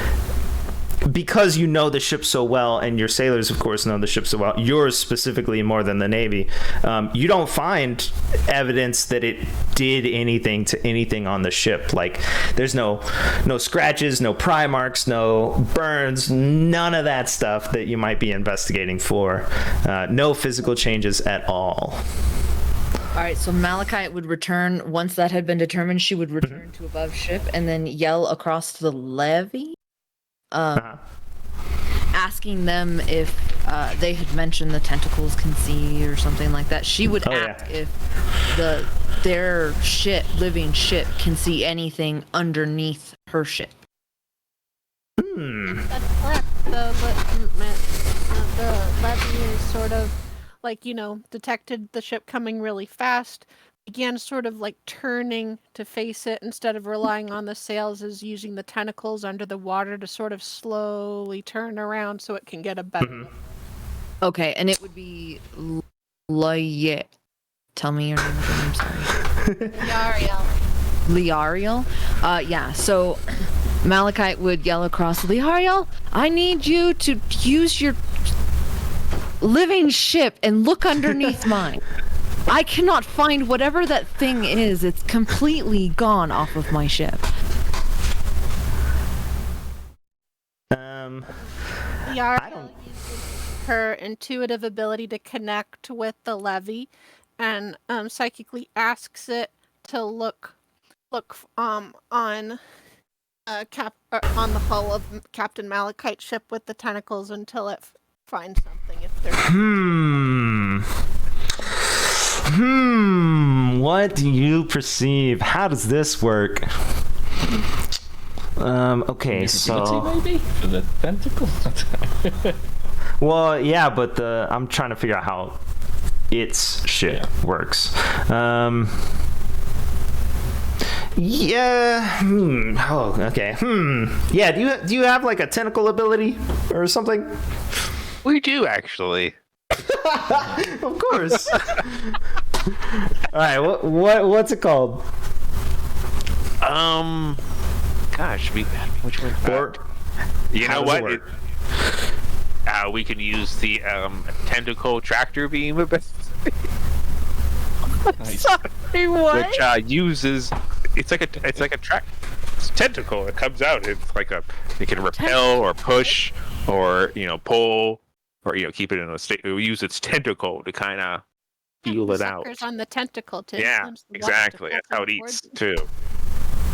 because you know the ship so well, and your sailors, of course, know the ship so well, yours specifically more than the Navy, you don't find evidence that it did anything to anything on the ship. Like, there's no scratches, no pry marks, no burns, none of that stuff that you might be investigating for. No physical changes at all. All right, so Malachite would return, once that had been determined, she would return to above ship and then yell across to the levee, asking them if they had mentioned the tentacles can see or something like that. She would ask if their living ship can see anything underneath her ship. That's correct. The levy is sort of like, detected the ship coming really fast, began sort of like turning to face it instead of relying on the sails, is using the tentacles under the water to sort of slowly turn around so it can get a better. Okay, and it would be Liariel. Tell me your name again, I'm sorry. Liariel? Yeah, so Malachite would yell across, Liariel, I need you to use your living ship and look underneath mine. I cannot find whatever that thing is. It's completely gone off of my ship. Liariel uses her intuitive ability to connect with the levee and psychically asks it to look on the hull of Captain Malachite's ship with the tentacles until it finds something. If there's what do you perceive? How does this work? Okay, so maybe for the tentacles. well, yeah, but I'm trying to figure out how its ship works. Yeah. Oh, okay. Yeah. Do you have like a tentacle ability or something? We do actually. Of course. All right. What's it called? Gosh, which one? Or You how know does it what? work? We can use the tentacle tractor beam ability, Nice. Sorry, what? which uses it's like a tentacle. It comes out. It's like it can repel or push or pull or keep it in a state. It will use its tentacle to kind of feel it out. Suckers on the tentacle to Yeah, influence the water to exactly. That's filter how it eats towards too.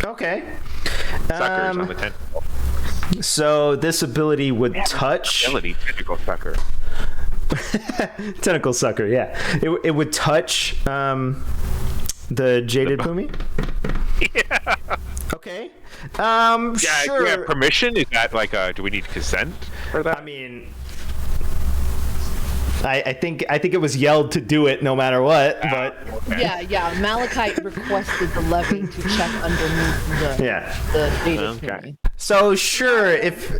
Okay. Suckers on the tentacle. So this ability would touch. Ability tentacle sucker. Tentacle sucker. Yeah. It would touch the jaded Pumi. Yeah. Okay. Yeah. Sure. Do we have permission? Is that like do we need consent for that? I mean, I think it was yelled to do it no matter what, but Yeah. Malachite requested the levy to check underneath the data Okay. pyramid. so sure if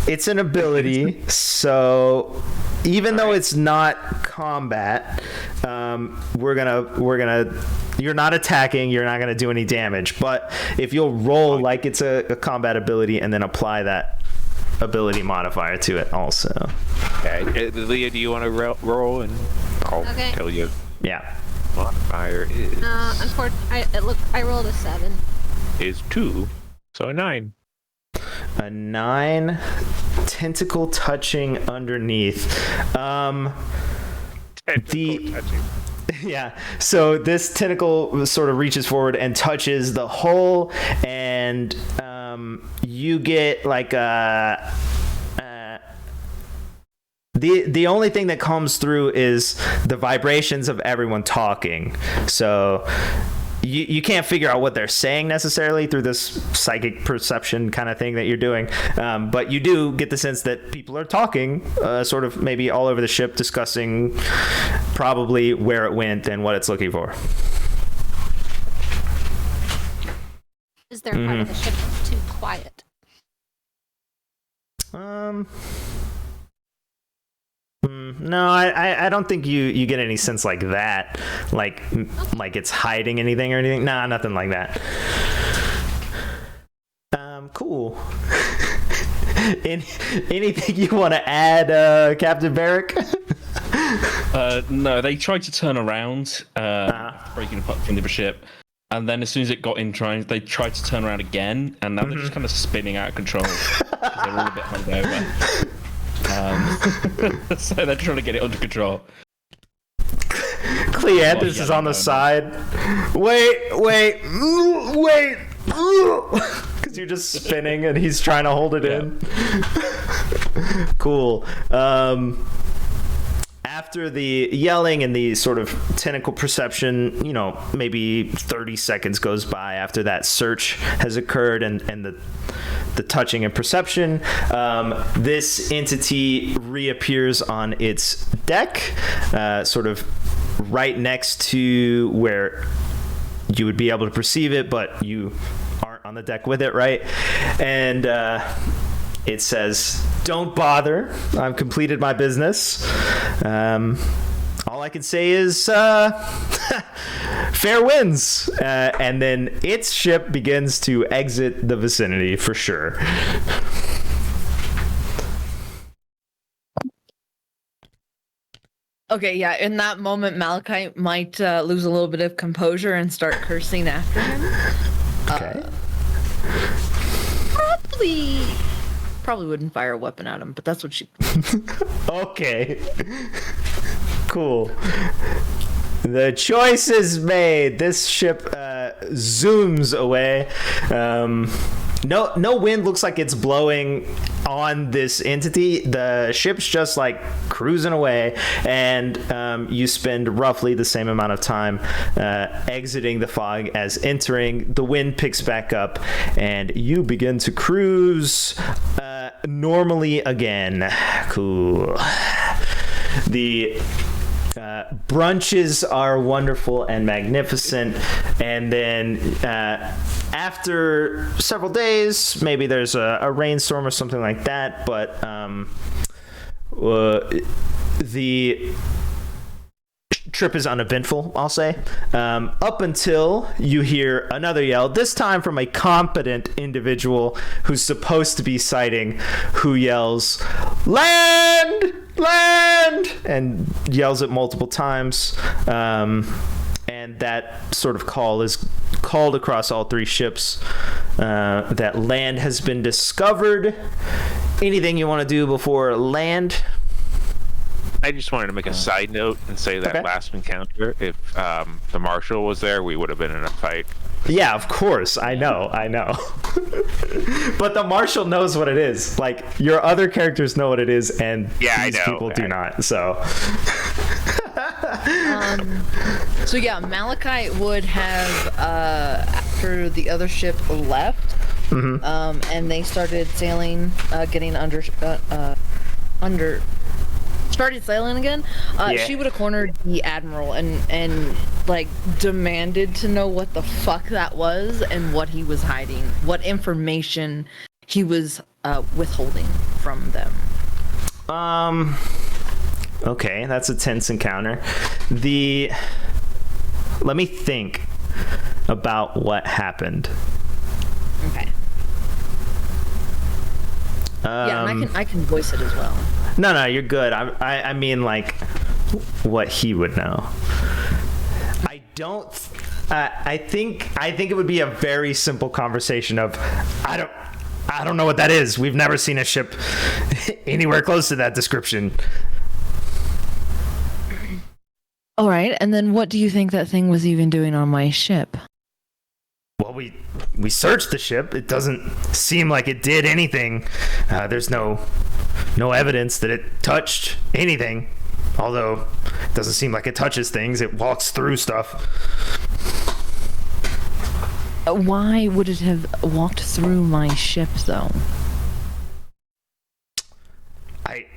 it's an ability, so even though it's not combat, we're gonna you're not attacking, you're not gonna do any damage, but if you'll roll like it's a combat ability and then apply that ability modifier to it also. Okay. Leah, do you want to roll and I'll Okay. tell you Yeah. modifier Unfortunately, I rolled a 7. is 2, so a 9. A 9, tentacle touching underneath. Tentacle touching. Yeah, so this tentacle sort of reaches forward and touches the hole, and you get like the only thing that comes through is the vibrations of everyone talking. So you can't figure out what they're saying necessarily through this psychic perception kind of thing that you're doing, but you do get the sense that people are talking, sort of maybe all over the ship, discussing probably where it went and what it's looking for. Is there part of the ship that's too quiet? No, I don't think you get any sense like that, like it's hiding anything or anything. Nah, nothing like that. Cool. Anything you want to add, Captain Barrick? No, they tried to turn around, breaking apart from the ship, and then as soon as it got in, they tried to turn around again, and now they're just kind of spinning out of control. 'Cause they're all a bit hungover. So they're trying to get it under control. Cleanthus is on the side. Wait. Because you're just spinning and he's trying to hold it in. Cool. After the yelling and the sort of tentacle perception, maybe 30 seconds goes by after that search has occurred and the touching and perception, this entity reappears on its deck, sort of right next to where you would be able to perceive it, but you aren't on the deck with it, right? And it says, "Don't bother. I've completed my business. All I can say is fair winds." And then its ship begins to exit the vicinity for sure. Okay, yeah, in that moment, Malachite might lose a little bit of composure and start cursing after him. Okay. Probably wouldn't fire a weapon at him, but that's what she... Okay. Cool. The choice is made. This ship zooms away. No wind looks like it's blowing on this entity. The ship's just like cruising away, and you spend roughly the same amount of time exiting the fog as entering. The wind picks back up, and you begin to cruise normally again. Cool. The brunches are wonderful and magnificent, and then after several days, maybe there's a rainstorm or something like that, but the trip is uneventful, I'll say, up until you hear another yell, this time from a competent individual who's supposed to be sighting, who yells, "Land! Land!" and yells it multiple times. And that sort of call is called across all three ships, that land has been discovered. Anything you want to do before land? I just wanted to make a side note and say that last encounter, if the Marshal was there, we would have been in a fight. Yeah, of course. I know. But the Marshal knows what it is. Like, your other characters know what it is, and these people do not. So. So yeah, Malachite would have, after the other ship left, and they started sailing, getting started sailing again, she would have cornered the Admiral and like demanded to know what the fuck that was and what he was hiding, what information he was withholding from them. Okay, that's a tense encounter. Let me think about what happened. Okay. Yeah, and I can voice it as well. No, you're good. I mean, like, what he would know. I don't. I think it would be a very simple conversation of, I don't know what that is. We've never seen a ship anywhere close to that description. All right, and then what do you think that thing was even doing on my ship? Well, we searched the ship. It doesn't seem like it did anything. There's no evidence that it touched anything. Although it doesn't seem like it touches things. It walks through stuff. Why would it have walked through my ship, though? I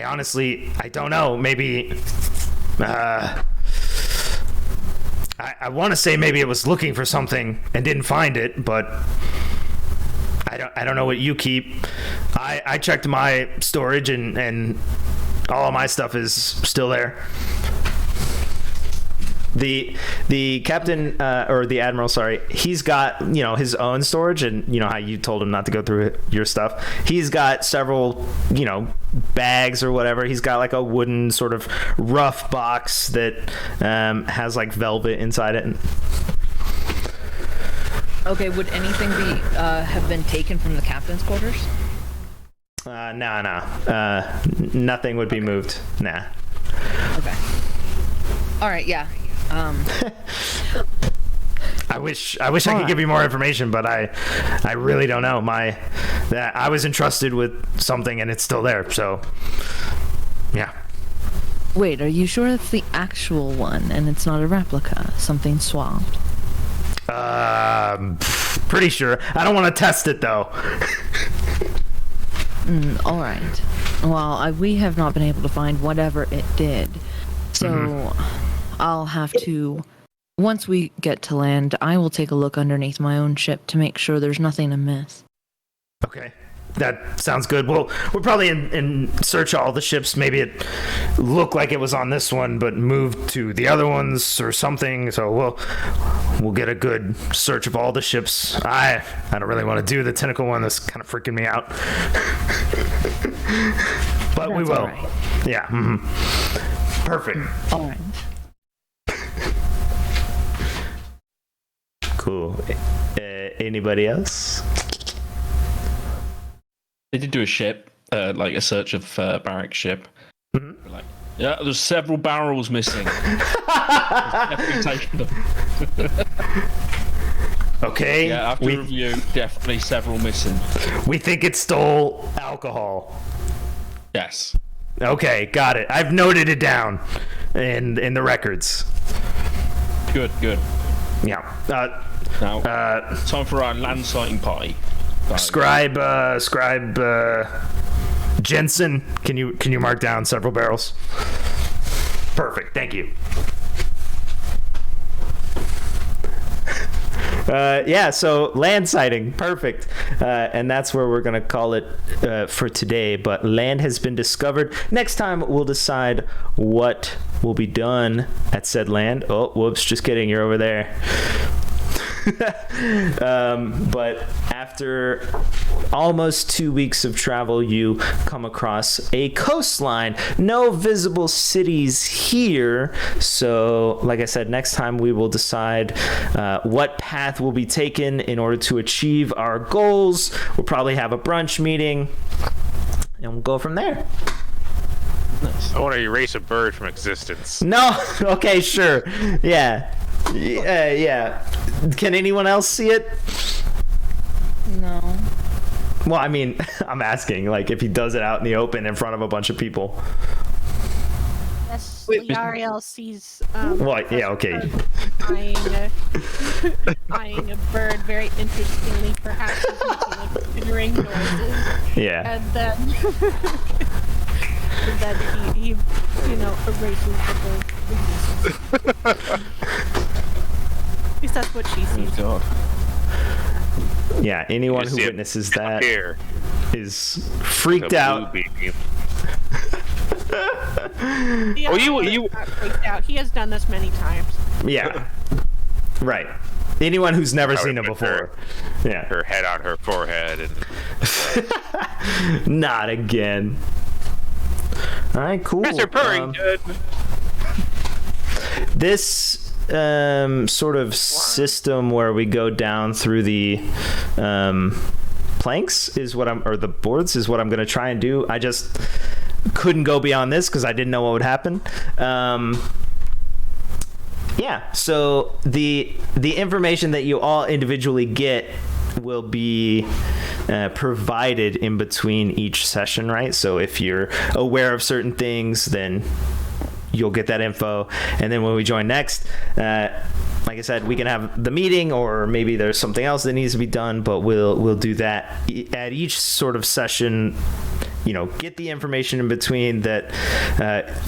honestly, I don't know. Maybe I want to say maybe it was looking for something and didn't find it, but I don't know what you keep. I checked my storage and all of my stuff is still there. The captain or the admiral, sorry, he's got, his own storage, and how you told him not to go through your stuff. He's got several, bags or whatever. He's got like a wooden sort of rough box that has like velvet inside it. Okay, would anything have been taken from the captain's quarters? No. Nothing would be moved. Nah. Okay. All right. Yeah. I wish I could give you more information, but I really don't know. I was entrusted with something and it's still there. So, yeah. Wait, are you sure it's the actual one and it's not a replica? Something swapped? Pretty sure. I don't want to test it though. All right. Well, we have not been able to find whatever it did. So I'll have to, once we get to land, I will take a look underneath my own ship to make sure there's nothing amiss. Okay. That sounds good. We're probably in search of all the ships. Maybe it looked like it was on this one, but moved to the other ones or something. So we'll get a good search of all the ships. I don't really want to do the tentacle one. That's kind of freaking me out. But we will. Right. Yeah. Perfect. All right. Cool. Anybody else? They did do a ship, like a search of Barrack's ship. Mm-hmm. Like, yeah, there's several barrels missing. Definitely taken them. Okay. Yeah, after review, definitely several missing. We think it stole alcohol. Yes. Okay, got it. I've noted it down in the records. Good. Yeah. Now, time for our land sighting party. Scribe Jensen, can you mark down several barrels? Perfect. Thank you. Yeah, so land sighting, perfect. And that's where we're going to call it for today. But land has been discovered. Next time, we'll decide what will be done at said land. Oh, whoops, just kidding. You're over there. But after almost 2 weeks of travel, you come across a coastline. No visible cities here. So, like I said, next time we will decide what path will be taken in order to achieve our goals. We'll probably have a brunch meeting, and we'll go from there. I want to erase a bird from existence. No? Okay, sure. Yeah. Yeah. Can anyone else see it? No. Well, I mean, I'm asking, like, if he does it out in the open in front of a bunch of people. Yes, Wait, Ariel sees. Well, yeah, okay. Eyeing a bird very interestingly, perhaps he's making like tittering noises, Yeah. and then he erases the bird. At least that's what she sees. Oh God. Yeah, anyone who see it witnesses that Here, is freaked the out. blue beam. Yeah, you- he's not freaked out. He has done this many times. Yeah. Right. Anyone who's never seen it would've put before. Yeah. Her head on her forehead, and Not again. All right, cool. Professor Purring. This sort of system where we go down through the planks is what or the boards is what I'm going to try and do. I just couldn't go beyond this because I didn't know what would happen. Yeah, so the information that you all individually get will be provided in between each session, right? So if you're aware of certain things, then you'll get that info. And then when we join next, like I said, we can have the meeting, or maybe there's something else that needs to be done, but we'll do that at each sort of session. You know, get the information in between that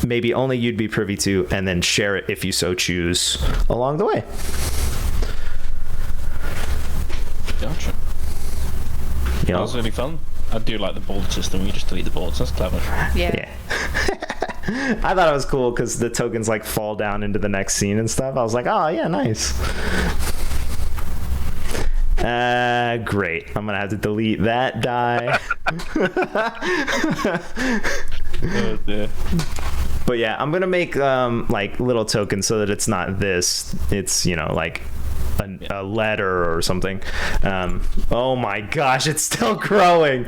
maybe only you'd be privy to, and then share it if you so choose along the way. Gotcha. You That know? was really fun. I do like the board system. You just delete the boards. That's clever. Yeah. I thought it was cool because the tokens like fall down into the next scene and stuff. I was like, oh yeah, nice. Great. I'm gonna have to delete that die. Oh dear. But yeah, I'm gonna make like little tokens so that it's not this. It's, you know, like a letter or something. Oh my gosh, it's still growing.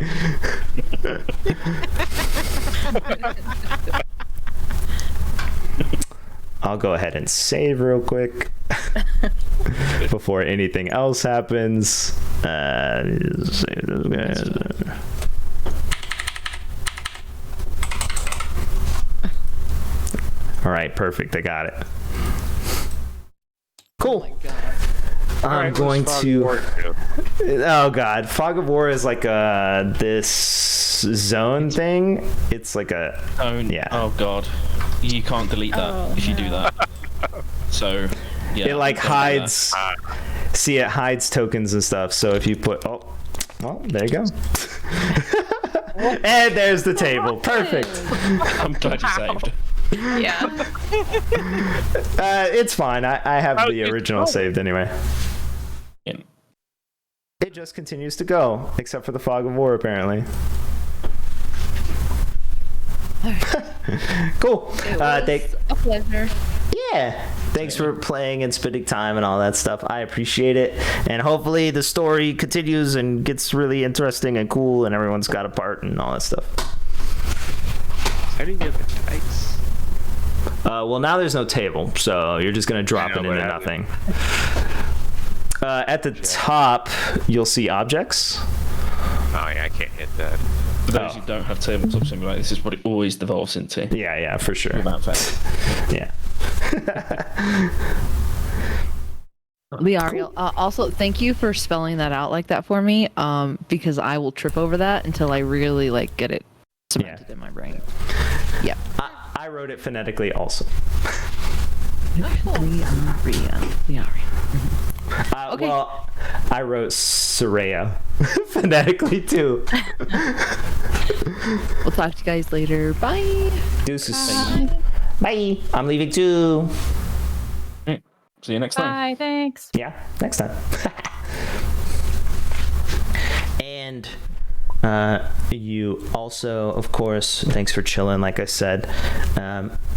I'll go ahead and save real quick before anything else happens. Save those guys. All right, perfect. I got it. Cool. I'm going to. Oh god, Fog of War is like this zone thing. It's like a. Oh yeah. Oh god, you can't delete that if you do that. So yeah. It like don't do hides. See, it hides tokens and stuff. So if you put, oh, well, there you go. And there's the table. Perfect. that. I'm glad you saved. Yeah. It's fine. I have the original saved anyway. Yeah. It just continues to go, except for the Fog of War, apparently. Cool. It was a pleasure. Yeah. Thanks for playing and spending time and all that stuff. I appreciate it. And hopefully the story continues and gets really interesting and cool and everyone's got a part and all that stuff. How do you get the dice? Well, now there's no table, so you're just going to drop it into nothing. At the top, you'll see objects. Oh yeah, I can't hit that. For those who don't have tabletop simulator, this is what it always devolves into. Yeah, for sure. Without fail. Yeah. Ariel, also thank you for spelling that out like that for me, because I will trip over that until I really like get it cemented in my brain. Yeah. I wrote it phonetically also. Ria. Okay. Well, I wrote Soraya phonetically too. We'll talk to you guys later. Bye. Deuces. Bye. I'm leaving too. See you next time. Bye. Thanks. Yeah, next time. And you also, of course, thanks for chilling, like I said,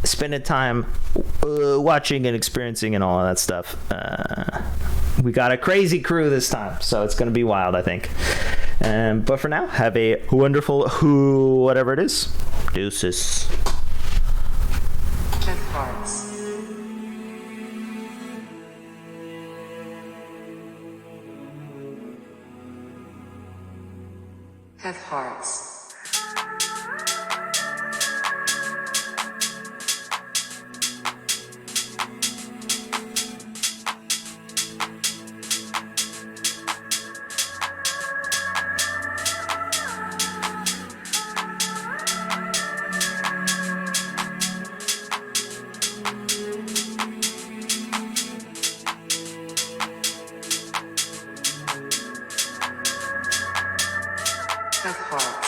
spending time watching and experiencing and all of that stuff. We got a crazy crew this time, so it's going to be wild, I think. But for now, have a wonderful whatever it is. Deuces. Ten hearts. Have hearts. Have hearts.